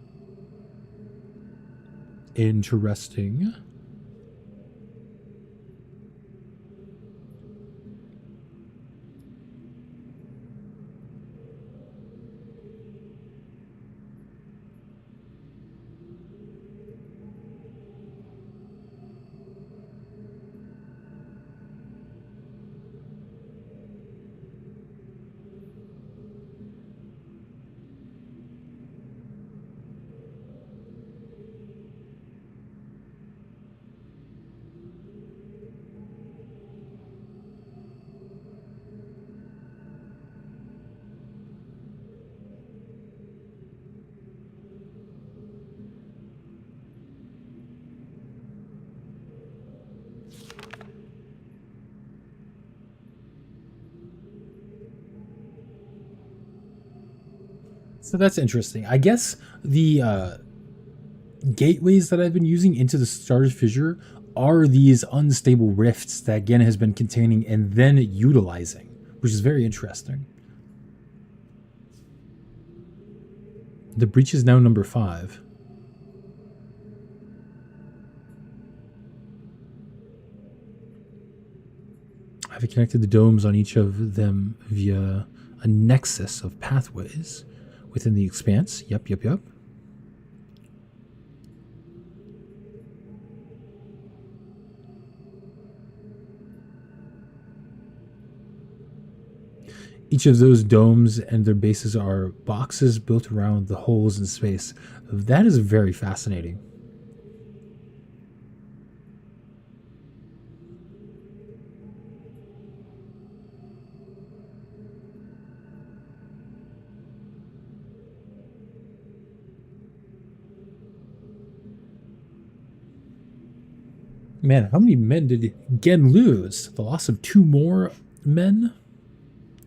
Interesting. So that's interesting. I guess the gateways that I've been using into the Star's Fissure are these unstable rifts that Gen has been containing and then utilizing, which is very interesting. The breach is now number 5. I've connected the domes on each of them via a nexus of pathways within the expanse. Yep. Each of those domes and their bases are boxes built around the holes in space. That is very fascinating. Man, how many men did Gen lose? The loss of 2 more men?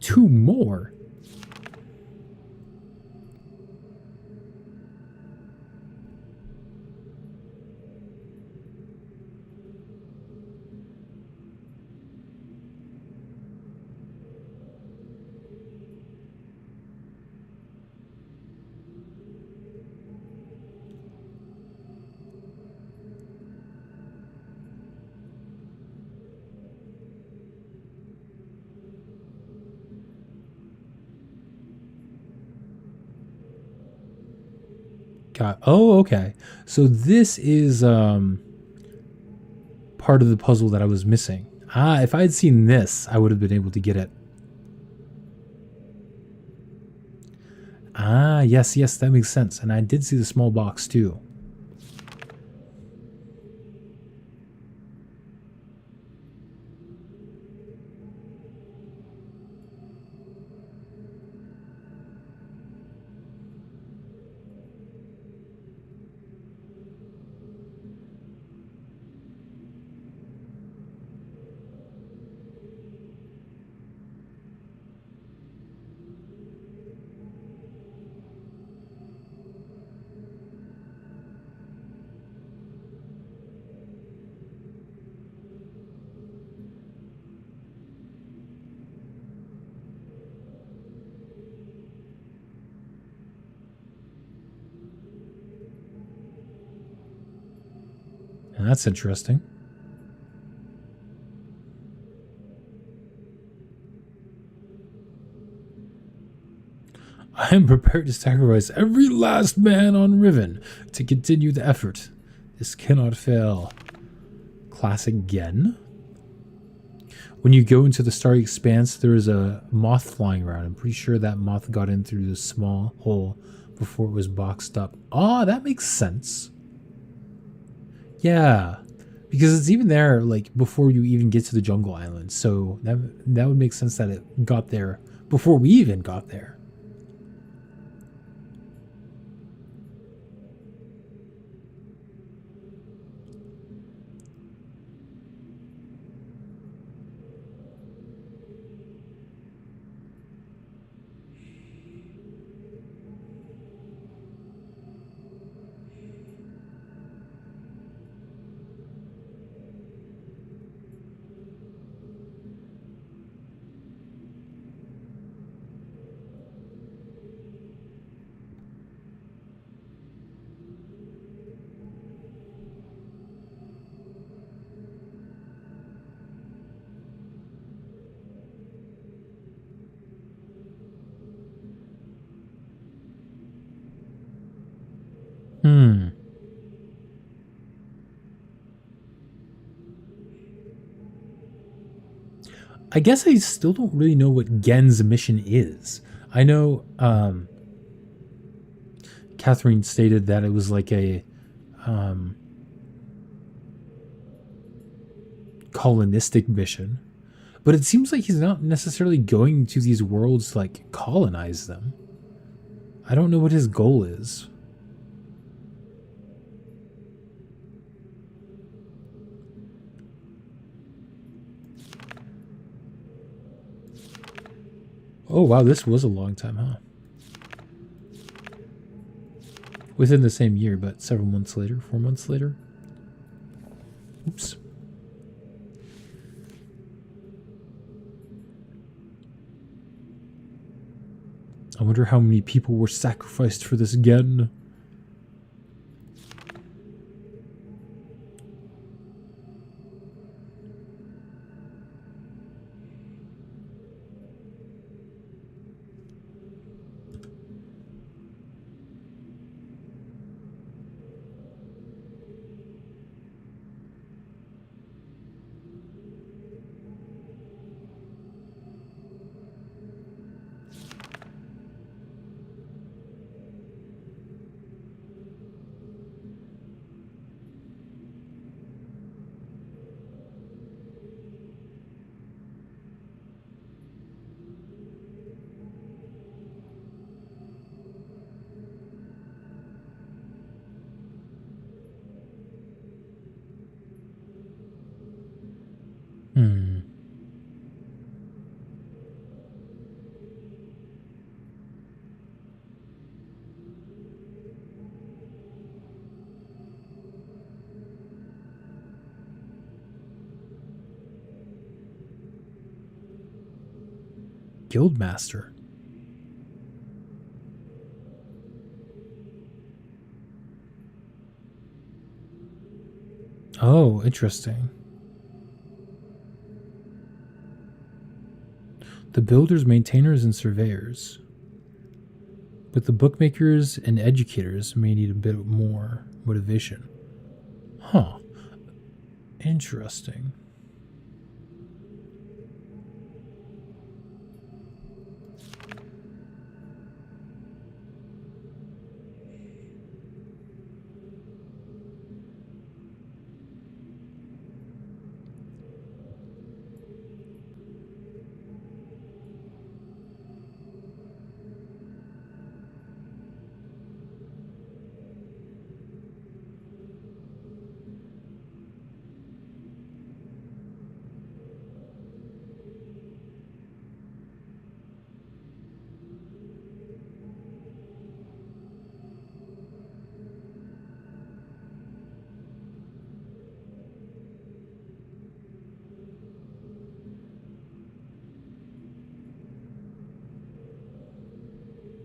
2 more? God. Oh, okay. So this is part of the puzzle that I was missing. Ah, if I had seen this, I would have been able to get it. Ah, yes, that makes sense. And I did see the small box too. And that's interesting. I am prepared to sacrifice every last man on Riven to continue the effort. This cannot fail. Classic Gen. When you go into the starry expanse, there is a moth flying around. I'm pretty sure that moth got in through this small hole before it was boxed up. Ah, that makes sense. Yeah, because it's even there like before you even get to the jungle island. So that would make sense that it got there before we even got there. I guess I still don't really know what Gen's mission is. I know Catherine stated that it was like a colonistic mission, but it seems like he's not necessarily going to these worlds to like colonize them. I don't know what his goal is. Oh wow, this was a long time, huh? Within the same year, but several months later, 4 months later. Oops. I wonder how many people were sacrificed for this again. Hmm. Guildmaster. Oh, interesting. The builders, maintainers, and surveyors. But the bookmakers and educators may need a bit more motivation. Huh. Interesting.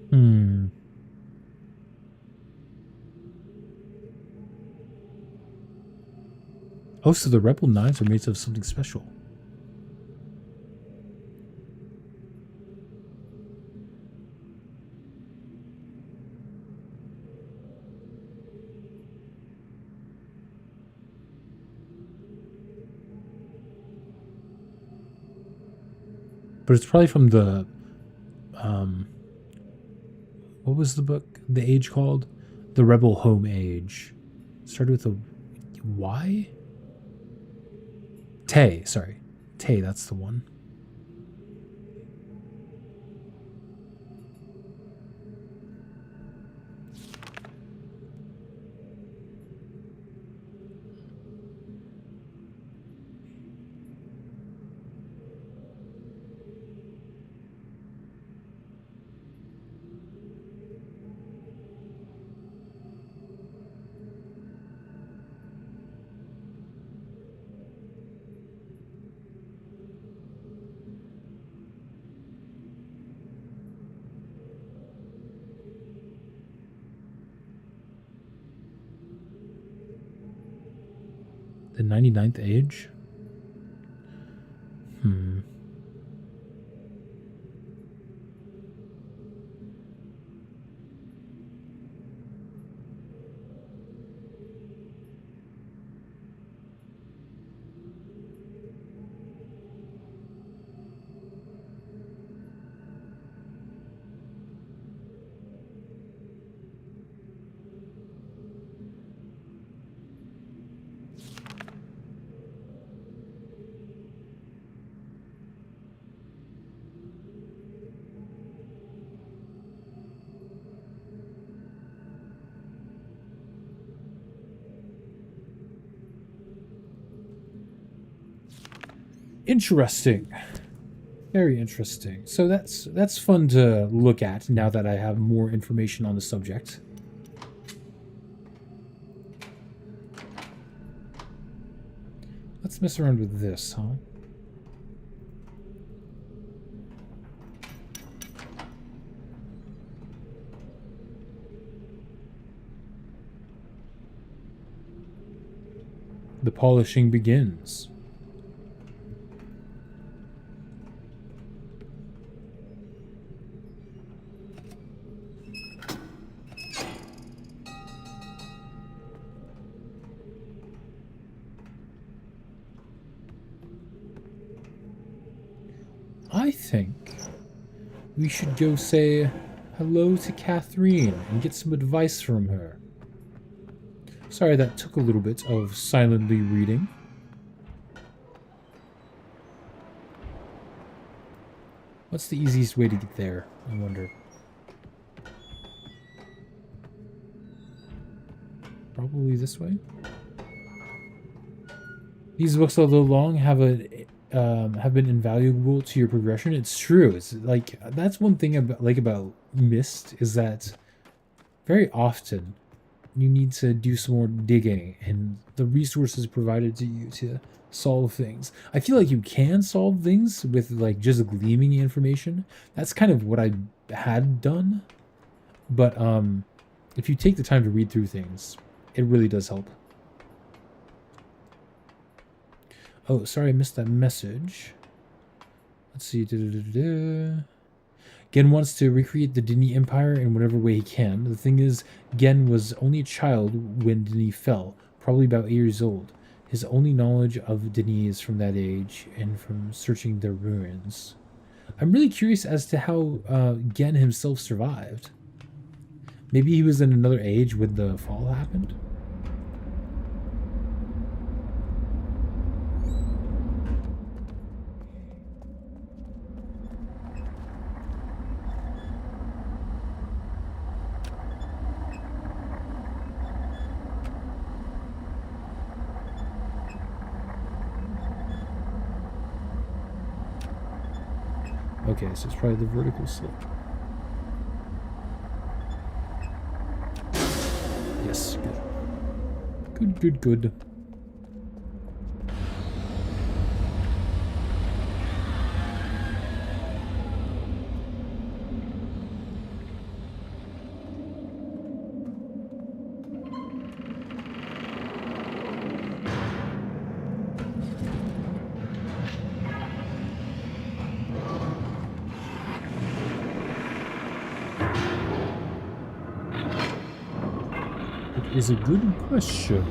Hmm. Oh, so the Rebel Knives are made of something special. But it's probably from the, what was the book, the age called? The Rebel Home Age. Started with a Y? Tay, sorry. Tay, that's the one. The 99th age? Hmm. Interesting. Very interesting. So that's fun to look at now that I have more information on the subject. Let's mess around with this, huh? The polishing begins. I think we should go say hello to Catherine and get some advice from her. Sorry that took a little bit of silently reading. What's the easiest way to get there, I wonder? Probably this way. These books, although long, have been invaluable to your progression. It's true. It's like that's one thing about Myst is that very often you need to do some more digging, and the resources provided to you to solve things. I feel like you can solve things with like just gleaming information. That's kind of what I had done, but if you take the time to read through things, it really does help. Oh, sorry, I missed that message. Let's see. Gen wants to recreate the Dini Empire in whatever way he can. The thing is, Gen was only a child when Dini fell, probably about 8 years old. His only knowledge of Dini is from that age and from searching their ruins. I'm really curious as to how Gen himself survived. Maybe he was in another age when the fall happened? Okay, so it's probably the vertical slope. Yes, good. Good. Is a good question.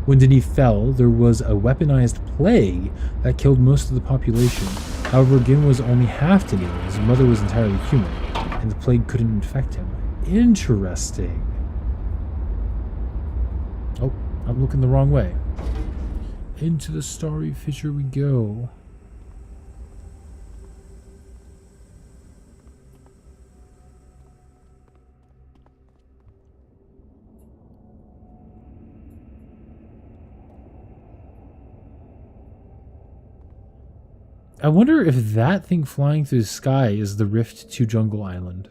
When Denis fell, there was a weaponized plague that killed most of the population. However, Gin was only half Denis. His mother was entirely human, and the plague couldn't infect him. Interesting. Oh, I'm looking the wrong way. Into the starry fissure we go. I wonder if that thing flying through the sky is the rift to Jungle Island.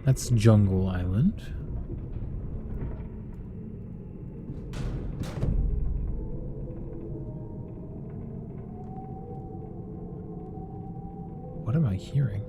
That's Jungle Island. What am I hearing?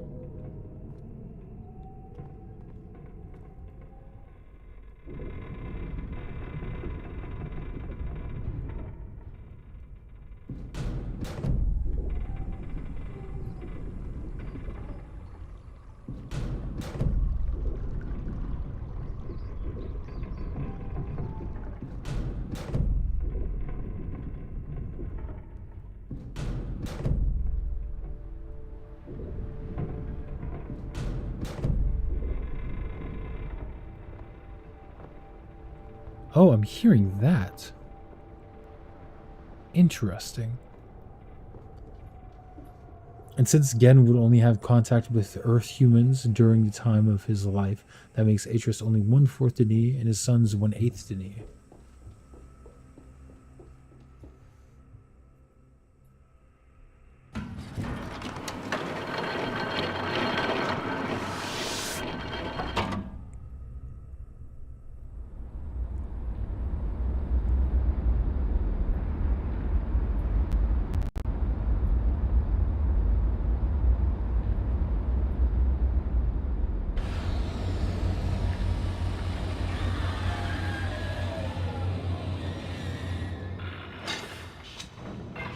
Oh, I'm hearing that. Interesting. And since Gen would only have contact with Earth humans during the time of his life, that makes Atreus only 1/4 Denis and his sons 1/8 Denis.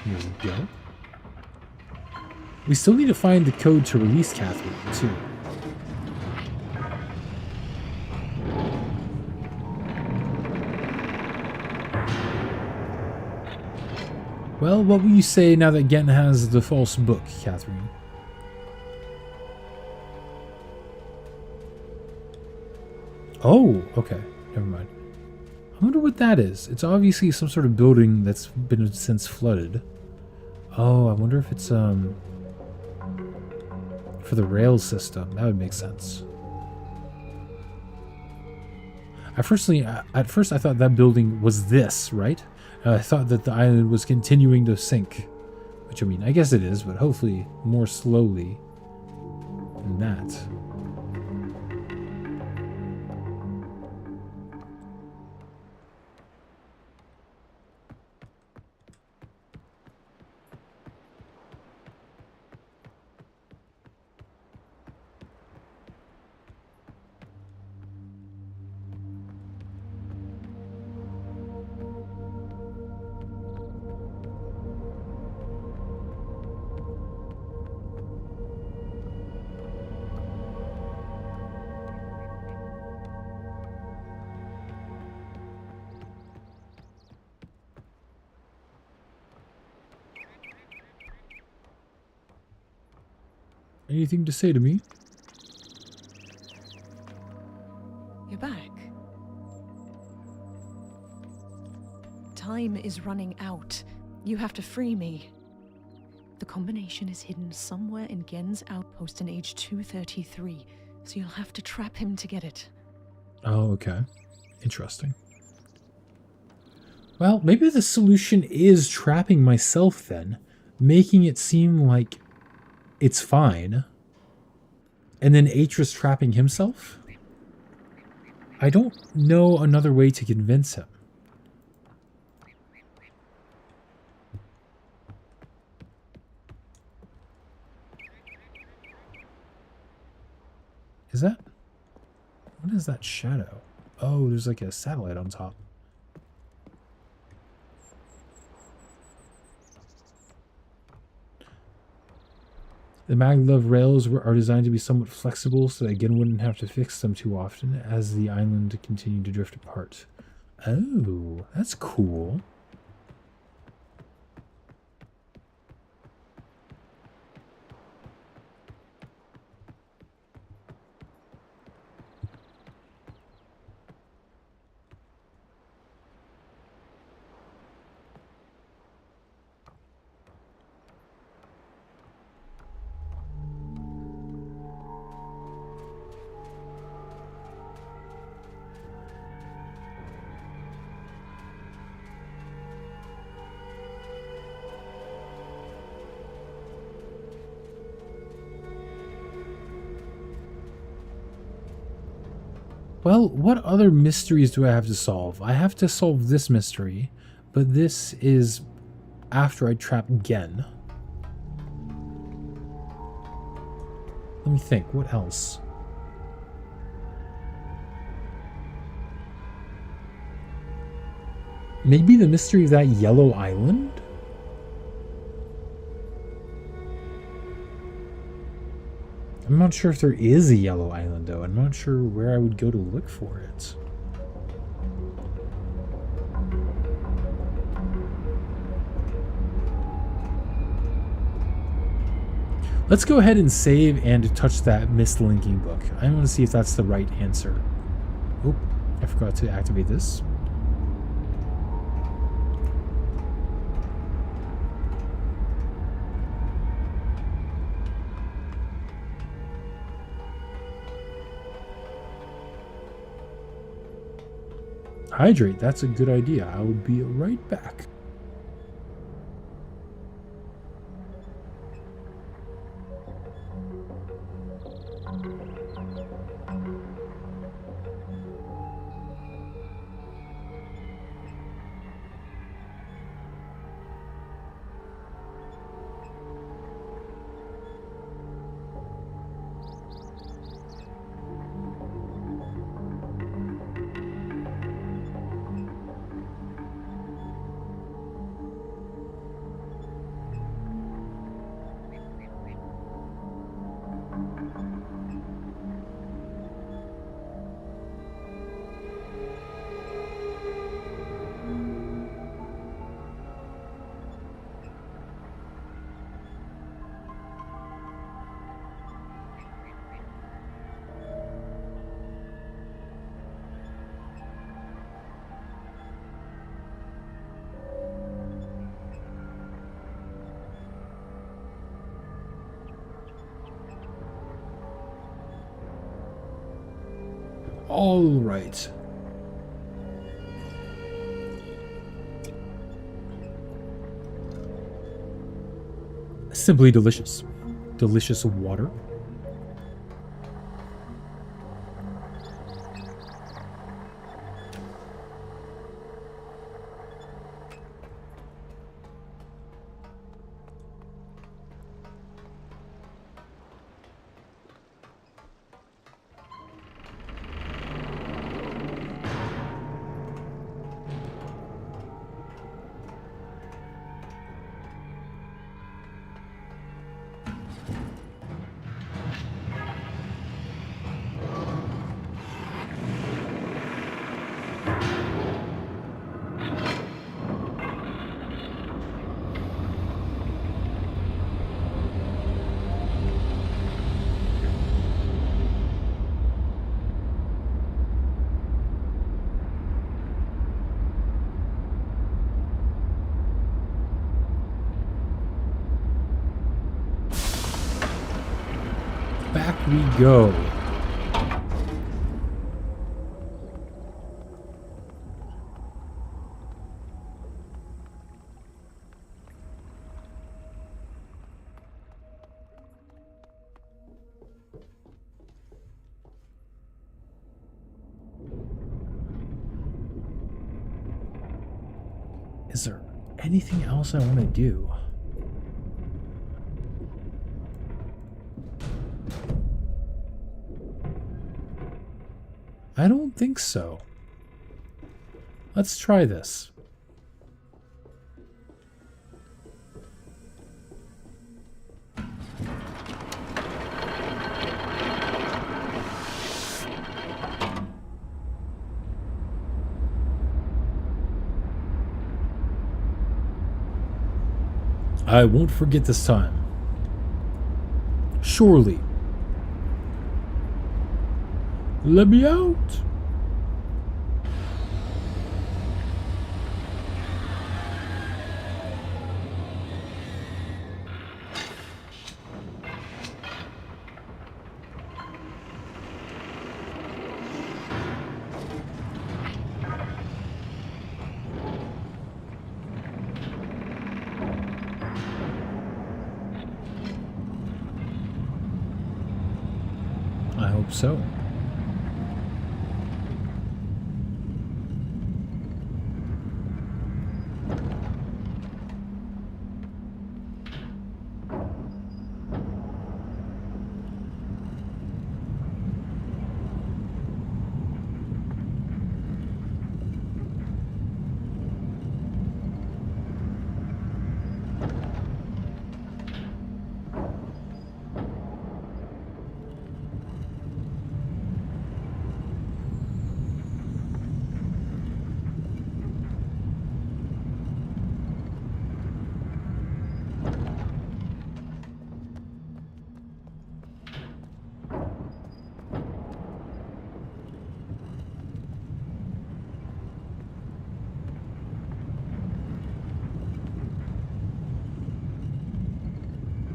Here we go. We still need to find the code to release Catherine, too. Well, what will you say now that Gen has the false book, Catherine? Oh, okay. Never mind. I wonder what that is. It's obviously some sort of building that's been since flooded. Oh, I wonder if it's for the rail system. That would make sense. At first I thought that building was this, right? I thought that the island was continuing to sink. Which, I mean, I guess it is, but hopefully more slowly than that. Anything to say to me? You're back. Time is running out. You have to free me. The combination is hidden somewhere in Gen's outpost in age 233, so you'll have to trap him to get it. Oh, okay. Interesting. Well, maybe the solution is trapping myself then, making it seem like it's fine, and then Atreus trapping himself? I don't know another way to convince him. Is that... what is that shadow? Oh, there's like a satellite on top. The maglev rails are designed to be somewhat flexible so that Gen wouldn't have to fix them too often as the island continued to drift apart. Oh, that's cool. Well, what other mysteries do I have to solve? I have to solve this mystery, but this is after I trap Gen. Let me think, what else? Maybe the mystery of that yellow island? I'm not sure if there is a yellow island, though. I'm not sure where I would go to look for it. Let's go ahead and save and touch that mislinking book. I want to see if that's the right answer. Oh, I forgot to activate this. Hydrate, that's a good idea. I will be right back. All right. Simply delicious. Delicious water. Back we go. Is there anything else I want to do? I don't think so. Let's try this. I won't forget this time. Surely. Let me out. I hope so.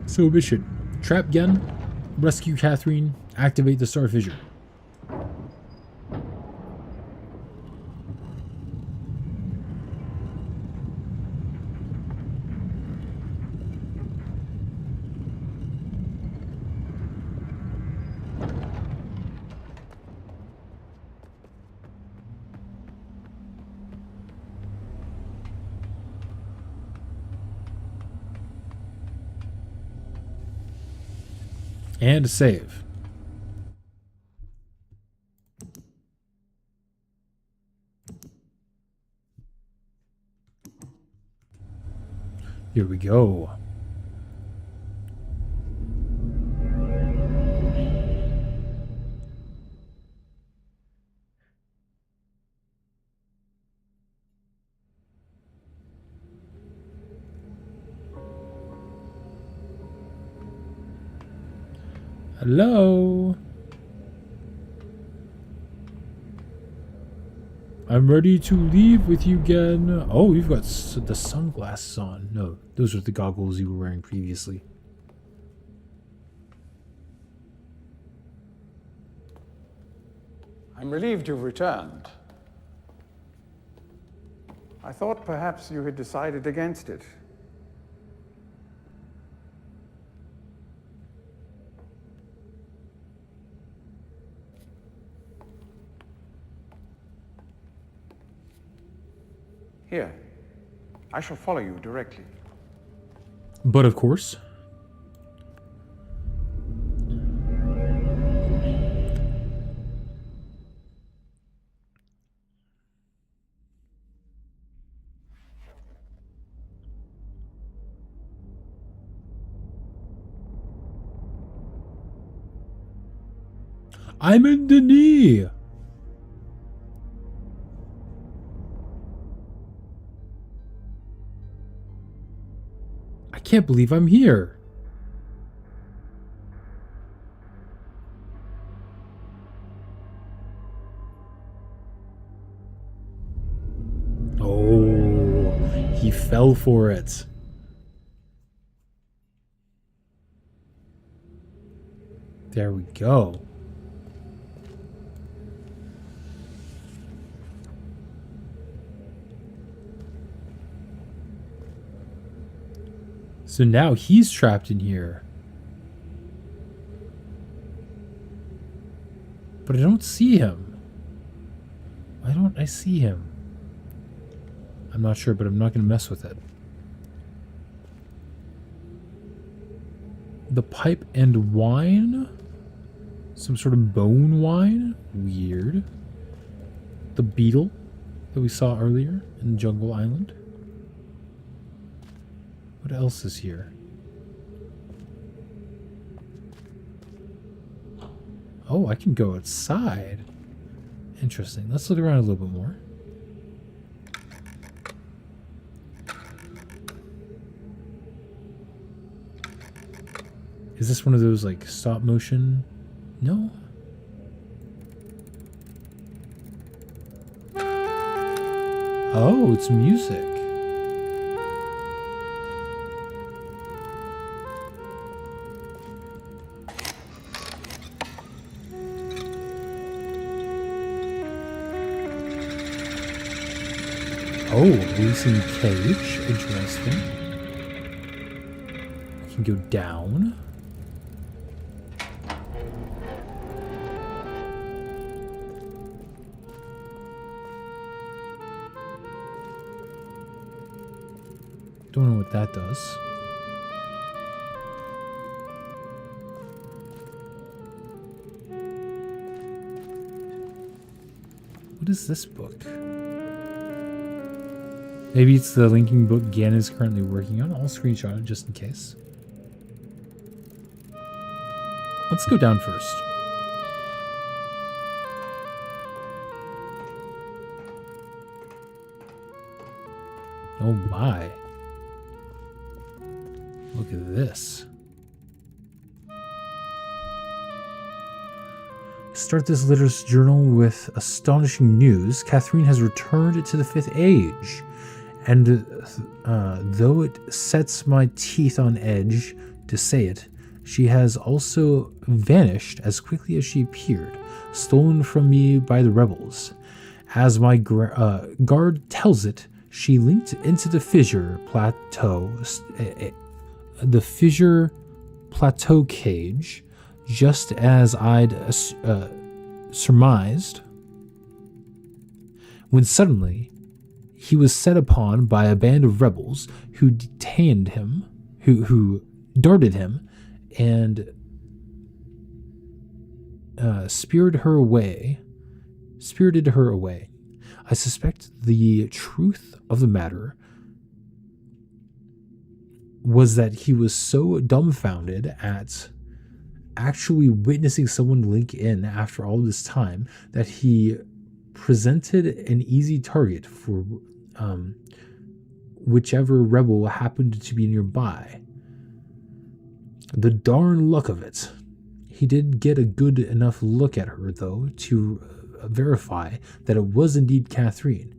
So mission. Trap gun, rescue Catherine, activate the star fissure. And a save. Here we go. Hello. I'm ready to leave with you again. Oh, you've got the sunglasses on. No, those are the goggles you were wearing previously. I'm relieved you've returned. I thought perhaps you had decided against it. Here, I shall follow you directly. But of course. I'm in the knee. I can't believe I'm here. Oh, he fell for it. There we go. So now he's trapped in here. But I don't see him. Why don't I see him? I'm not sure, but I'm not going to mess with it. The pipe and wine? Some sort of bone wine? Weird. The beetle that we saw earlier in Jungle Island? What else is here? Oh, I can go outside. Interesting. Let's look around a little bit more. Is this one of those like stop motion? No. Oh, it's music. Oh, releasing cage. Interesting. I can go down. Don't know what that does. What is this book? Maybe it's the linking book Gan is currently working on. I'll screenshot it just in case. Let's go down first. Oh my. Look at this. Start this literature journal with astonishing news. Catherine has returned to the 5th age. And though it sets my teeth on edge to say it, she has also vanished as quickly as she appeared, stolen from me by the rebels. As my guard tells it, she linked into the fissure plateau, cage, just as I'd surmised, when suddenly he was set upon by a band of rebels who detained him, who darted him, and spirited her away. I suspect the truth of the matter was that he was so dumbfounded at actually witnessing someone link in after all this time that he presented an easy target for whichever rebel happened to be nearby. The darn luck of it. He did get a good enough look at her, though, to verify that it was indeed Catherine.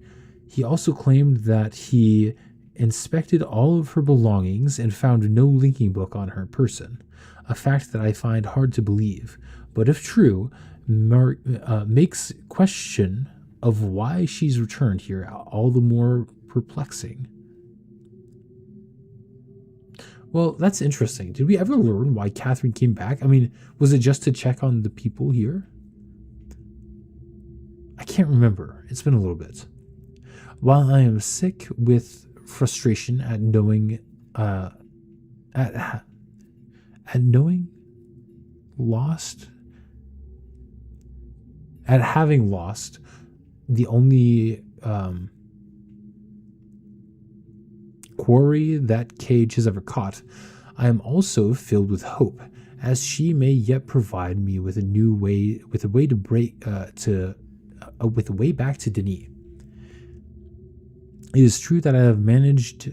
He also claimed that he inspected all of her belongings and found no linking book on her person, a fact that I find hard to believe, but if true, makes question of why she's returned here all the more perplexing. Well, that's interesting. Did we ever learn why Catherine came back? I mean, was it just to check on the people here? I can't remember. It's been a little bit. While I am sick with frustration at knowing, at having lost the only quarry that Cage has ever caught, I am also filled with hope, as she may yet provide me with a way back to Denis. It is true that I have managed,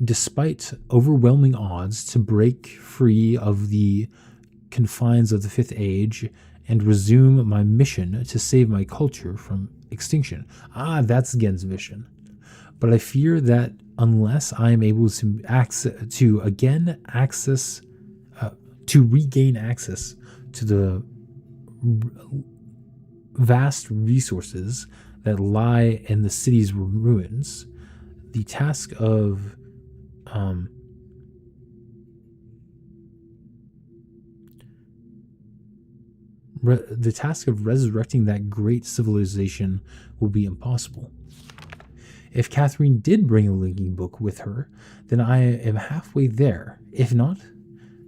despite overwhelming odds, to break free of the confines of the Fifth Age and resume my mission to save my culture from extinction. That's Gen's mission. But I fear that unless I am able to regain access to the vast resources that lie in the city's ruins, the task of resurrecting that great civilization will be impossible. If Catherine did bring a linking book with her, then I am halfway there. If not,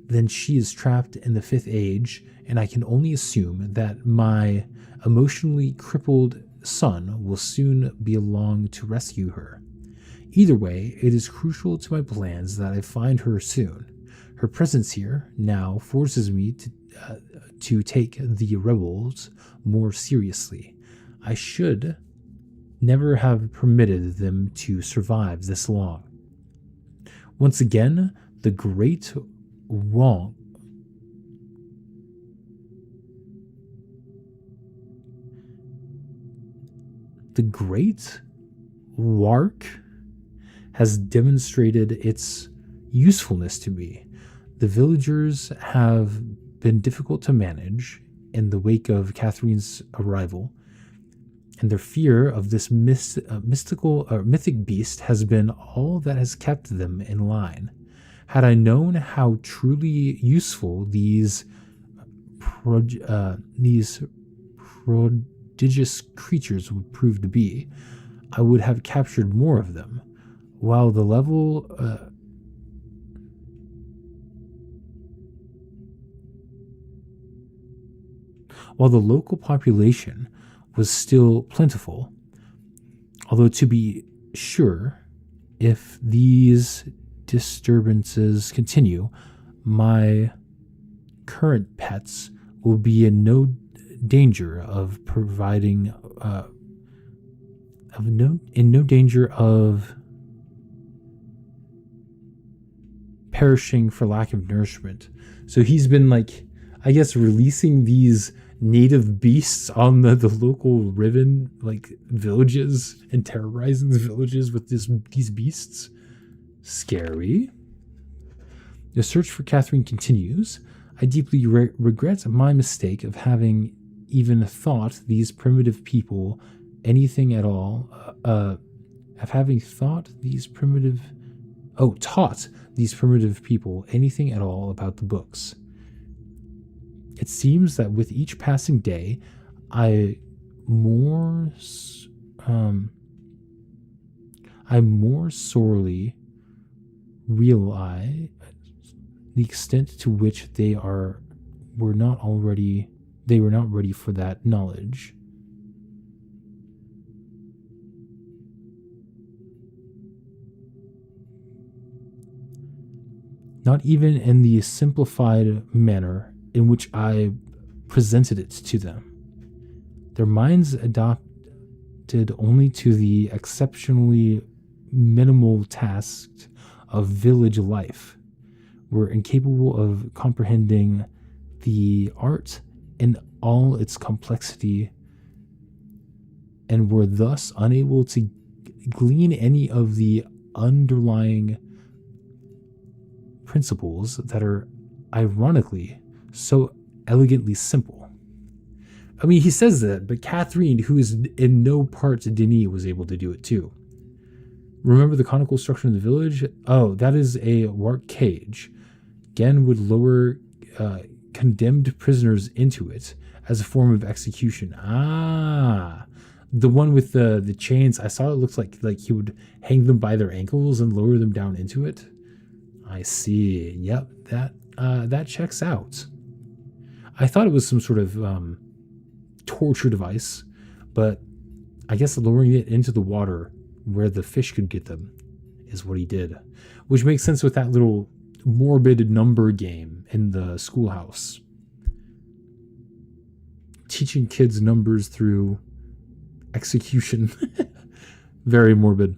then she is trapped in the Fifth Age, and I can only assume that my emotionally crippled son will soon be along to rescue her. Either way, it is crucial to my plans that I find her soon. Her presence here now forces me to take the rebels more seriously. I should never have permitted them to survive this long. Once again, the great wrong. The great Wark has demonstrated its usefulness to me. The villagers have been difficult to manage in the wake of Catherine's arrival, and their fear of this mythic beast has been all that has kept them in line. Had I known how truly useful these prodigious creatures would prove to be, I would have captured more of them. While the local population was still plentiful, although to be sure, if these disturbances continue, my current pets will be in no danger of perishing for lack of nourishment. So he's been releasing these native beasts on the local Riven villages and terrorizing the villages with these beasts. Scary. The search for Catherine continues. I deeply regret my mistake of having even thought these primitive people anything at all. Taught these primitive people anything at all about the books. It seems that with each passing day, I more sorely realize the extent to which they were not already they were not ready for that knowledge. Not even in the simplified manner in which I presented it to them. Their minds adapted only to the exceptionally minimal tasks of village life, were incapable of comprehending the art in all its complexity, and were thus unable to glean any of the underlying principles that are ironically so elegantly simple. I mean, he says that, but Catherine, who is in no part Denis, was able to do it too. Remember the conical structure in the village? Oh, that is a work cage. Gen would lower condemned prisoners into it as a form of execution. Ah, the one with the chains. I saw it looks like he would hang them by their ankles and lower them down into it. I see. Yep, that checks out. I thought it was some sort of torture device, but I guess lowering it into the water where the fish could get them is what he did, which makes sense with that little morbid number game in the schoolhouse. Teaching kids numbers through execution. Very morbid.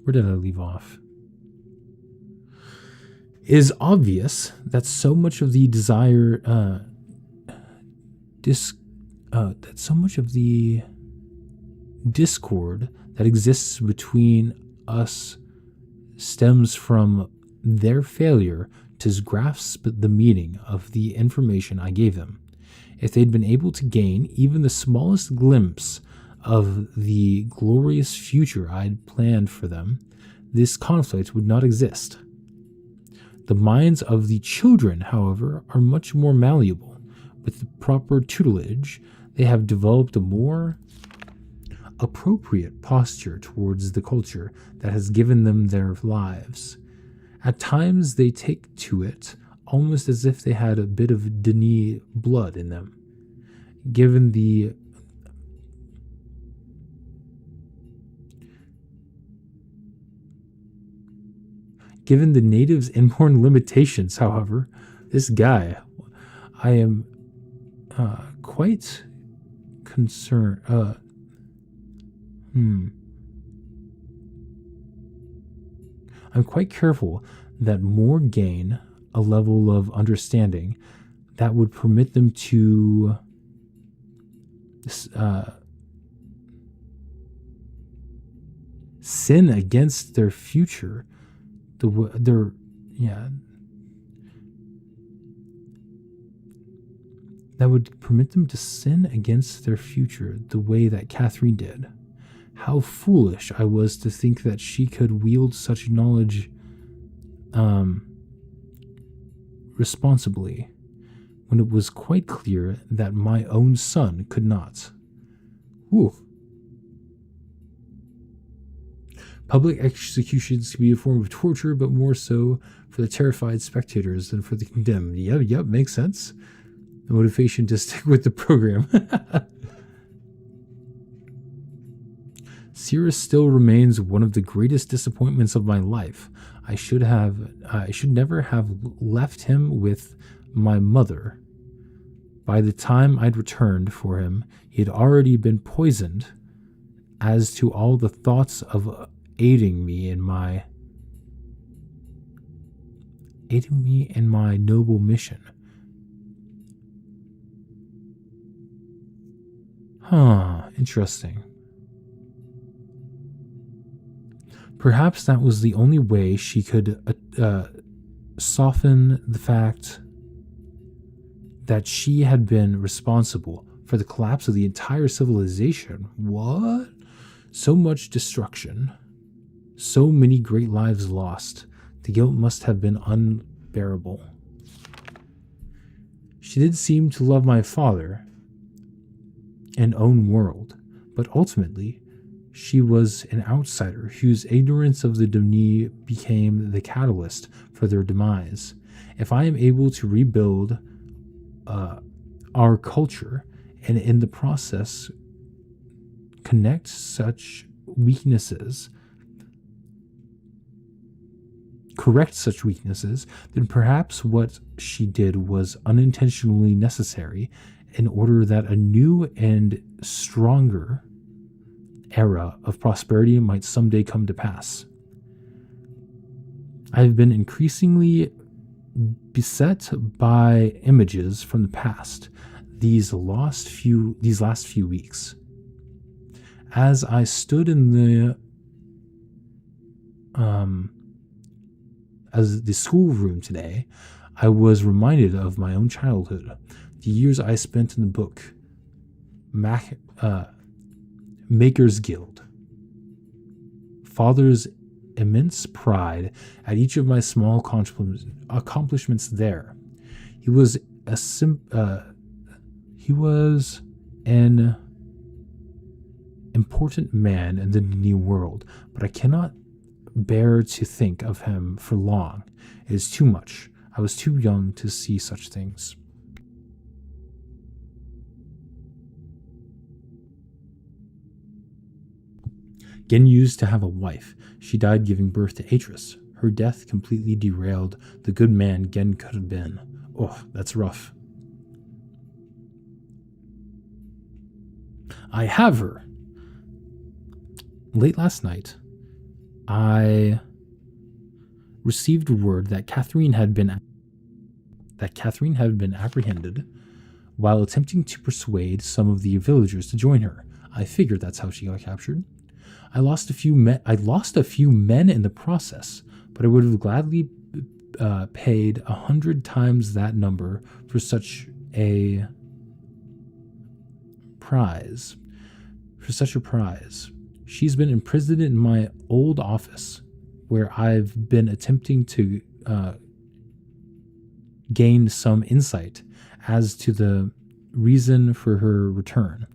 Where did I leave off? It is obvious that so much of the discord that exists between us stems from their failure to grasp the meaning of the information I gave them. If they'd been able to gain even the smallest glimpse of the glorious future I'd planned for them, this conflict would not exist. The minds of the children, however, are much more malleable. With the proper tutelage, they have developed a more appropriate posture towards the culture that has given them their lives. At times, they take to it almost as if they had a bit of Denis blood in them. Given the natives' inborn limitations, however, this guy, I am quite concerned. I'm quite careful that more gain a level of understanding that would permit them to sin against their future. That would permit them to sin against their future the way that Catherine did. How foolish I was to think that she could wield such knowledge responsibly, when it was quite clear that my own son could not. Whew. Public executions can be a form of torture, but more so for the terrified spectators than for the condemned. Yep, makes sense. The motivation to stick with the program. Cirrus still remains one of the greatest disappointments of my life. I should never have left him with my mother. By the time I'd returned for him, he had already been poisoned. As to all the thoughts of aiding me in my noble mission. Interesting. Perhaps that was the only way she could soften the fact that she had been responsible for the collapse of the entire civilization. What? So much destruction. So many great lives lost. The guilt must have been unbearable. She did seem to love my father and own world, but ultimately she was an outsider whose ignorance of the Denis became the catalyst for their demise. If I am able to rebuild our culture and in the process correct such weaknesses, then perhaps what she did was unintentionally necessary in order that a new and stronger era of prosperity might someday come to pass. I have been increasingly beset by images from the past these last few weeks. As I stood in the schoolroom today, I was reminded of my own childhood, the years I spent in the book Maker's Guild. Father's immense pride at each of my small accomplishments there. He was an important man in the new world, but I cannot bear to think of him for long. It is too much. I was too young to see such things. Gen used to have a wife. She died giving birth to Atris. Her death completely derailed the good man Gen could have been. Oh, that's rough. I have her. Late last night, I received word that Catherine had been apprehended while attempting to persuade some of the villagers to join her. I figured that's how she got captured. I lost a few men in the process, but I would have gladly paid 100 times that number for such a prize. She's been imprisoned in my old office, where I've been attempting to gain some insight as to the reason for her return.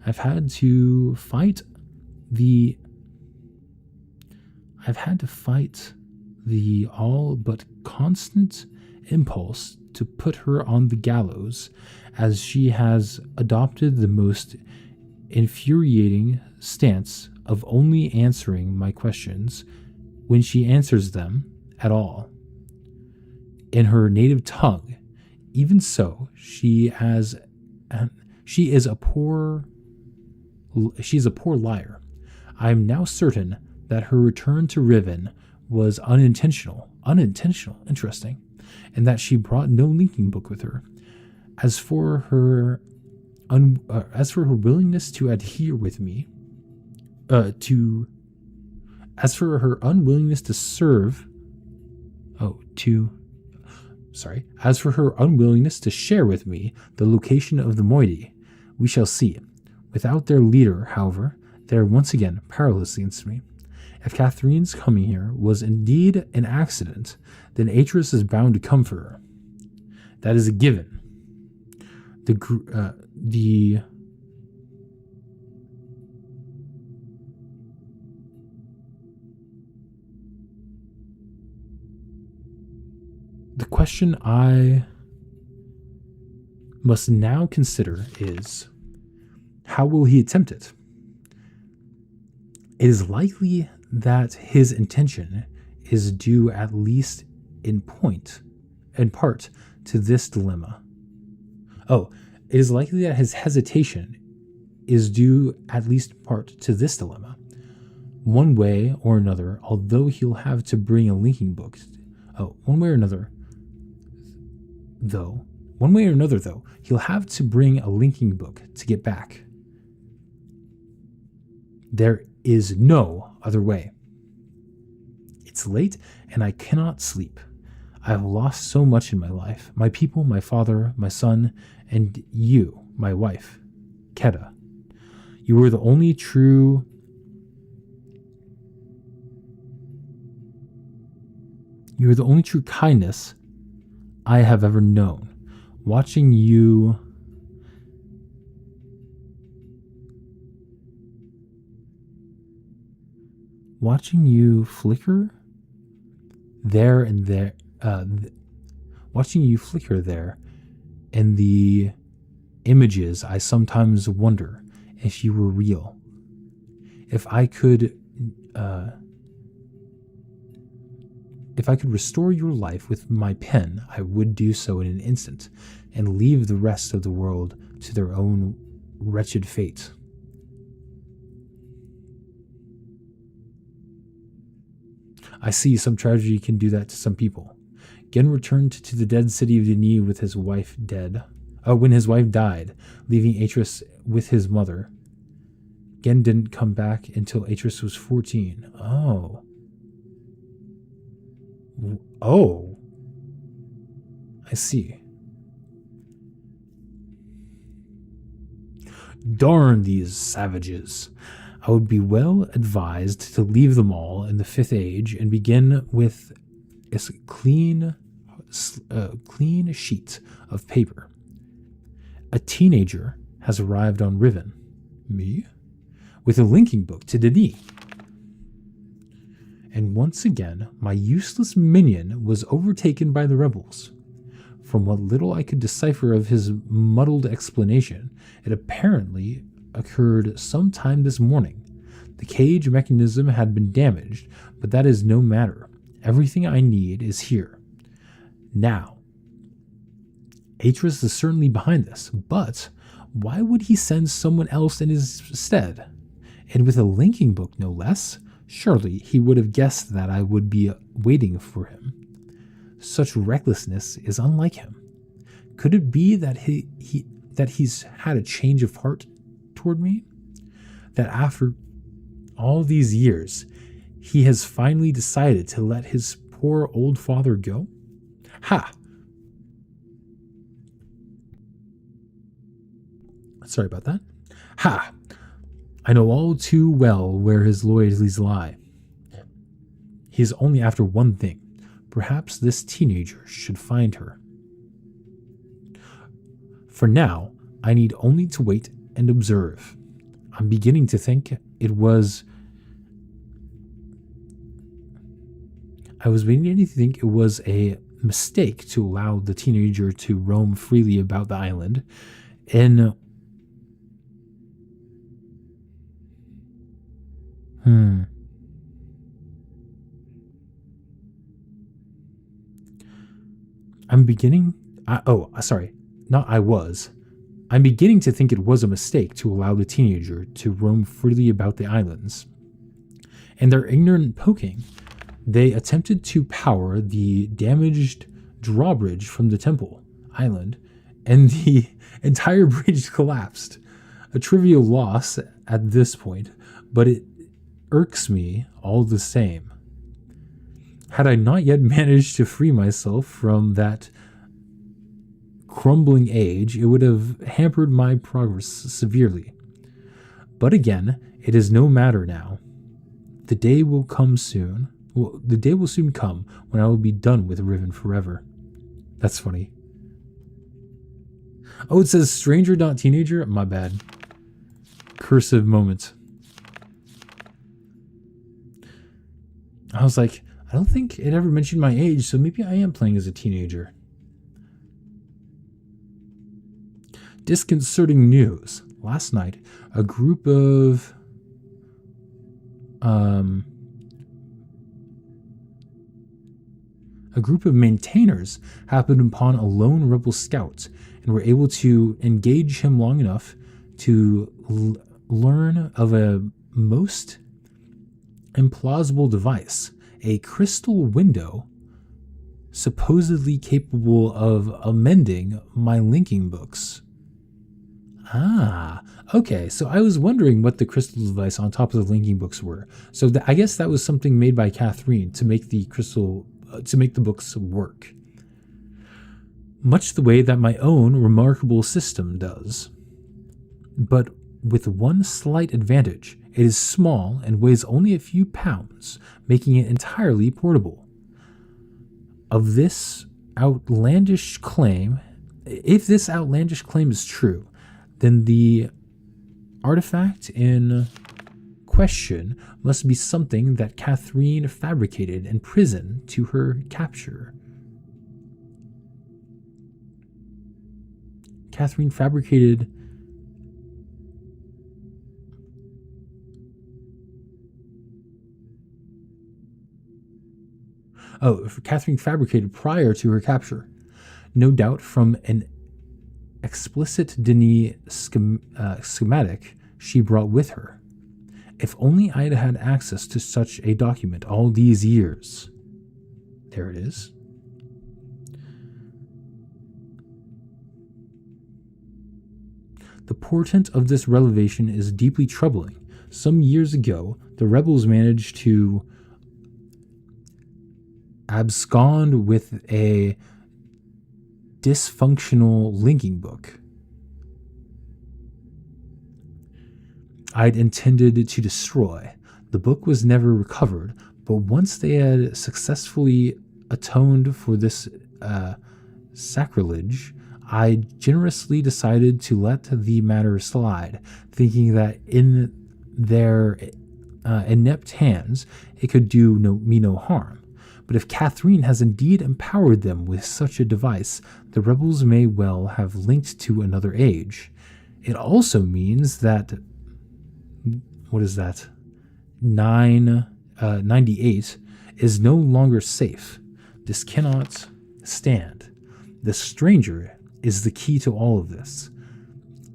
I've had to fight the all but constant impulse to put her on the gallows, as she has adopted the most infuriating stance of only answering my questions, when she answers them at all, in her native tongue. Even so, she is a poor liar. I am now certain that her return to Riven was unintentional, interesting, and that she brought no linking book with her. As for her willingness to adhere with me, as for her unwillingness to share with me the location of the moiety, we shall see. Without their leader, however, they are once again powerless against me. If Catherine's coming here was indeed an accident, then Atris is bound to come for her. That is a given. The question I must now consider is, how will he attempt it? It is likely that his intention is due at least in part to this dilemma. It is likely that his hesitation is due at least part to this dilemma. One way or another, although he'll have to bring a linking book. One way or another, though, he'll have to bring a linking book to get back. There is no other way. It's late and I cannot sleep. I have lost so much in my life. My people, my father, my son, and you, my wife, Keda. You were the only true kindness I have ever known. Watching you flicker there and Watching you flicker there, and the images, I sometimes wonder if you were real. If I could restore your life with my pen, I would do so in an instant, and leave the rest of the world to their own wretched fate. I see some tragedy can do that to some people. Gen returned to the dead city of Denis with his wife dead. When his wife died, leaving Atris with his mother. Gen didn't come back until Atris was 14. Oh. Oh. I see. Darn these savages. I would be well advised to leave them all in the 5th age and begin with a clean sheet of paper. A teenager has arrived on Riven. Me? With a linking book to Denis. And once again, my useless minion was overtaken by the rebels. From what little I could decipher of his muddled explanation, it apparently occurred sometime this morning. The cage mechanism had been damaged, but that is no matter. Everything I need is here. Now, Atris is certainly behind this, but why would he send someone else in his stead? And with a linking book, no less? Surely he would have guessed that I would be waiting for him. Such recklessness is unlike him. Could it be that he's had a change of heart toward me? That after all these years, he has finally decided to let his poor old father go? Ha! Sorry about that. Ha! I know all too well where his loyalties lie. He is only after one thing. Perhaps this teenager should find her. For now, I need only to wait and observe. I'm beginning to think it was... I was beginning to think it was a mistake to allow the teenager to roam freely about the island. I'm beginning to think it was a mistake to allow the teenager to roam freely about the islands. In their ignorant poking, they attempted to power the damaged drawbridge from the temple island, and the entire bridge collapsed. A trivial loss at this point, but it irks me all the same. Had I not yet managed to free myself from that crumbling age, it would have hampered my progress severely. But again, it is no matter now. The day will soon come when I will be done with Riven forever. That's funny. Oh, it says stranger, not teenager? My bad. Cursive moment. I was like, I don't think it ever mentioned my age, so maybe I am playing as a teenager. Disconcerting news. Last night, a group of maintainers happened upon a lone rebel scout and were able to engage him long enough to learn of a most implausible device, a crystal window supposedly capable of amending my linking books. Ah, okay, so I was wondering what the crystal device on top of the linking books were. So I guess that was something made by Catherine to make the books work. Much the way that my own remarkable system does. But with one slight advantage. It is small and weighs only a few pounds, making it entirely portable. If this outlandish claim is true, then the artifact in question must be something that Catherine fabricated in prison to her capture. Catherine fabricated Catherine fabricated prior to her capture, no doubt from an explicit Denis schematic she brought with her. If only I had had access to such a document all these years. There it is. The portent of this revelation is deeply troubling. Some years ago, the rebels managed to abscond with a dysfunctional linking book. I'd intended to destroy. The book was never recovered, but once they had successfully atoned for this sacrilege, I generously decided to let the matter slide, thinking that in their inept hands it could do me no harm. But if Catherine has indeed empowered them with such a device, the rebels may well have linked to another age. It also means that, what is that? 98 is no longer safe. This cannot stand. The stranger is the key to all of this.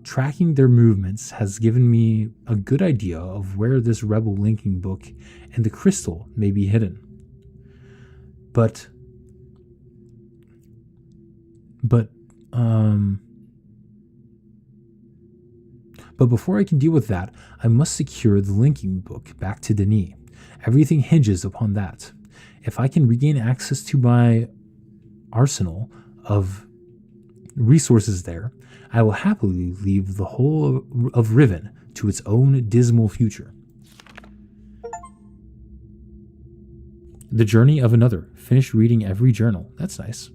Tracking their movements has given me a good idea of where this rebel linking book and the crystal may be hidden. But before I can deal with that, I must secure the linking book back to Denis. Everything hinges upon that. If I can regain access to my arsenal of resources there, I will happily leave the whole of Riven to its own dismal future. The Journey of Another. Finished reading every journal. That's nice.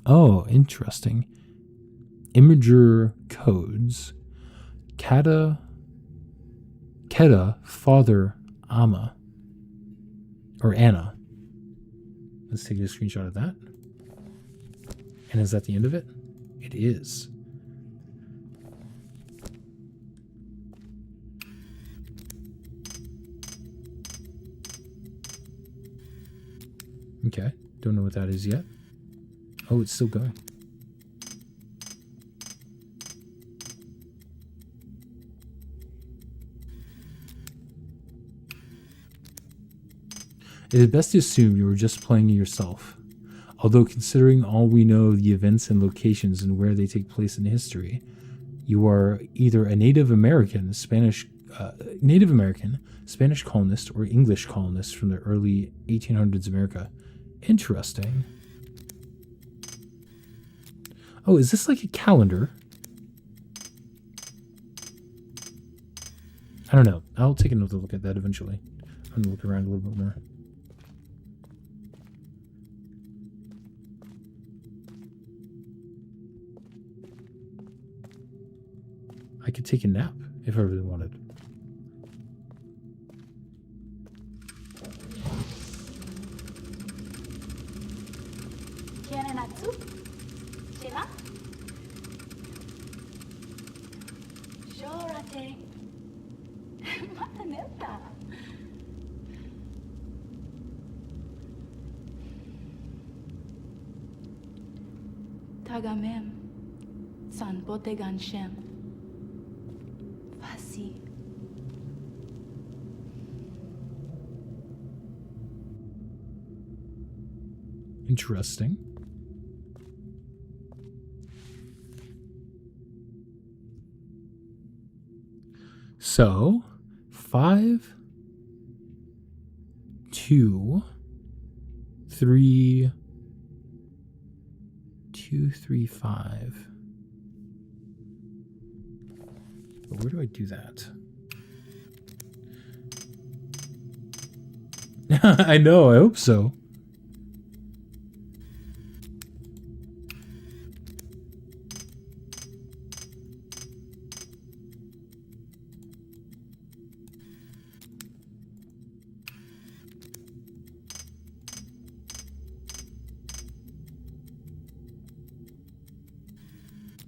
Oh, interesting. Imager codes. Keta, Father, Ama. Or Anna. Let's take a screenshot of that. And is that the end of it? It is. Okay, don't know what that is yet. Oh, it's still going. It is best to assume you were just playing yourself. Although considering all we know of the events and locations and where they take place in history, you are either a Native American, Spanish colonist, or English colonist from the early 1800s America. Interesting. Oh, is this like a calendar? I don't know. I'll take another look at that eventually. I'm gonna look around a little bit more. I could take a nap if I really wanted. ¿Quieren atsu? ¿Chela? Llórate. Mataneta. Tagamem. San Botegan Shem. Fasi. Interesting. So, 5, 2, 3, 2, 3, 5. But where do I do that? I know, I hope so.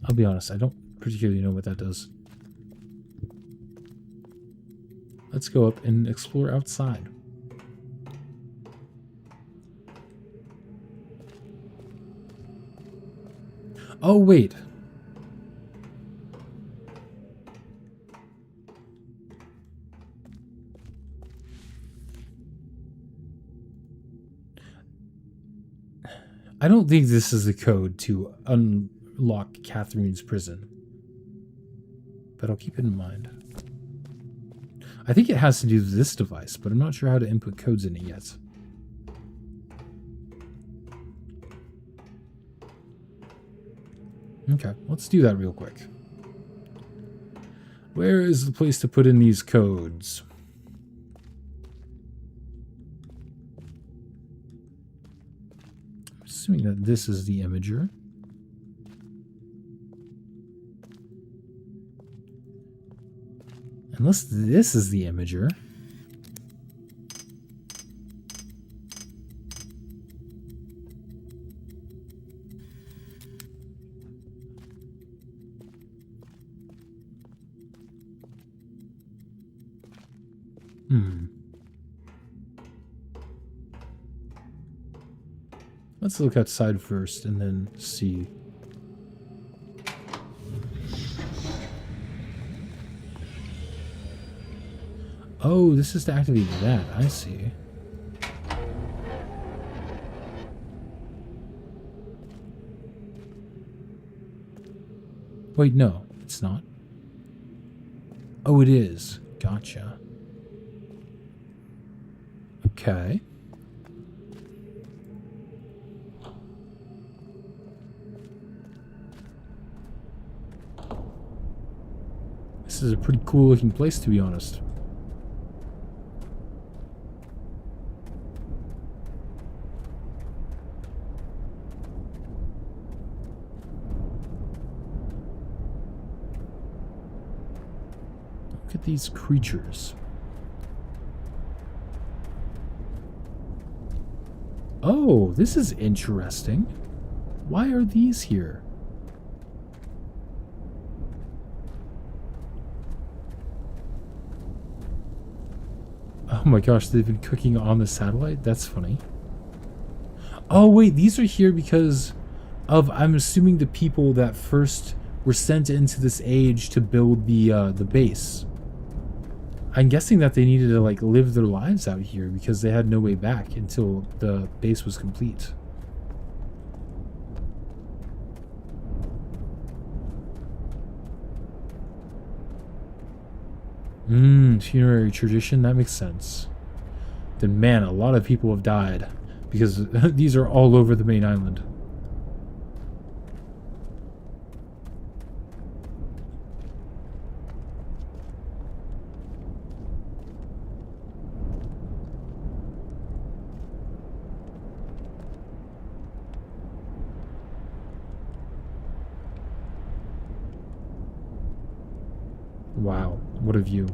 I'll be honest, I don't particularly know what that does. Let's go up and explore outside. Oh, wait. I don't think this is the code to unlock Catherine's prison, but I'll keep it in mind. I think it has to do with this device, but I'm not sure how to input codes in it yet. Okay, let's do that real quick. Where is the place to put in these codes? I'm assuming that this is the imager. Unless this is the imager. Let's look outside first and then see. Oh, this is to activate that. I see. Wait, no, it's not. Oh, it is. Gotcha. Okay. This is a pretty cool looking place, to be honest. Look at these creatures. Oh, this is interesting. Why are these here? Oh my gosh, they've been cooking on the satellite? That's funny. Oh wait, these are here because of, I'm assuming, the people that first were sent into this age to build the base. I'm guessing that they needed to like live their lives out here because they had no way back until the base was complete. Funerary tradition, that makes sense. Then man, a lot of people have died because these are all over the main island. Wow, what a view.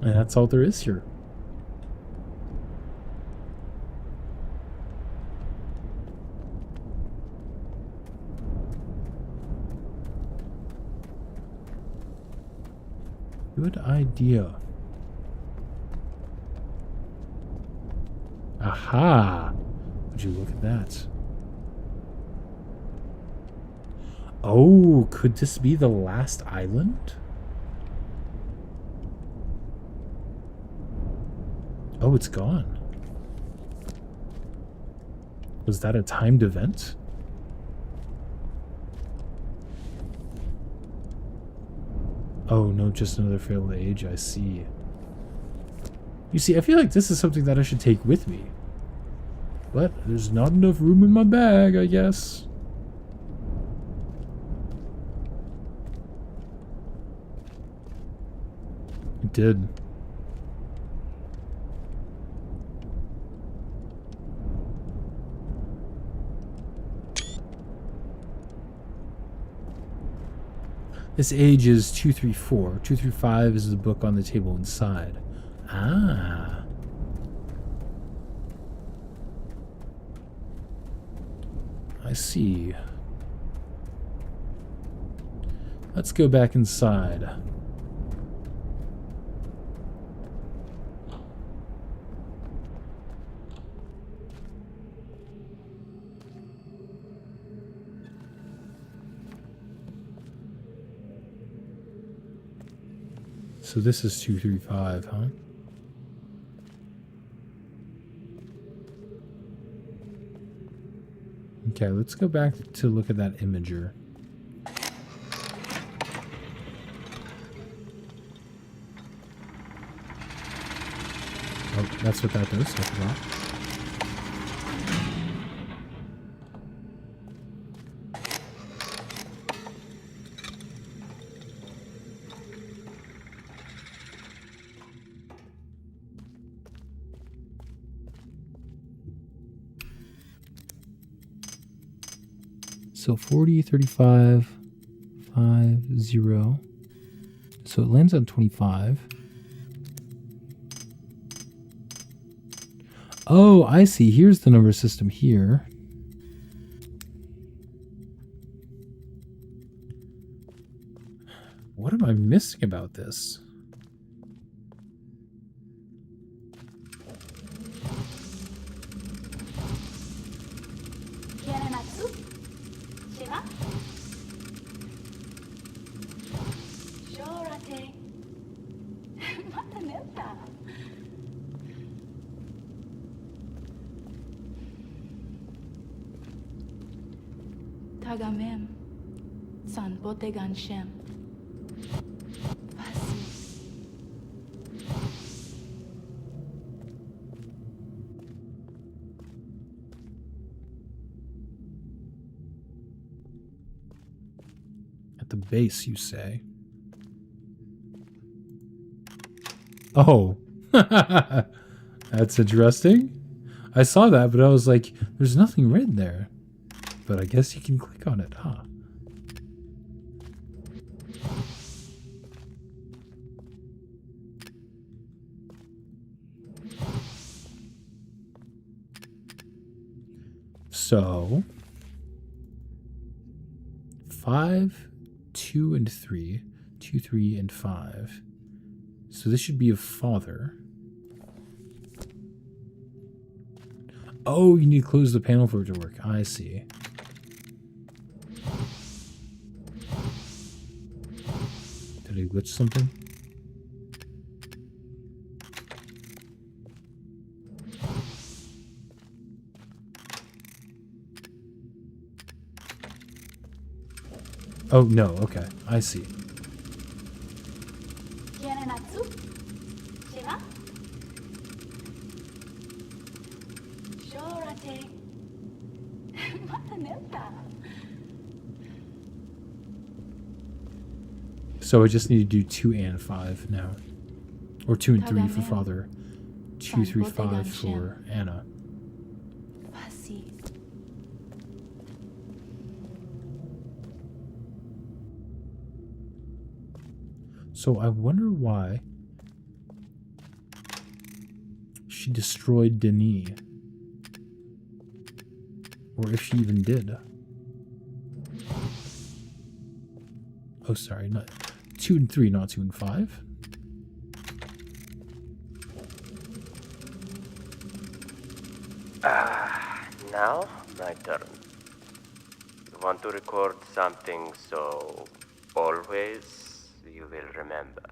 And that's all there is here. Good idea. Aha! Would you look at that? Oh, could this be the last island? Oh, it's gone. Was that a timed event? Oh, no, just another failed age, I see. You see, I feel like this is something that I should take with me. But there's not enough room in my bag, I guess. It did. This age is 234. 235 is the book on the table inside. Ah. I see. Let's go back inside. So this is 235, huh? Okay, let's go back to look at that imager. Oh, that's what that does, I forgot. So 40, 35, 5, 0. So it lands on 25. Oh, I see. Here's the number system here. What am I missing about this? Tagamem, san botegan shem. At the base, you say? Oh. That's interesting. I saw that, but I was like, there's nothing written there. But I guess you can click on it, huh? So 5, 2, and 3. 2, 3, and 5. So this should be a father. Oh, you need to close the panel for it to work. I see. Did I glitch something? Oh, no. Okay. I see. So I just need to do 2 and 5 now. Or 2 and 3 for father. 2, 3, 5 for Anna. So I wonder why she destroyed Denis. Or if she even did. Oh, sorry, not 2 and 3, not 2 and 5. Now, my turn. You want to record something so always you will remember.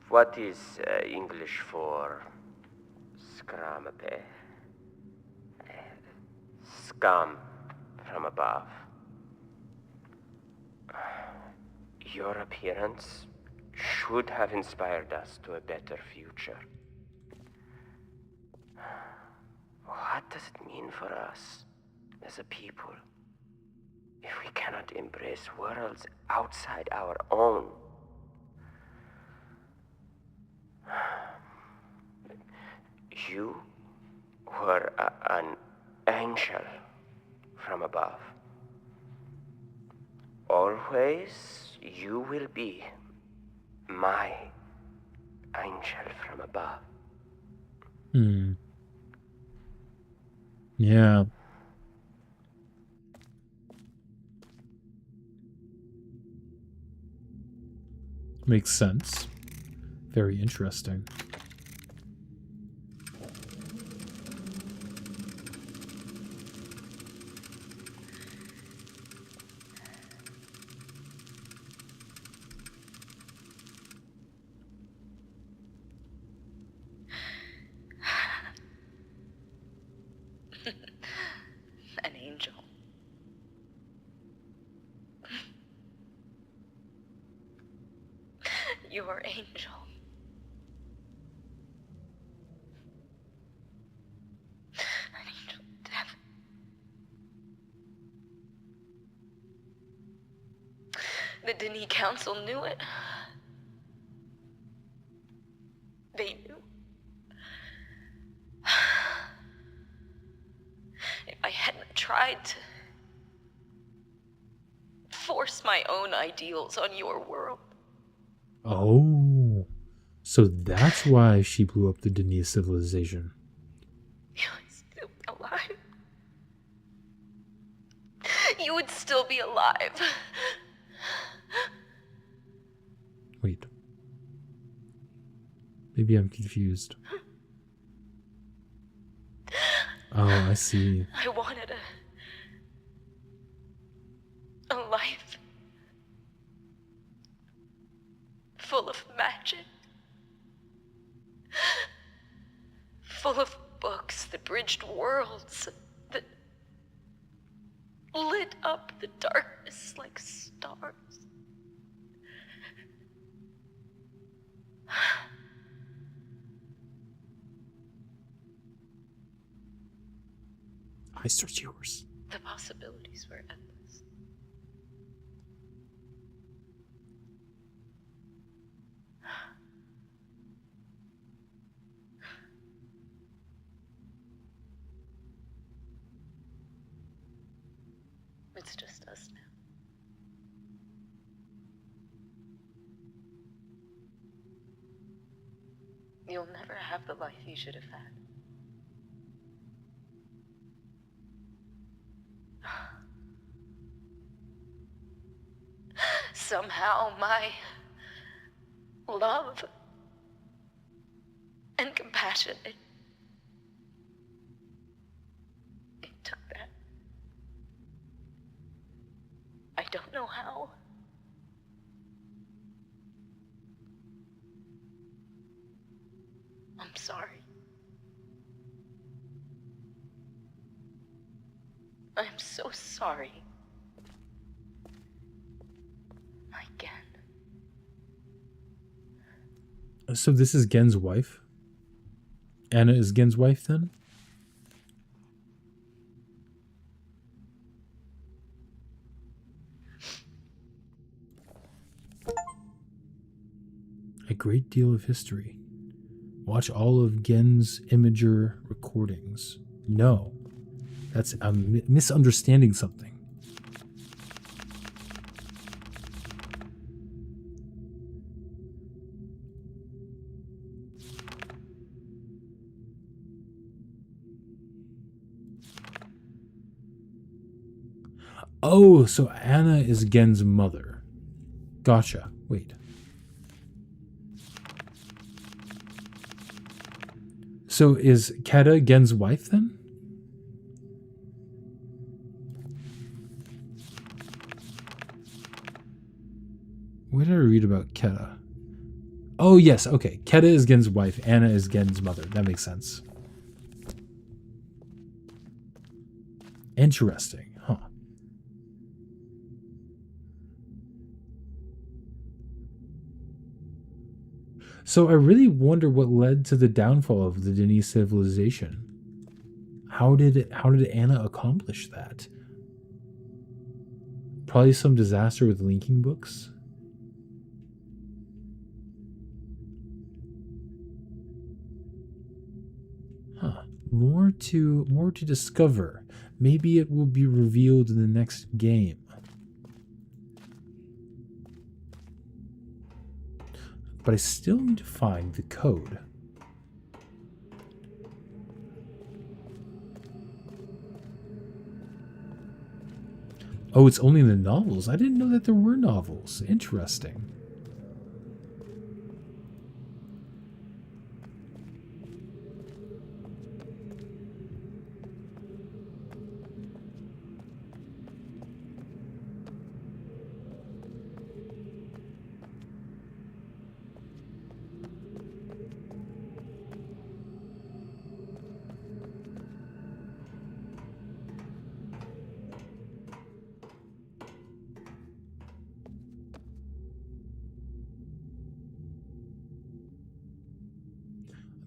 What is English for scramape? Scum from above. Your appearance should have inspired us to a better future. What does it mean for us as a people if we cannot embrace worlds outside our own? You were an angel from above. always, you will be my angel from above. Hmm. Yeah. Makes sense. Very interesting. An angel. Your angel. An angel of death. The Denis Council knew it. They knew. If I hadn't tried to force my own ideals on your world. Oh. So that's why she blew up the Denis civilization. You would still be alive. You would still be alive. Wait. Maybe I'm confused. Oh, I see. I wanted a life full of magic, full of books that bridged worlds, that lit up the darkness like stars. I search yours. The possibilities were endless. It's just us now. You'll never have the life you should have had. Somehow my love and compassion, it took that. I don't know how. I'm sorry. I'm so sorry. Again. So this is Gen's wife? Anna is Gen's wife then? A great deal of history. Watch all of Gen's Imager recordings. No. That's misunderstanding something. Oh, so Anna is Gen's mother. Gotcha. Wait. So is Keta Gen's wife then? What did I read about Keta? Oh, yes. Okay. Keta is Gen's wife. Anna is Gen's mother. That makes sense. Interesting. Huh. So I really wonder what led to the downfall of the Denis civilization. How did Anna accomplish that? Probably some disaster with linking books. Huh. More to discover. Maybe it will be revealed in the next game. but I still need to find the code. Oh, it's only in the novels. I didn't know that there were novels. Interesting.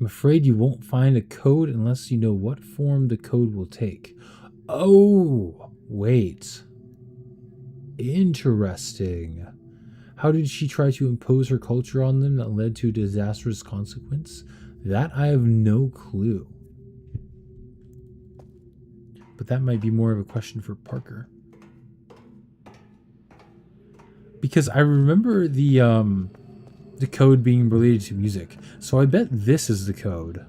I'm afraid you won't find a code unless you know what form the code will take. Oh, wait. Interesting. How did she try to impose her culture on them that led to a disastrous consequence? That I have no clue. But that might be more of a question for Parker. Because I remember the code being related to music. So I bet this is the code.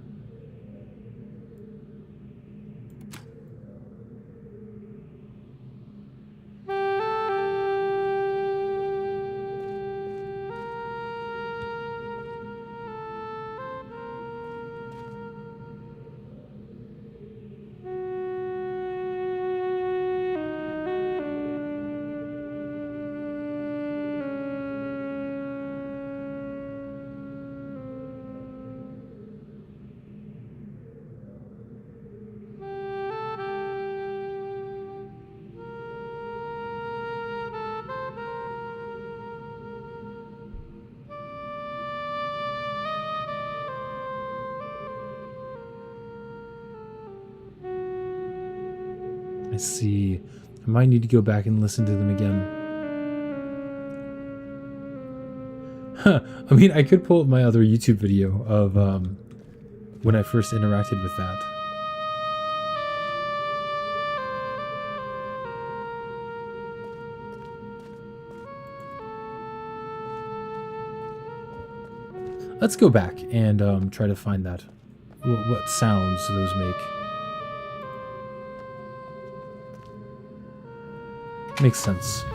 I see. I might need to go back and listen to them again. Huh. I mean, I could pull up my other YouTube video of when I first interacted with that. Let's go back and try to find that. What sounds those make. Makes sense.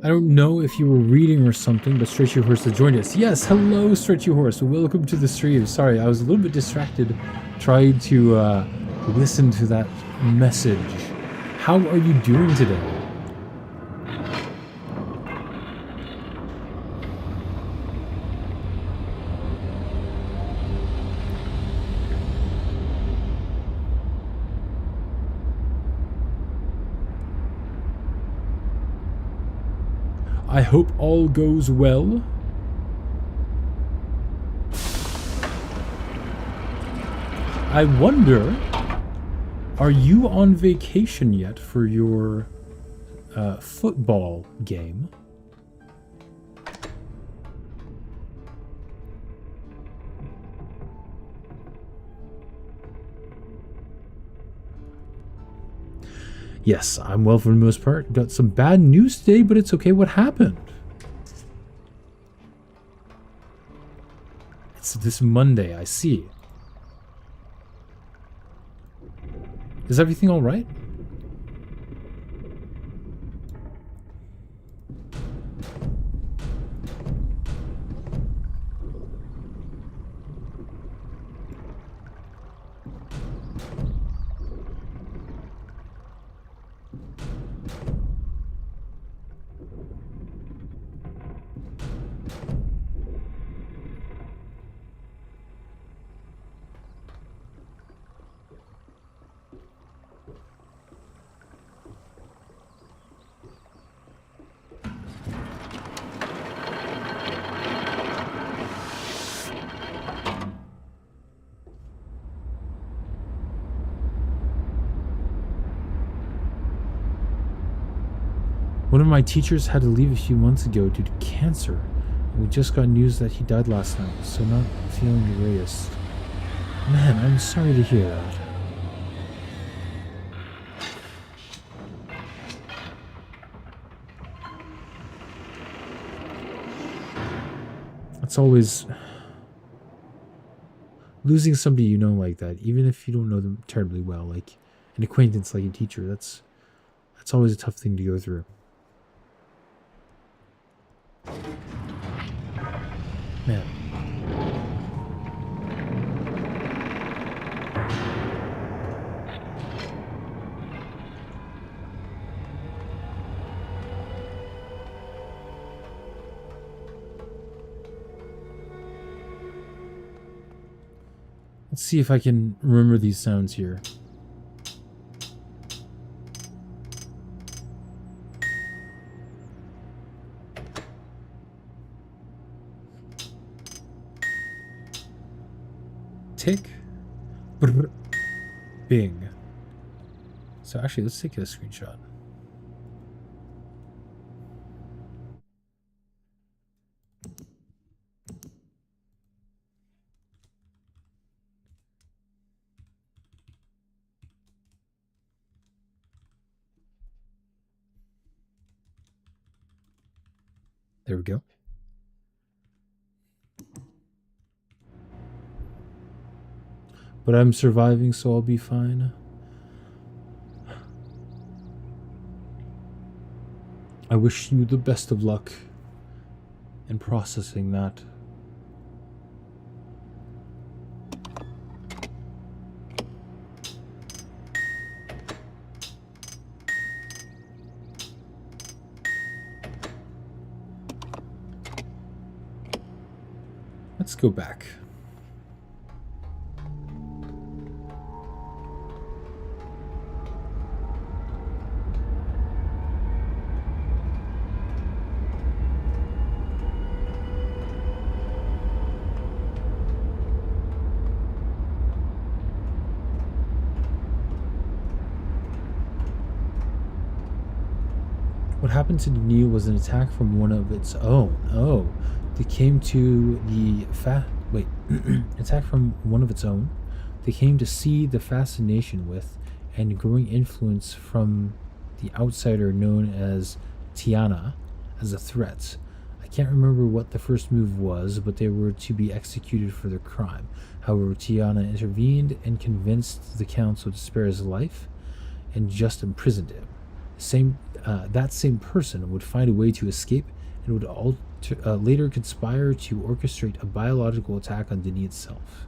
I don't know if you were reading or something, but Stretchy Horse has joined us. Yes, hello, Stretchy Horse. Welcome to the stream. Sorry, I was a little bit distracted trying to listen to that message. How are you doing today? I hope all goes well. I wonder, are you on vacation yet for your football game? Yes, I'm well for the most part. Got some bad news today, but it's okay. What happened? It's this Monday, I see. Is everything alright? One of my teachers had to leave a few months ago due to cancer. We just got news that he died last night, so not feeling the greatest. Man, I'm sorry to hear that. It's always losing somebody you know like that, even if you don't know them terribly well, like an acquaintance like a teacher. That's always a tough thing to go through. Man. Let's see if I can remember these sounds here. Tick, brr, bing. So actually, let's take a screenshot. There we go. But I'm surviving, so I'll be fine. I wish you the best of luck in processing that. Let's go back. What happened to Neil was an attack from one of its own. Oh, they came to the attack from one of its own. They came to see the fascination with and growing influence from the outsider known as Tiana as a threat. I can't remember what the first move was, but they were to be executed for their crime. However, Tiana intervened and convinced the council to spare his life and just imprisoned him. That same person would find a way to escape and would later conspire to orchestrate a biological attack on Denis itself.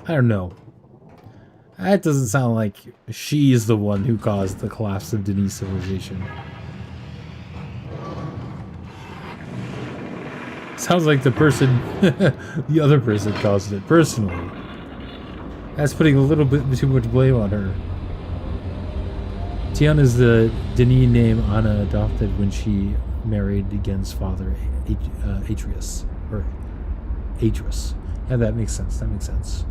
I don't know. That doesn't sound like she's the one who caused the collapse of Denis civilization. Sounds like the person, the other person caused it personally. That's putting a little bit too much blame on her. Tiana is the Denis name Anna adopted when she married Gen's father, Atreus. Or Adris. Yeah, that makes sense. That makes sense.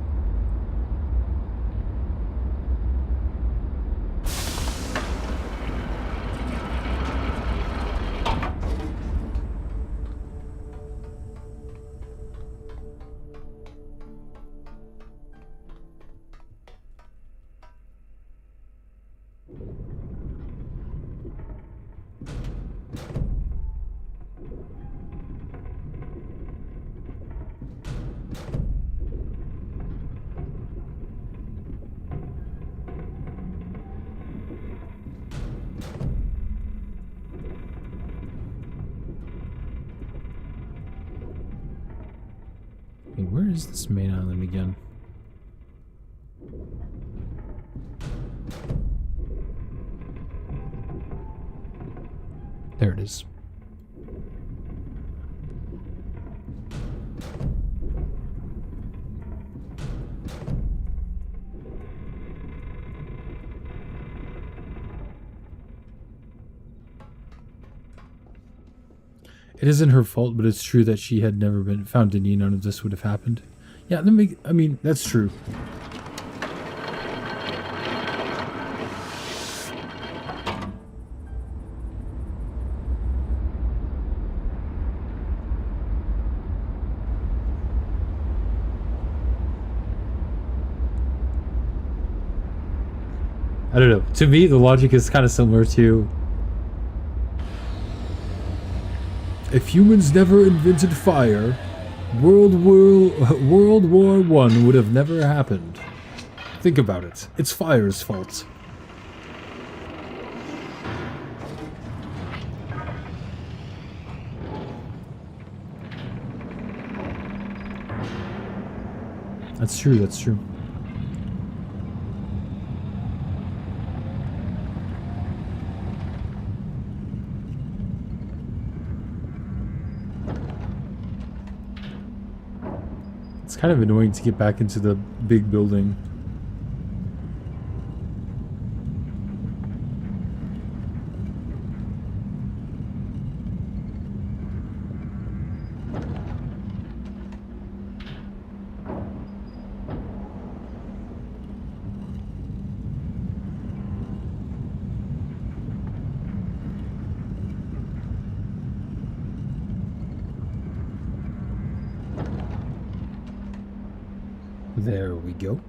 Wait, where is this main island again? There it is. It isn't her fault, but it's true that she had never been found any, none of this would have happened. Yeah, I mean, that's true. I don't know. To me, the logic is kind of similar to if humans never invented fire, World War I would have never happened. Think about it. It's fire's fault. That's true, that's true. It's kind of annoying to get back into the big building. There we go.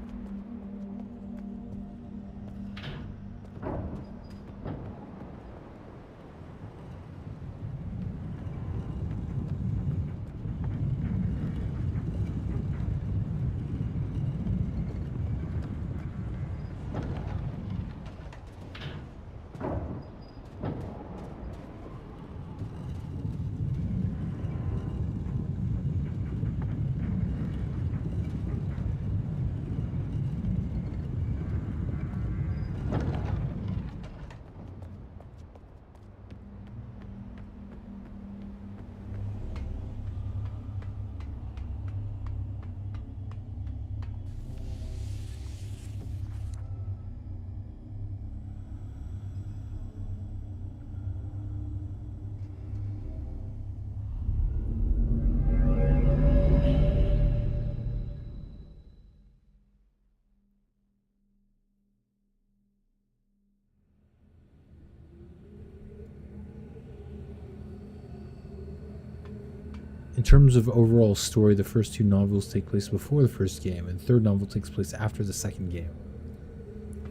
In terms of overall story, the first two novels take place before the first game, and the third novel takes place after the second game.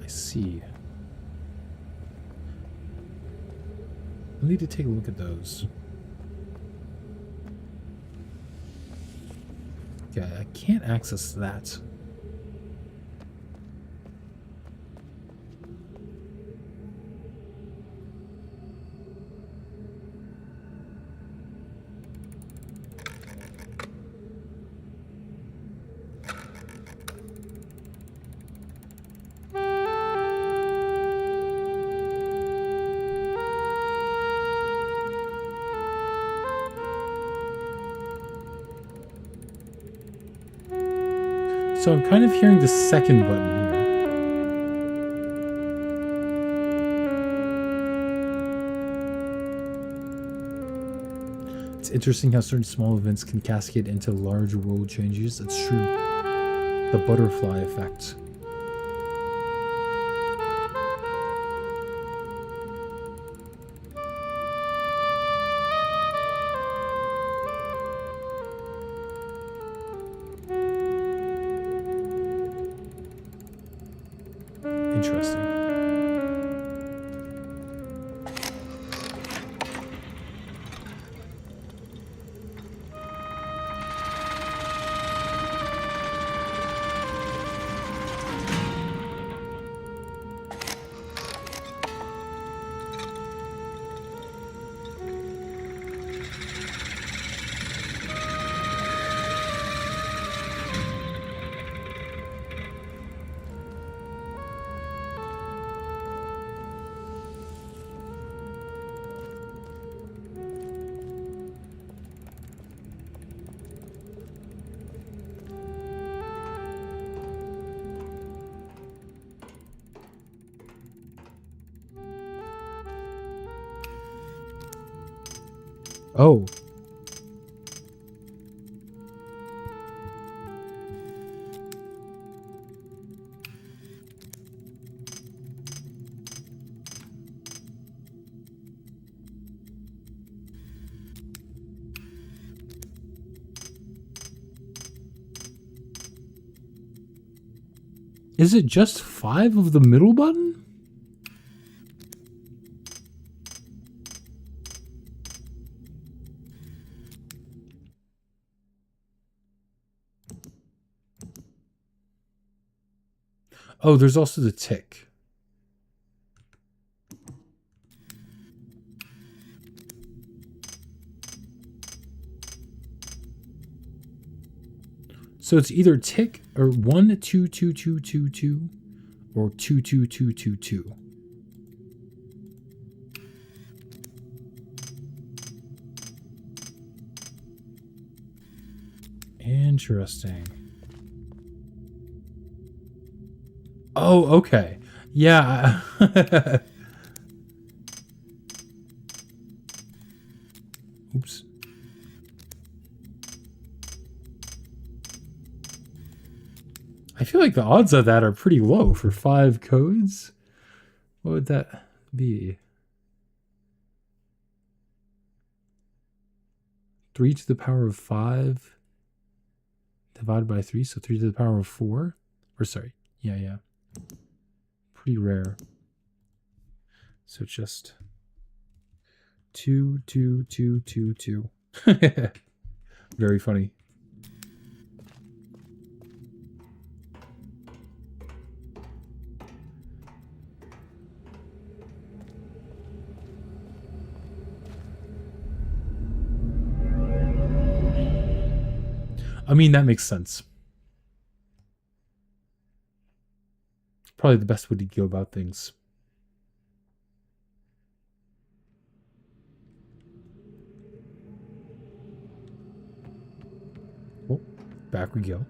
I see. I'll need to take a look at those. Okay, I can't access that. So I'm kind of hearing the second button here. It's interesting how certain small events can cascade into large world changes. It's true. The butterfly effect. Interesting. Oh. Is it just 5 of the middle button? Oh, there's also the tick. So it's either tick or 1 2 2 2 2 2 or 2 2 2 2 2. Interesting. Oh, okay. Yeah. Oops. I feel like the odds of that are pretty low for 5 codes. What would that be? 3 to the power of 5 divided by 3, so 3 to the power of 4. Or sorry, yeah. Pretty rare. So just 2 2 2 2 2. Very funny. I mean, that makes sense. Probably the best way to go about things. Oh, back we go.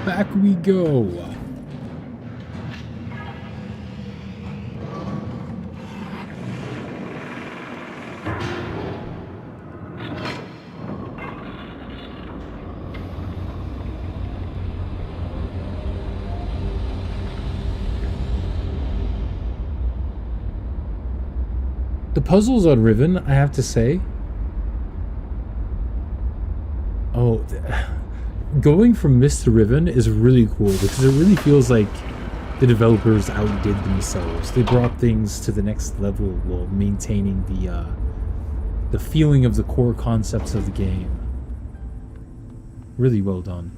Back we go. The puzzles on Riven, I have to say. Oh, going from Mist to Riven is really cool because it really feels like the developers outdid themselves. They brought things to the next level while maintaining the feeling of the core concepts of the game. Really well done.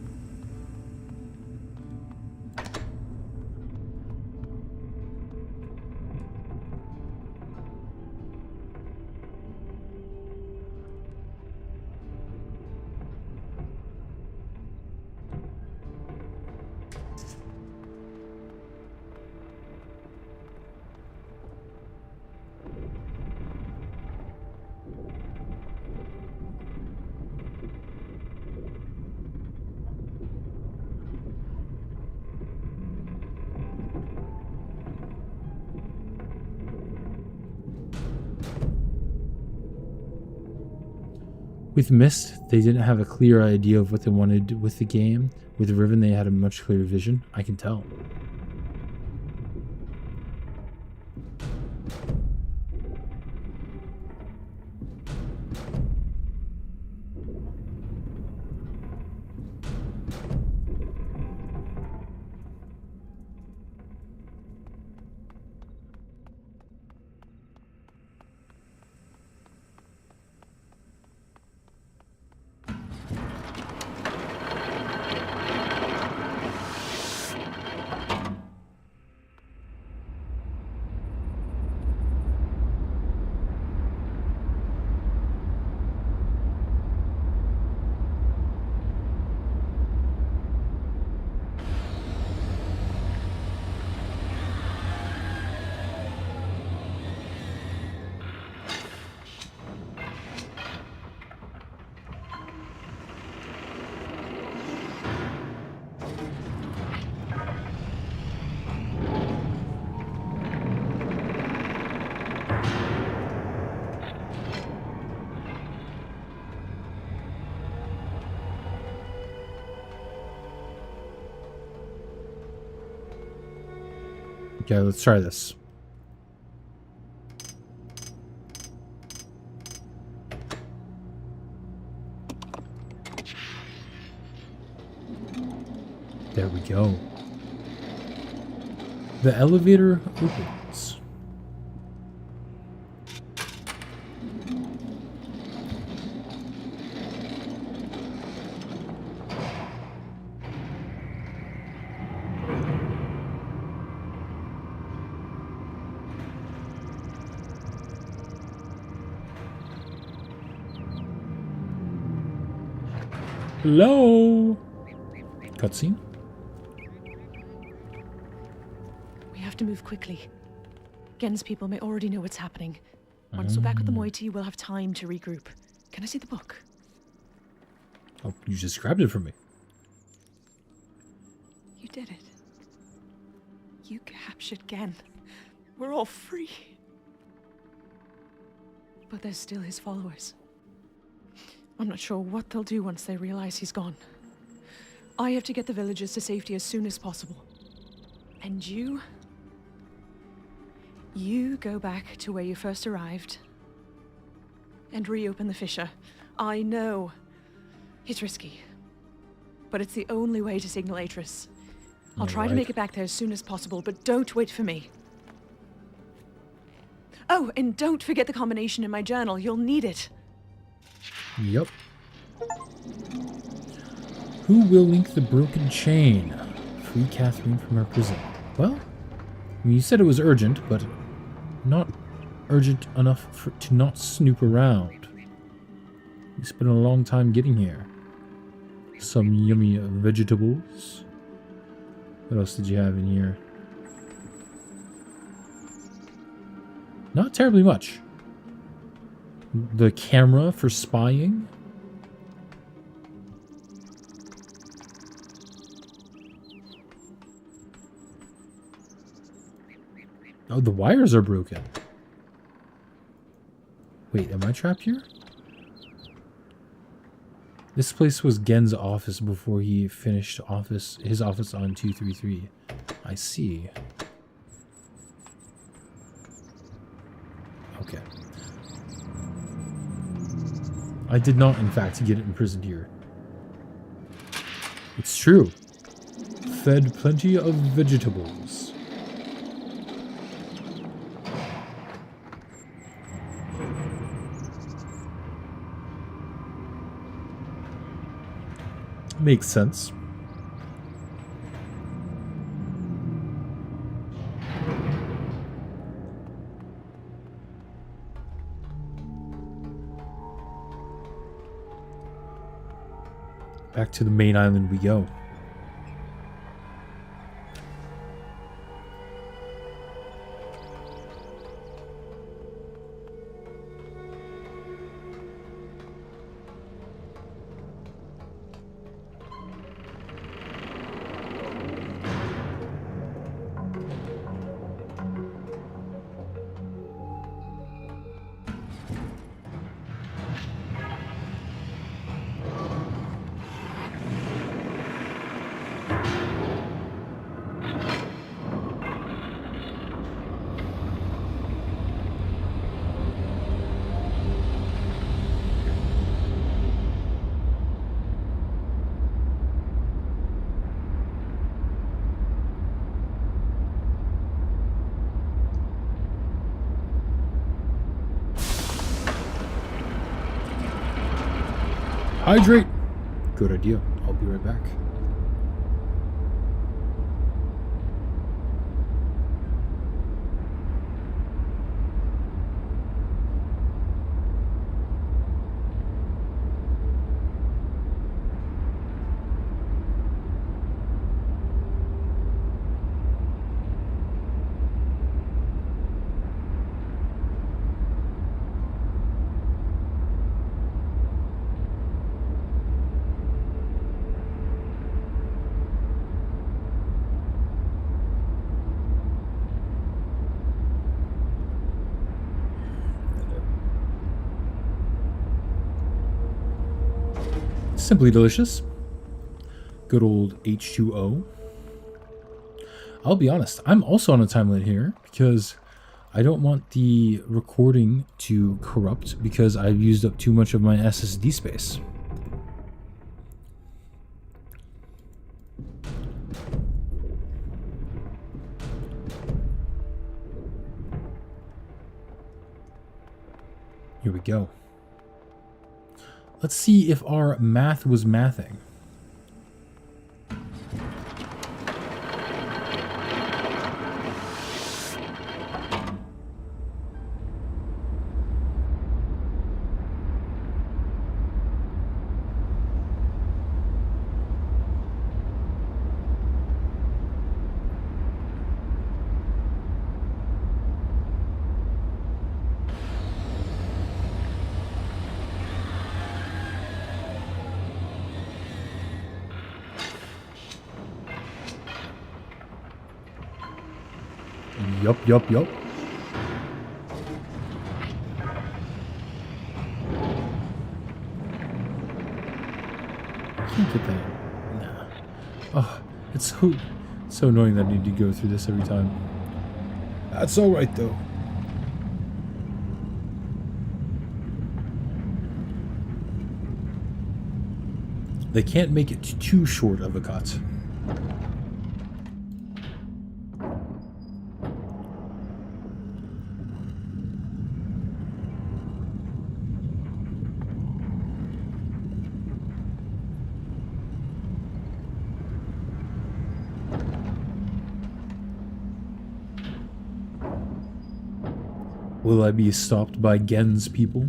With Myst, they didn't have a clear idea of what they wanted with the game. With Riven, they had a much clearer vision. I can tell. Okay, let's try this. There we go. The elevator opens. Hello? Cutscene? We have to move quickly. Gen's people may already know what's happening. Once we're back with the moiety, we'll have time to regroup. Can I see the book? Oh, you just grabbed it from me. You did it. You captured Gen. We're all free. But there's still his followers. I'm not sure what they'll do once they realize he's gone. I have to get the villagers to safety as soon as possible. And you go back to where you first arrived and reopen the fissure. I know it's risky, but it's the only way to signal Atris. I'll try to make it back there as soon as possible, but don't wait for me. Oh, and don't forget the combination in my journal. You'll need it. Yep. Who will link the broken chain? Free Catherine from her prison. Well, I mean, you said it was urgent, but not urgent enough to not snoop around. We spent a long time getting here. Some yummy vegetables. What else did you have in here? Not terribly much. The camera for spying. Oh, the wires are broken. Wait, am I trapped here? This place was Gen's office before he finished his office on 233. I see. Okay. I did not, in fact, get imprisoned here. It's true. Fed plenty of vegetables. Makes sense. Back to the main island we go. Hydrate! Good idea. I'll be right back. Simply delicious. Good old H2O. I'll be honest, I'm also on a time limit here because I don't want the recording to corrupt because I've used up too much of my SSD space. Here we go. Let's see if our math was mathing. Yup. Can't get that. Nah. Oh, it's so annoying that I need to go through this every time. That's alright though. They can't make it too short of a cut. Will I be stopped by Gen's people?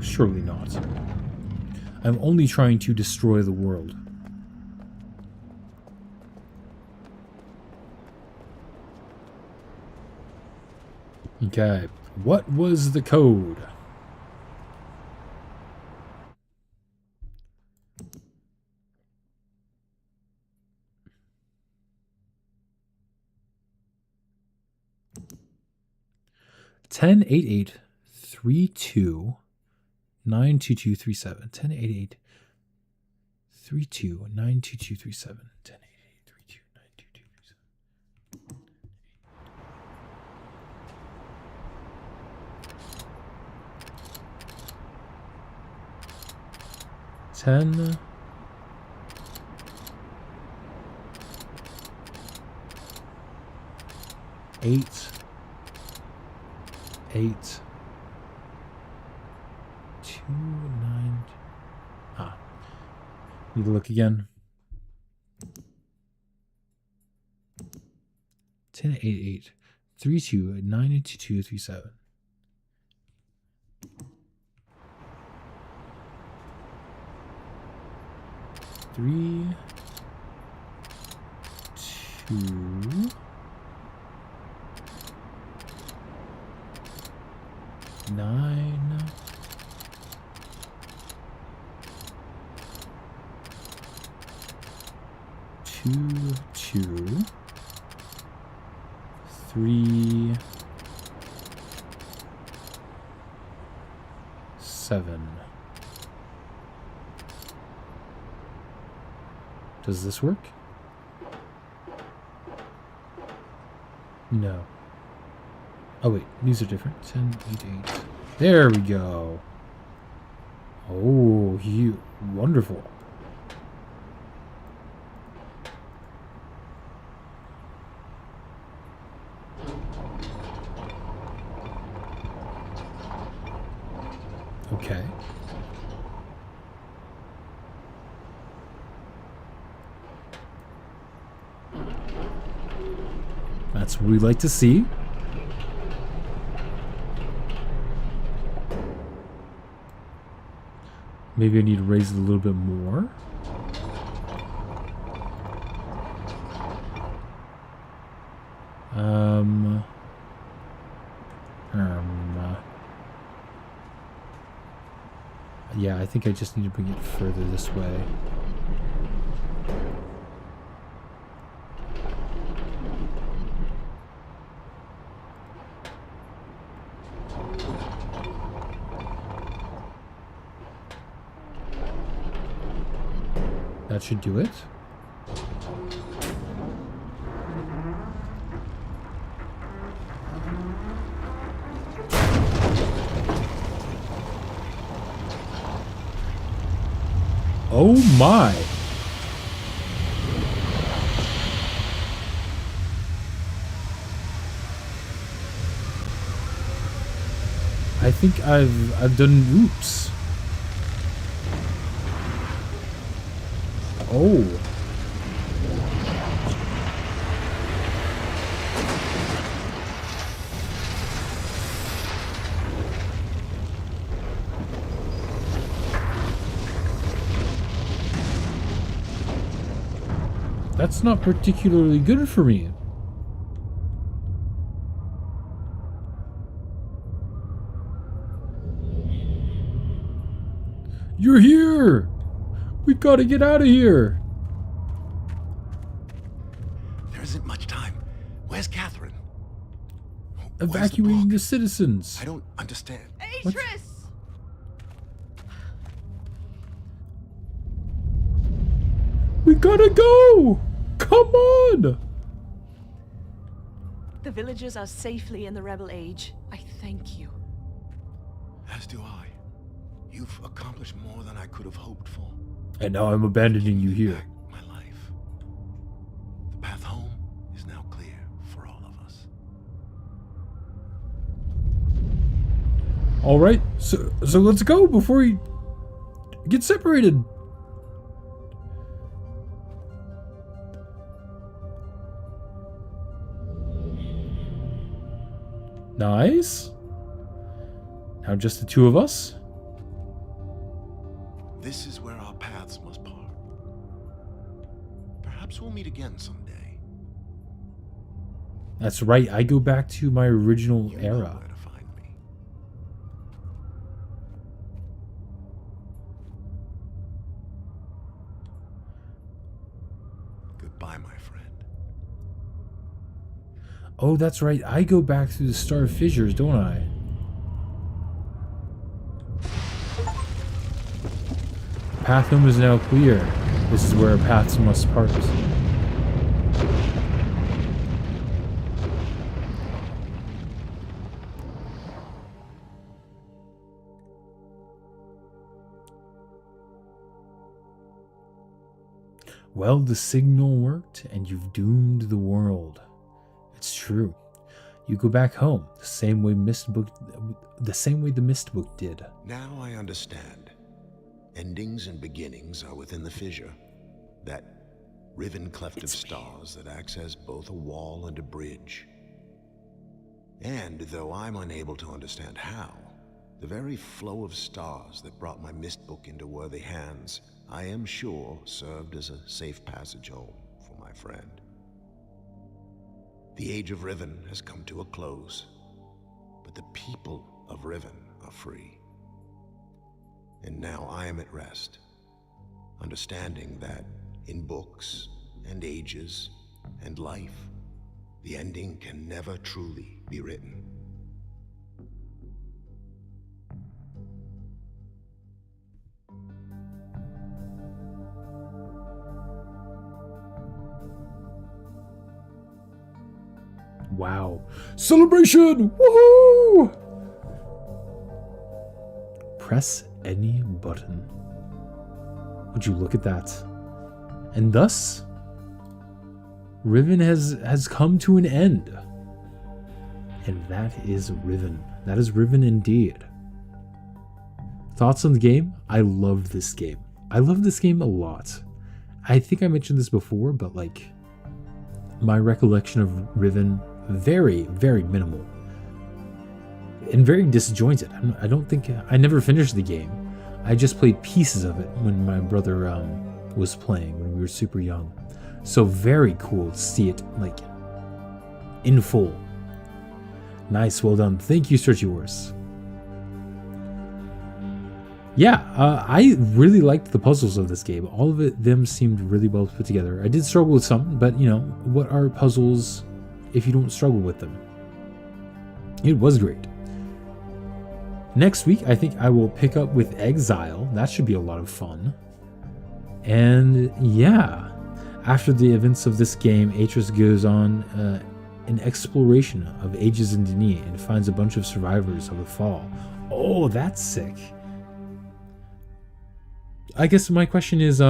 Surely not. I'm only trying to destroy the world. Okay, what was the code? Ten 8832 92237. 1088 32 92237. 1088 32 92237. 10. 8. 8. 2, 9. Ah. Need to look again. 10, 8, 8. 3, 2, 9, 2, 2, 3, 7. Three, 2, 9, 2, 2, 3, 7. Does this work? No. Oh wait, these are different. 10, 8, 8. There we go. Oh, wonderful. Okay. That's what we like to see. Maybe I need to raise it a little bit more. Yeah, I think I just need to bring it further this way. That should do it. Oh my! I think I've done oops. Oh. That's not particularly good for me. You're here! We gotta get out of here! There isn't much time. Where's Catherine? Evacuating the citizens. I don't understand. Atris! We gotta go! Come on! The villagers are safely in the rebel age. I thank you. As do I. You've accomplished more than I could have hoped for. And now I'm abandoning you here. Back my life. The path home is now clear for all of us. All right, so let's go before we get separated. Nice. Now just the two of us. This is where our paths must part. Perhaps we'll meet again someday. That's right. I go back to my original You know era. where to find me. Goodbye, my friend. Oh, that's right. I go back through the Star Fissures, don't I? Path home is now clear. This is where our paths must part. Well, the signal worked, and you've doomed the world. It's true. You go back home, the same way the Mist Book did. Now I understand. Endings and beginnings are within the fissure. That riven cleft of stars that acts as both a wall and a bridge. And though I'm unable to understand how, the very flow of stars that brought my Mist Book into worthy hands, I am sure served as a safe passage home for my friend. The age of Riven has come to a close, but the people of Riven are free. And now I am at rest, understanding that in books and ages and life, the ending can never truly be written. Wow. Celebration! Woohoo! Press any button. Would you look at that? And thus, Riven has come to an end. And that is Riven. That is Riven indeed. Thoughts on the game? I love this game. I love this game a lot. I think I mentioned this before, but like, my recollection of Riven, very, very minimal. And very disjointed. I don't think, I never finished the game. I just played pieces of it when my brother was playing, when we were super young. So very cool to see it like in full. Nice, well done. Thank you, Searchy Wars. Yeah, I really liked the puzzles of this game. All of them seemed really well put together. I did struggle with some, but you know, what are puzzles if you don't struggle with them? It was great. Next week, I think I will pick up with Exile. That should be a lot of fun. And yeah, after the events of this game, Atreus goes on an exploration of Ages in Denis and finds a bunch of survivors of the fall. Oh, that's sick. I guess my question is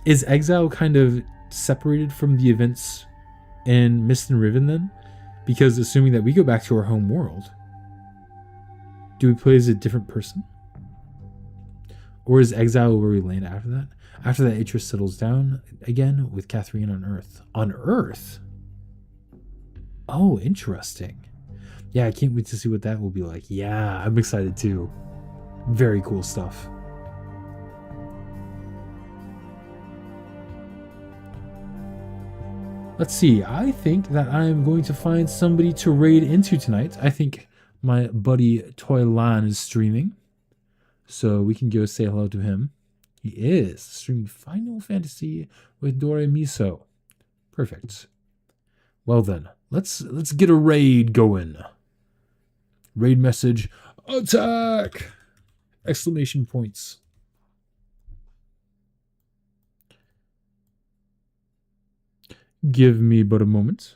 Exile kind of separated from the events in Mist and Riven then? Because assuming that we go back to our home world, do we play as a different person? Or is Exile where we land after that? After that, Atreus settles down again with Catherine on Earth. On Earth? Oh, interesting. Yeah, I can't wait to see what that will be like. Yeah, I'm excited too. Very cool stuff. Let's see. I think that I'm going to find somebody to raid into tonight. I think my buddy Toylan is streaming, so we can go say hello to him. He is streaming Final Fantasy with Dore Miso. Perfect. Well then, let's get a raid going. Raid message, attack! Exclamation points. Give me but a moment.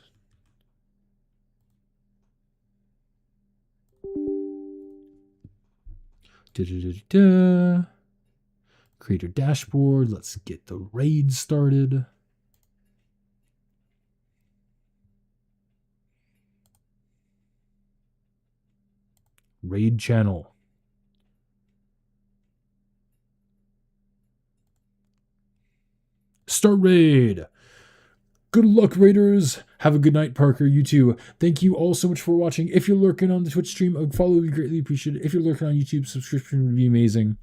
Creator dashboard. Let's get the raid started. Raid channel. Start raid. Good luck, raiders. Have a good night, Parker. You too. Thank you all so much for watching. If you're lurking on the Twitch stream, a follow would be greatly appreciated. If you're lurking on YouTube, subscription would be amazing.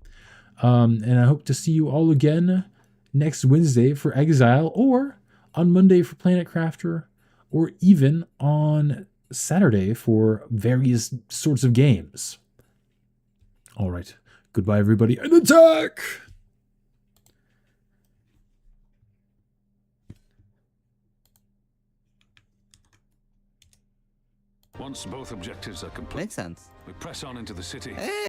And I hope to see you all again next Wednesday for Exile, or on Monday for Planet Crafter, or even on Saturday for various sorts of games. All right. Goodbye, everybody, and attack! Once both objectives are complete, Makes sense. we press on into the city.